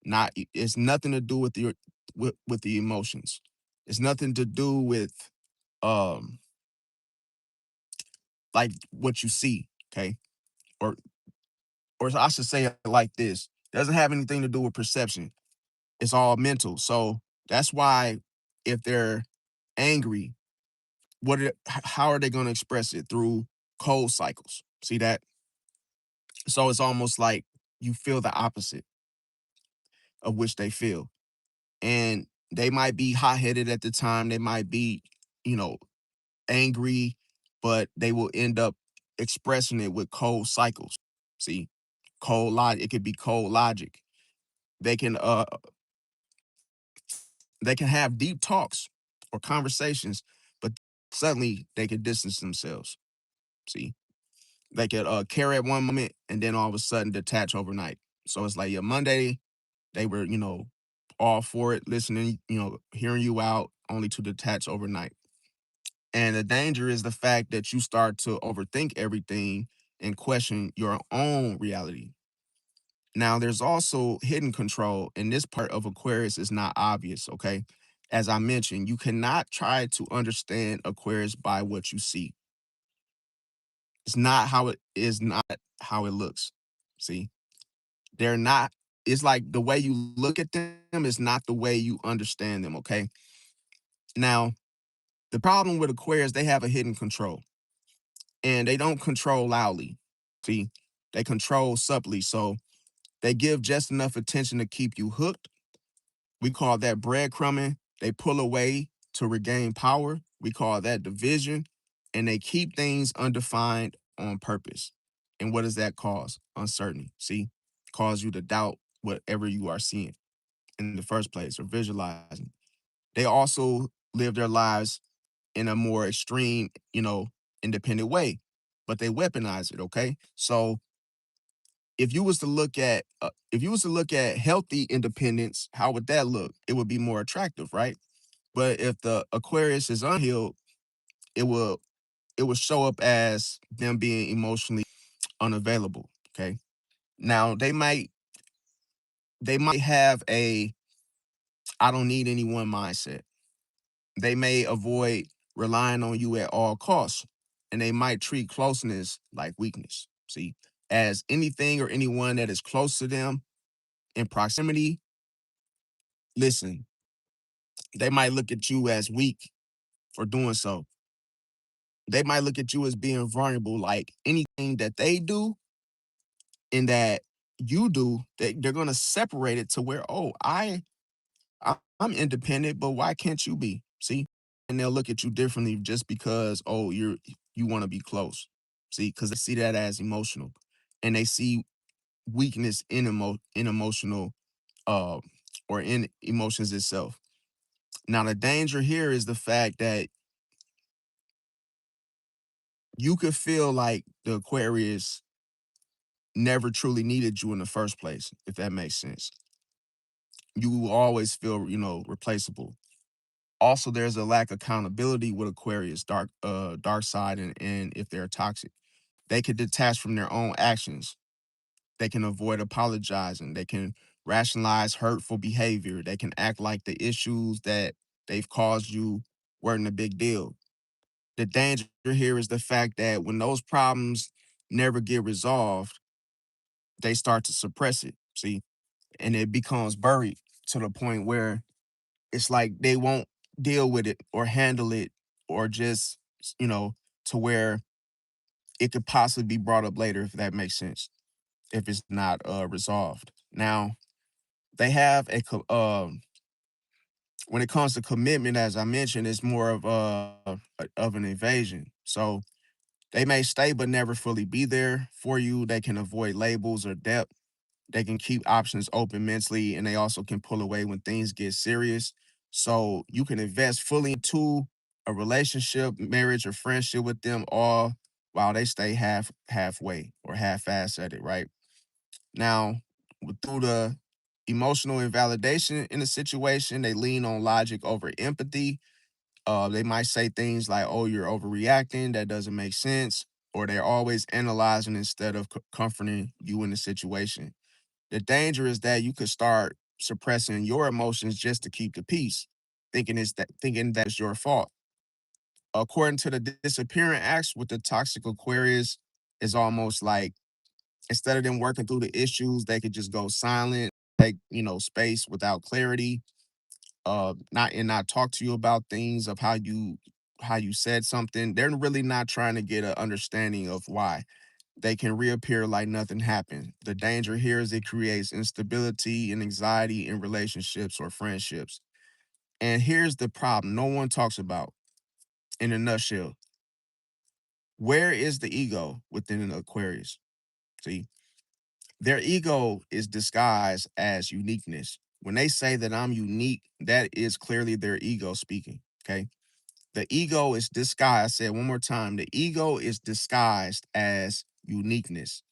Not it's nothing to do with with the emotions. It's nothing to do with um like what you see, okay? Or or I should say it like this. It doesn't have anything to do with perception. It's all mental. So that's why if they're angry, how are they going to express it? Through cold cycles. See that? So it's almost like you feel the opposite of which they feel. And they might be hot-headed at the time. They might be, you know, angry, but they will end up expressing it with cold cycles. See, cold logic. It could be cold logic. They can uh they can have deep talks or conversations, but suddenly they can distance themselves. See, they could care at one moment and then all of a sudden detach overnight. So it's like yeah, Monday they were all for it, listening, hearing you out, only to detach overnight. And the danger is the fact that you start to overthink everything and question your own reality. Now, there's also hidden control, and this part of Aquarius is not obvious, okay? As I mentioned, you cannot try to understand Aquarius by what you see. It's not how it looks. See, they're not, it's like the way you look at them is not the way you understand them, okay? Now, the problem with Aquarius, they have a hidden control and they don't control loudly. See, they control subtly. So They give just enough attention to keep you hooked. We call that breadcrumbing. They pull away to regain power. We call that division. And they keep things undefined on purpose. And what does that cause? Uncertainty. See, cause you to doubt whatever you are seeing in the first place or visualizing. They also live their lives in a more extreme, independent way, but they weaponize it. Okay, so if you was to look at healthy independence, how would that look? It would be more attractive, right? But if the Aquarius is unhealed, it will it will show up as them being emotionally unavailable. Okay. Now they might have a I don't need anyone mindset. They may avoid relying on you at all costs. And they might treat closeness like weakness. See, as anything or anyone that is close to them in proximity, listen, they might look at you as weak for doing so. They might look at you as being vulnerable, like anything that they do and that you do, they're going to separate it to where, oh, I'm independent, but why can't you be? See? And they'll look at you differently just because, oh, you want to be close. See, because they see that as emotional. And they see weakness in emotional uh or in emotions itself. Now the danger here is the fact that you could feel like the Aquarius never truly needed you in the first place, if that makes sense. You will always feel, replaceable. Also, there's a lack of accountability with Aquarius, dark side, and if they're toxic. They could detach from their own actions. They can avoid apologizing. They can rationalize hurtful behavior. They can act like the issues that they've caused you weren't a big deal. The danger here is the fact that when those problems never get resolved, they start to suppress it. See, and it becomes buried to the point where it's like they won't deal with it or handle it or just, you know, to where it could possibly be brought up later, if that makes sense, if it's not resolved. Now, they have when it comes to commitment, as I mentioned, it's more of an invasion. So they may stay but never fully be there for you. They can avoid labels or depth. They can keep options open mentally, and they also can pull away when things get serious. So you can invest fully into a relationship, marriage, or friendship with them all while they stay halfway or half-ass at it, right? Now, through the emotional invalidation in the situation, they lean on logic over empathy. They might say things like, "Oh, you're overreacting. That doesn't make sense," or they're always analyzing instead of comforting you in the situation. The danger is that you could start suppressing your emotions just to keep the peace, thinking that's your fault. According to the disappearing acts with the toxic Aquarius, is almost like instead of them working through the issues, they could just go silent, take space without clarity, not talk to you about things of how you said something. They're really not trying to get an understanding of why. They can reappear like nothing happened. The danger here is it creates instability and anxiety in relationships or friendships. And here's the problem no one talks about in a nutshell. Where is the ego within an Aquarius? See, their ego is disguised as uniqueness. When they say that I'm unique, that is clearly their ego speaking. Okay. The ego is disguised. I said one more time. The ego is disguised as uniqueness.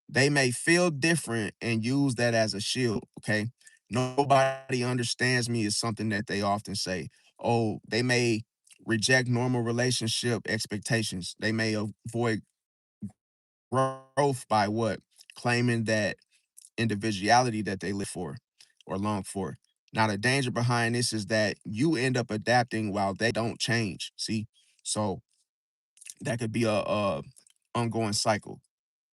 They may feel different and use that as a shield. Okay. Nobody understands me is something that they often say. Oh, they may reject normal relationship expectations. They may avoid growth by what? Claiming that individuality that they live for or long for. Now, the danger behind this is that you end up adapting while they don't change. See? So that could be a ongoing cycle.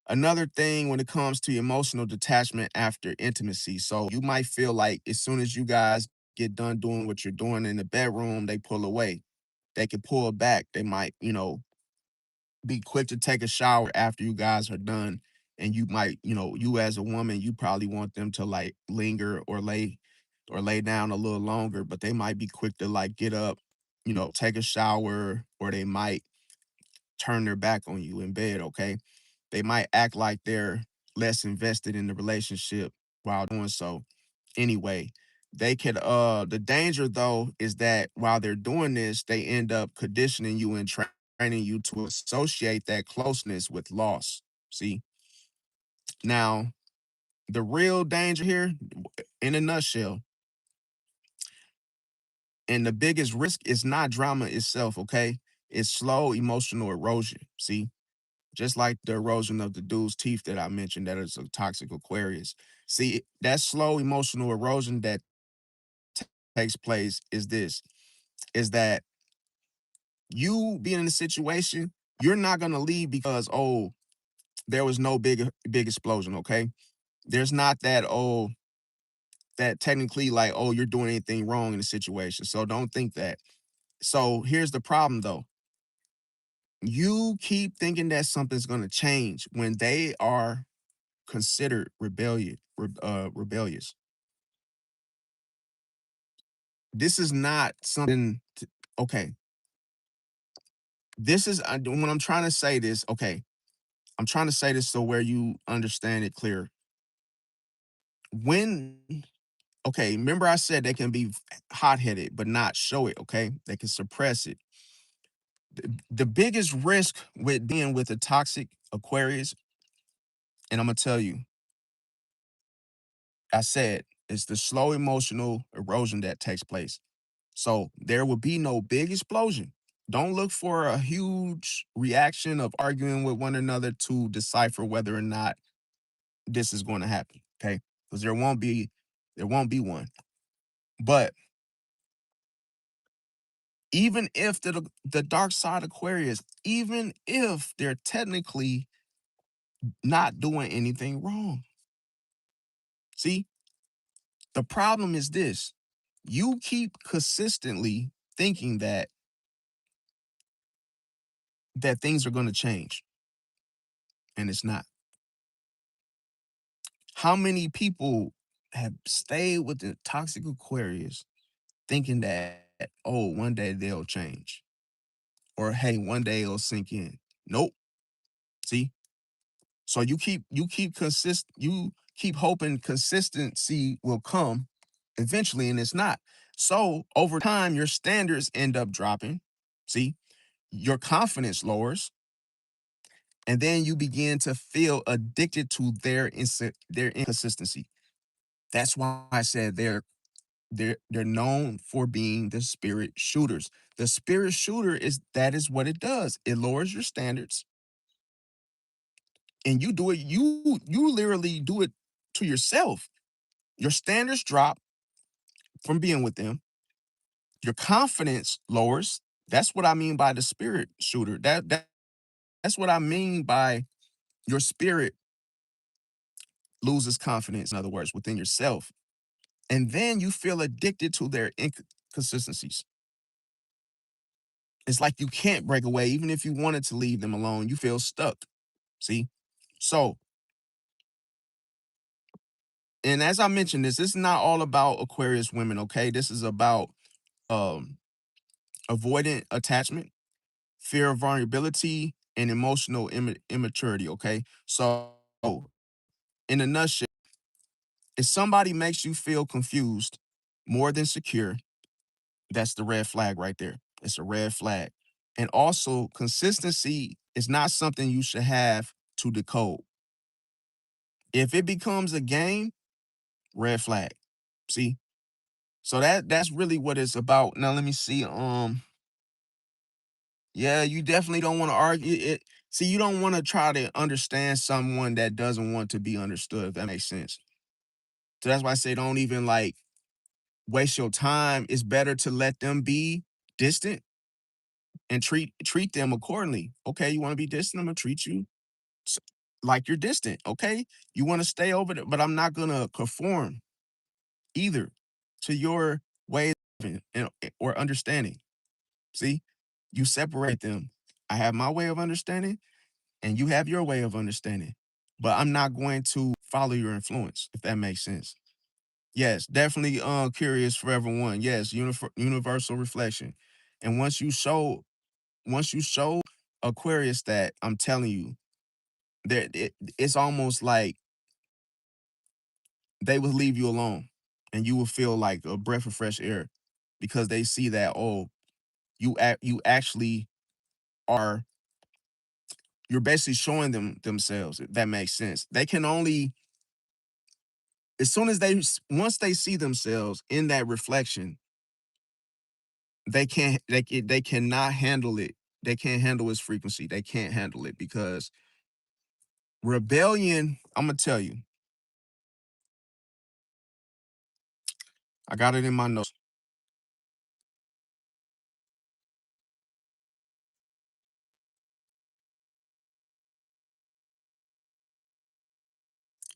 Another thing when it comes to emotional detachment after intimacy. So you might feel like as soon as you guys get done doing what you're doing in the bedroom, they pull away. They can pull back. They might, be quick to take a shower after you guys are done and you might, you as a woman, you probably want them to like linger or lay down a little longer, but they might be quick to like get up, take a shower, or they might turn their back on you in bed, okay? They might act like they're less invested in the relationship while doing so. Anyway, they could the danger though is that while they're doing this, they end up conditioning you and training you to associate that closeness with loss. See? Now, the real danger here, in a nutshell, and the biggest risk is not drama itself, okay? It's slow emotional erosion. See? Just like the erosion of the dude's teeth that I mentioned, that is a toxic Aquarius. See, that slow emotional erosion that takes place is that you being in a situation, you're not gonna leave because, oh, there was no big explosion, okay? There's not that, oh, that technically like, oh, you're doing anything wrong in the situation. So don't think that. So here's the problem though. You keep thinking that something's gonna change when they are considered rebellious. This is not something. Okay, this is when I'm trying to say this. Okay, I'm trying to say this so where you understand it clear. When okay, remember I said they can be hot headed but not show it. Okay, they can suppress it. The biggest risk with being with a toxic Aquarius, and I'm gonna tell you, I said it's the slow emotional erosion that takes place. So there will be no big explosion. Don't look for a huge reaction of arguing with one another to decipher whether or not this is going to happen. Okay. Because there won't be one. But even if the dark side Aquarius, even if they're technically not doing anything wrong. See, the problem is this. You keep consistently thinking that things are going to change, and it's not. How many people have stayed with the toxic Aquarius thinking that, oh, one day they'll change, or hey, one day it'll sink in? Nope. See? So you keep hoping consistency will come eventually, and it's not. So over time, your standards end up dropping. See, your confidence lowers, and then you begin to feel addicted to their inconsistency. That's why I said they're known for being the spirit shooters. The spirit shooter is what it does. It lowers your standards, and you do it. You literally do it to yourself. Your standards drop from being with them. Your confidence lowers. That's what I mean by the spirit shooter. That's what I mean by your spirit loses confidence. In other words, within yourself, and then you feel addicted to their inconsistencies. It's like you can't break away. Even if you wanted to leave them alone, you feel stuck. See? So, and as I mentioned, this is not all about Aquarius women, okay? This is about um avoidant attachment, fear of vulnerability, and emotional immaturity, okay? So, in a nutshell, if somebody makes you feel confused more than secure, that's the red flag right there. It's a red flag. And also, consistency is not something you should have to decode. If it becomes a game, red flag. See? So that's really what it's about. Now let me see. Yeah, you definitely don't want to argue it. See, you don't want to try to understand someone that doesn't want to be understood, if that makes sense. So that's why I say don't even like waste your time. It's better to let them be distant and treat them accordingly. Okay, you want to be distant, I'm gonna treat you s- like you're distant. Okay, you want to stay over there, but I'm not gonna conform either to your way of living or understanding. See, you separate them. I have my way of understanding, and you have your way of understanding. but I'm not going to follow your influence, if that makes sense. Yes, definitely curious for everyone. Yes, universal reflection. And once you show Aquarius that, I'm telling you, that it's almost like they will leave you alone and you will feel like a breath of fresh air because they see that, oh, you actually are, you're basically showing them themselves, if that makes sense. They can only, as soon as once they see themselves in that reflection, they cannot handle it. They can't handle its frequency. They can't handle it because rebellion, I'm gonna tell you, I got it in my notes.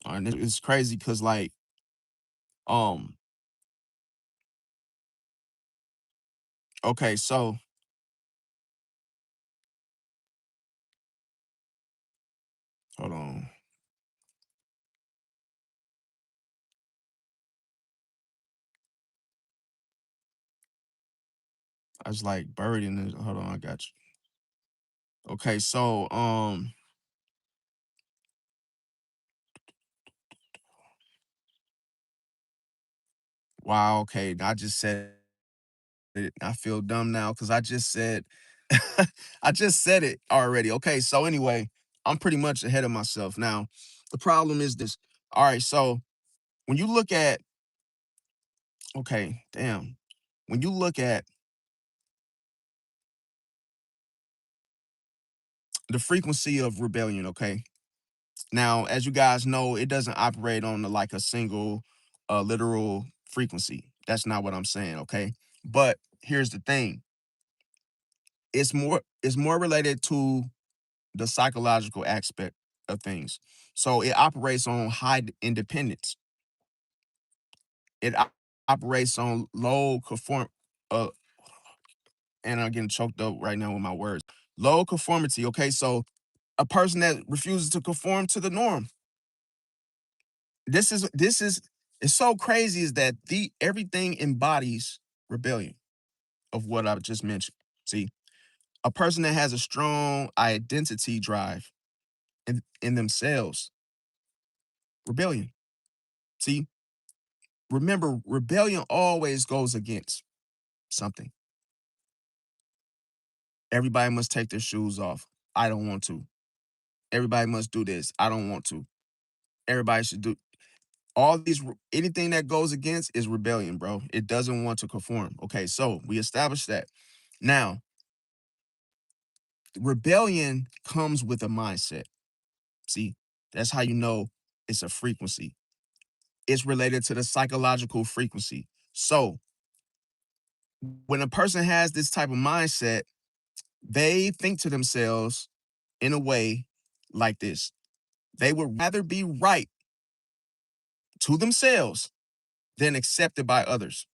And it's crazy because, like, um, okay, so hold on. I was like buried in it. Hold on, I got you. Okay, so wow, okay. I just said it. I feel dumb now because I just said I just said it already. Okay, so anyway, I'm pretty much ahead of myself. Now, the problem is this. All right, so when you look at, okay, damn. When you look at the frequency of rebellion, okay? Now, as you guys know, it doesn't operate on like a single literal frequency. That's not what I'm saying, okay? But here's the thing. It's more related to the psychological aspect of things. So it operates on high independence. It operates on low conform uh and I'm getting choked up right now with my words. Low conformity, okay? So a person that refuses to conform to the norm. This is it's so crazy is that the everything embodies rebellion of what I just mentioned. See, a person that has a strong identity drive in themselves, rebellion. See, remember, rebellion always goes against something. Everybody must take their shoes off. I don't want to. Everybody must do this. I don't want to. Everybody should do all these. Anything that goes against is rebellion, bro. It doesn't want to conform. Okay, so we established that. Now, rebellion comes with a mindset. See, that's how you know it's a frequency. It's related to the psychological frequency. So, when a person has this type of mindset, they think to themselves in a way like this: they would rather be right to themselves than accepted by others.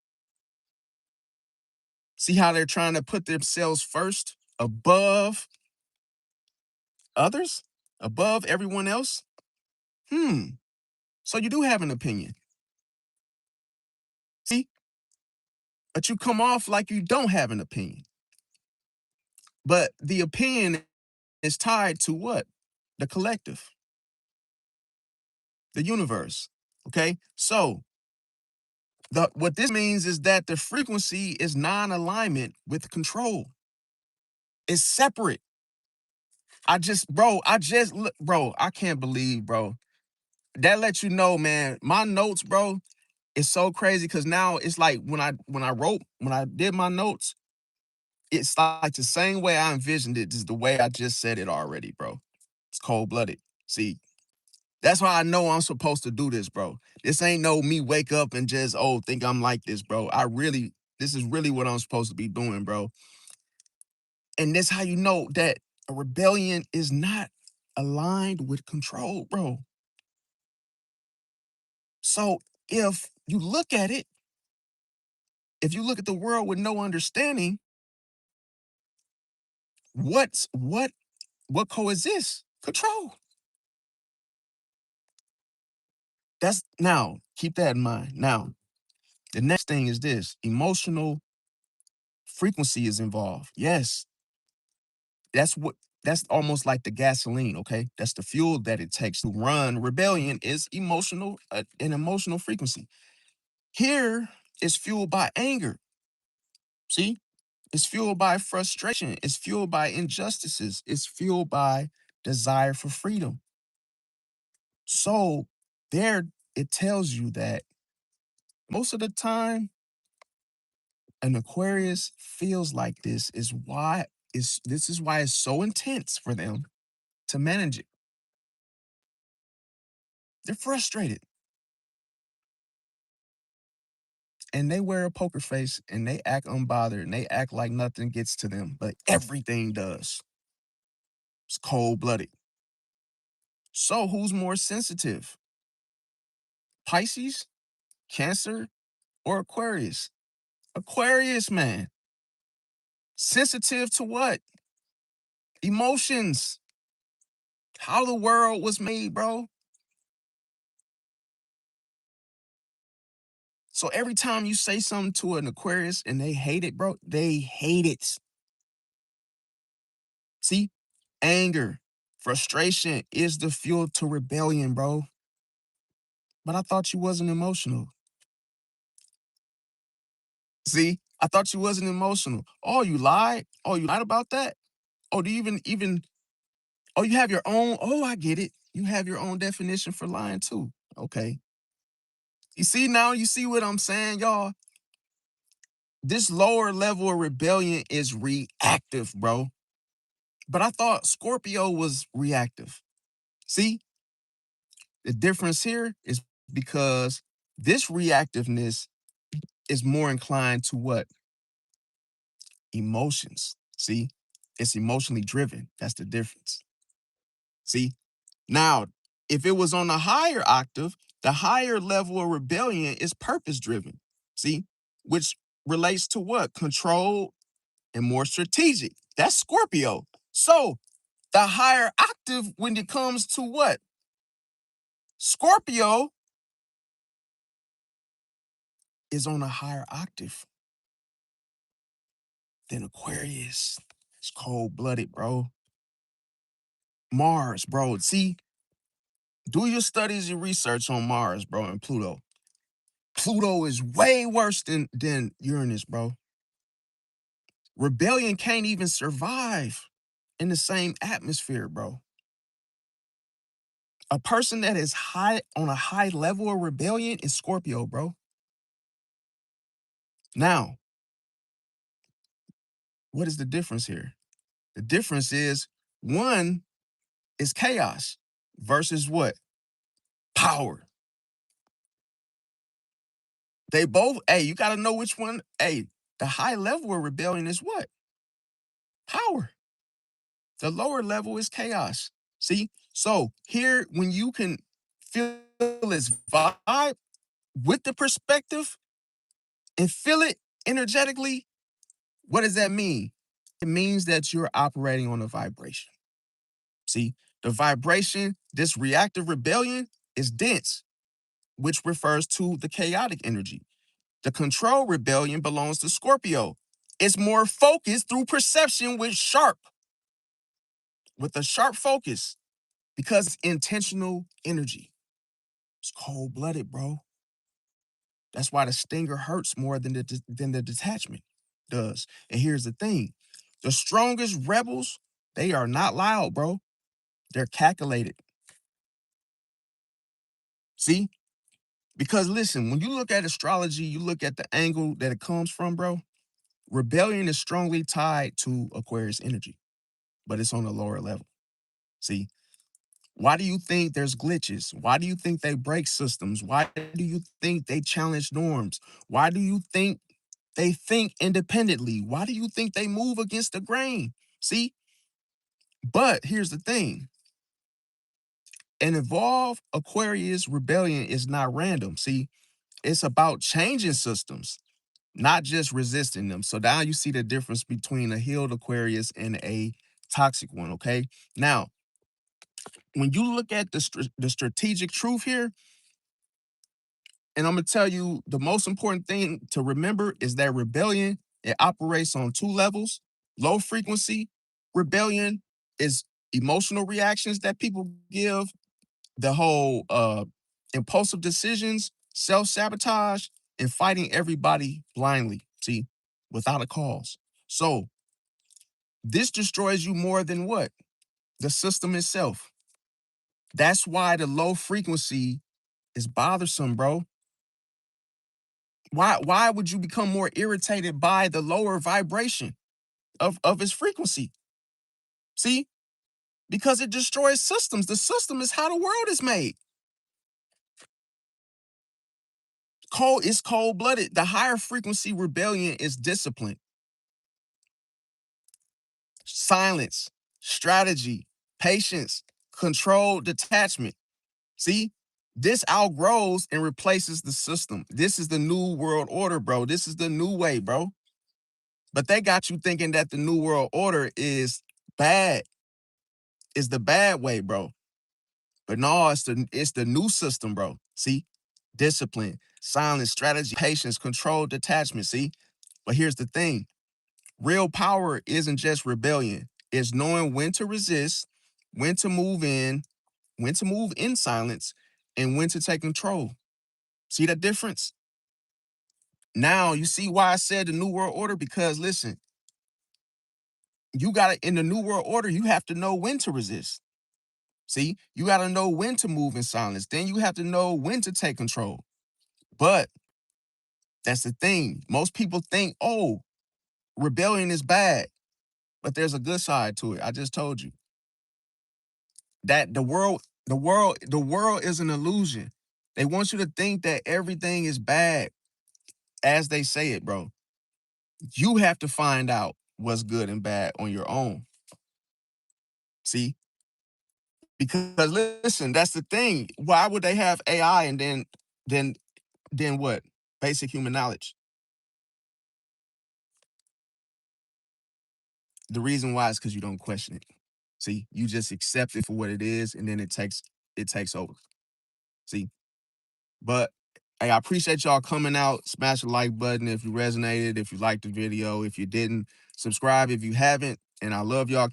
See how they're trying to put themselves first above others, above everyone else? Hmm. So you do have an opinion. See, but you come off like you don't have an opinion. But the opinion is tied to what? The collective, the universe. Okay? So what this means is that the frequency is non-alignment with control. It's separate. Bro, I can't believe, bro. That lets you know, man, my notes, bro, is so crazy because now it's like when I did my notes, it's like the same way I envisioned it, is the way I just said it already, bro. It's cold-blooded. See, that's why I know I'm supposed to do this, bro. This ain't no me wake up and just, oh, think I'm like this, bro. This is really what I'm supposed to be doing, bro. And that's how you know that a rebellion is not aligned with control, bro. So if you look at it, if you look at the world with no understanding, what what coexists? Control. That's now, keep that in mind. Now, the next thing is this: emotional frequency is involved. Yes, that's almost like the gasoline, okay? That's the fuel that it takes to run. Rebellion is emotional, an emotional frequency. Here is fueled by anger. See? It's fueled by frustration. It's fueled by injustices. It's fueled by desire for freedom. So there it tells you that most of the time an Aquarius feels like this is why it's so intense for them to manage it. They're frustrated and they wear a poker face and they act unbothered and they act like nothing gets to them, but everything does. It's cold blooded. So who's more sensitive? Pisces, Cancer, or Aquarius? Aquarius, man. Sensitive to what? Emotions. How the world was made, bro. So every time you say something to an Aquarius and they hate it, bro, they hate it. See, anger, frustration is the fuel to rebellion, bro. But I thought you wasn't emotional. See, I thought you wasn't emotional. Oh, you lied? Oh, you lied about that? Oh, do you even oh, you have your own, oh, I get it. You have your own definition for lying too. Okay. You see now, you see what I'm saying, y'all? This lower level of rebellion is reactive, bro. But I thought Scorpio was reactive. See, the difference here is because this reactiveness is more inclined to what? Emotions. See, it's emotionally driven. That's the difference. See, now, if it was on a higher octave, the higher level of rebellion is purpose driven. See, which relates to what? Control and more strategic. That's Scorpio. So the higher octave when it comes to what? Scorpio is on a higher octave than Aquarius. It's cold blooded, bro. Mars, bro. See, do your studies and research on Mars, bro, and Pluto. Pluto is way worse than Uranus, bro. Rebellion can't even survive in the same atmosphere, bro. A person that is high on a high level of rebellion is Scorpio, bro. Now, what is the difference here? The difference is one is chaos versus what? Power. They both, hey, you got to know which one. Hey, the high level of rebellion is what? Power. The lower level is chaos. See? So here, when you can feel this vibe with the perspective and feel it energetically, what does that mean? It means that you're operating on a vibration. See, the vibration, this reactive rebellion is dense, which refers to the chaotic energy. The control rebellion belongs to Scorpio. It's more focused through perception with a sharp focus because it's intentional energy. It's cold blooded, bro. That's why the stinger hurts more than the detachment does. And here's the thing: the strongest rebels, they are not loud, bro. They're calculated. See? Because listen, when you look at astrology, you look at the angle that it comes from, bro. Rebellion is strongly tied to Aquarius energy, but it's on a lower level. See? Why do you think there's glitches? Why do you think they break systems? Why do you think they challenge norms? Why do you think independently? Why do you think they move against the grain? See? But here's the thing: an evolved Aquarius rebellion is not random. See, it's about changing systems, not just resisting them. So now you see the difference between a healed Aquarius and a toxic one, okay? Now, when you look at the strategic truth here, And I'm gonna tell you the most important thing to remember is that rebellion, it operates on two levels. Low frequency rebellion is emotional reactions that people give, the whole impulsive decisions, self-sabotage, and fighting everybody blindly, see, without a cause. So this destroys you more than what? The system itself. That's why the low frequency is bothersome, bro. Why would you become more irritated by the lower vibration of its frequency? See? Because it destroys systems. The system is how the world is made. It's cold-blooded. The higher frequency rebellion is discipline, silence, strategy, patience, control, detachment. See? This outgrows and replaces the system. This is the new world order, bro. This is the new way, bro. But they got you thinking that the new world order is bad, is the bad way, bro. But no, it's the new system, bro. See? Discipline, silence, strategy, patience, control, detachment. See? But here's the thing. Real power isn't just rebellion. It's knowing when to resist, when to move in silence, and when to take control. See that difference? Now you see why I said the new world order? Because listen, you gotta in the new world order, you have to know when to resist. See, you gotta know when to move in silence. Then you have to know when to take control. But that's the thing. Most people think, oh, rebellion is bad, but there's a good side to it. I just told you that the world is an illusion. They want you to think that everything is bad as they say it, bro. You have to find out what's good and bad on your own. See? Because listen, that's the thing. Why would they have AI and then what? Basic human knowledge. The reason why is because you don't question it. See, you just accept it for what it is, and then it takes over. See, but hey, I appreciate y'all coming out. Smash the like button if you resonated, if you liked the video. If you didn't, subscribe if you haven't. And I love y'all.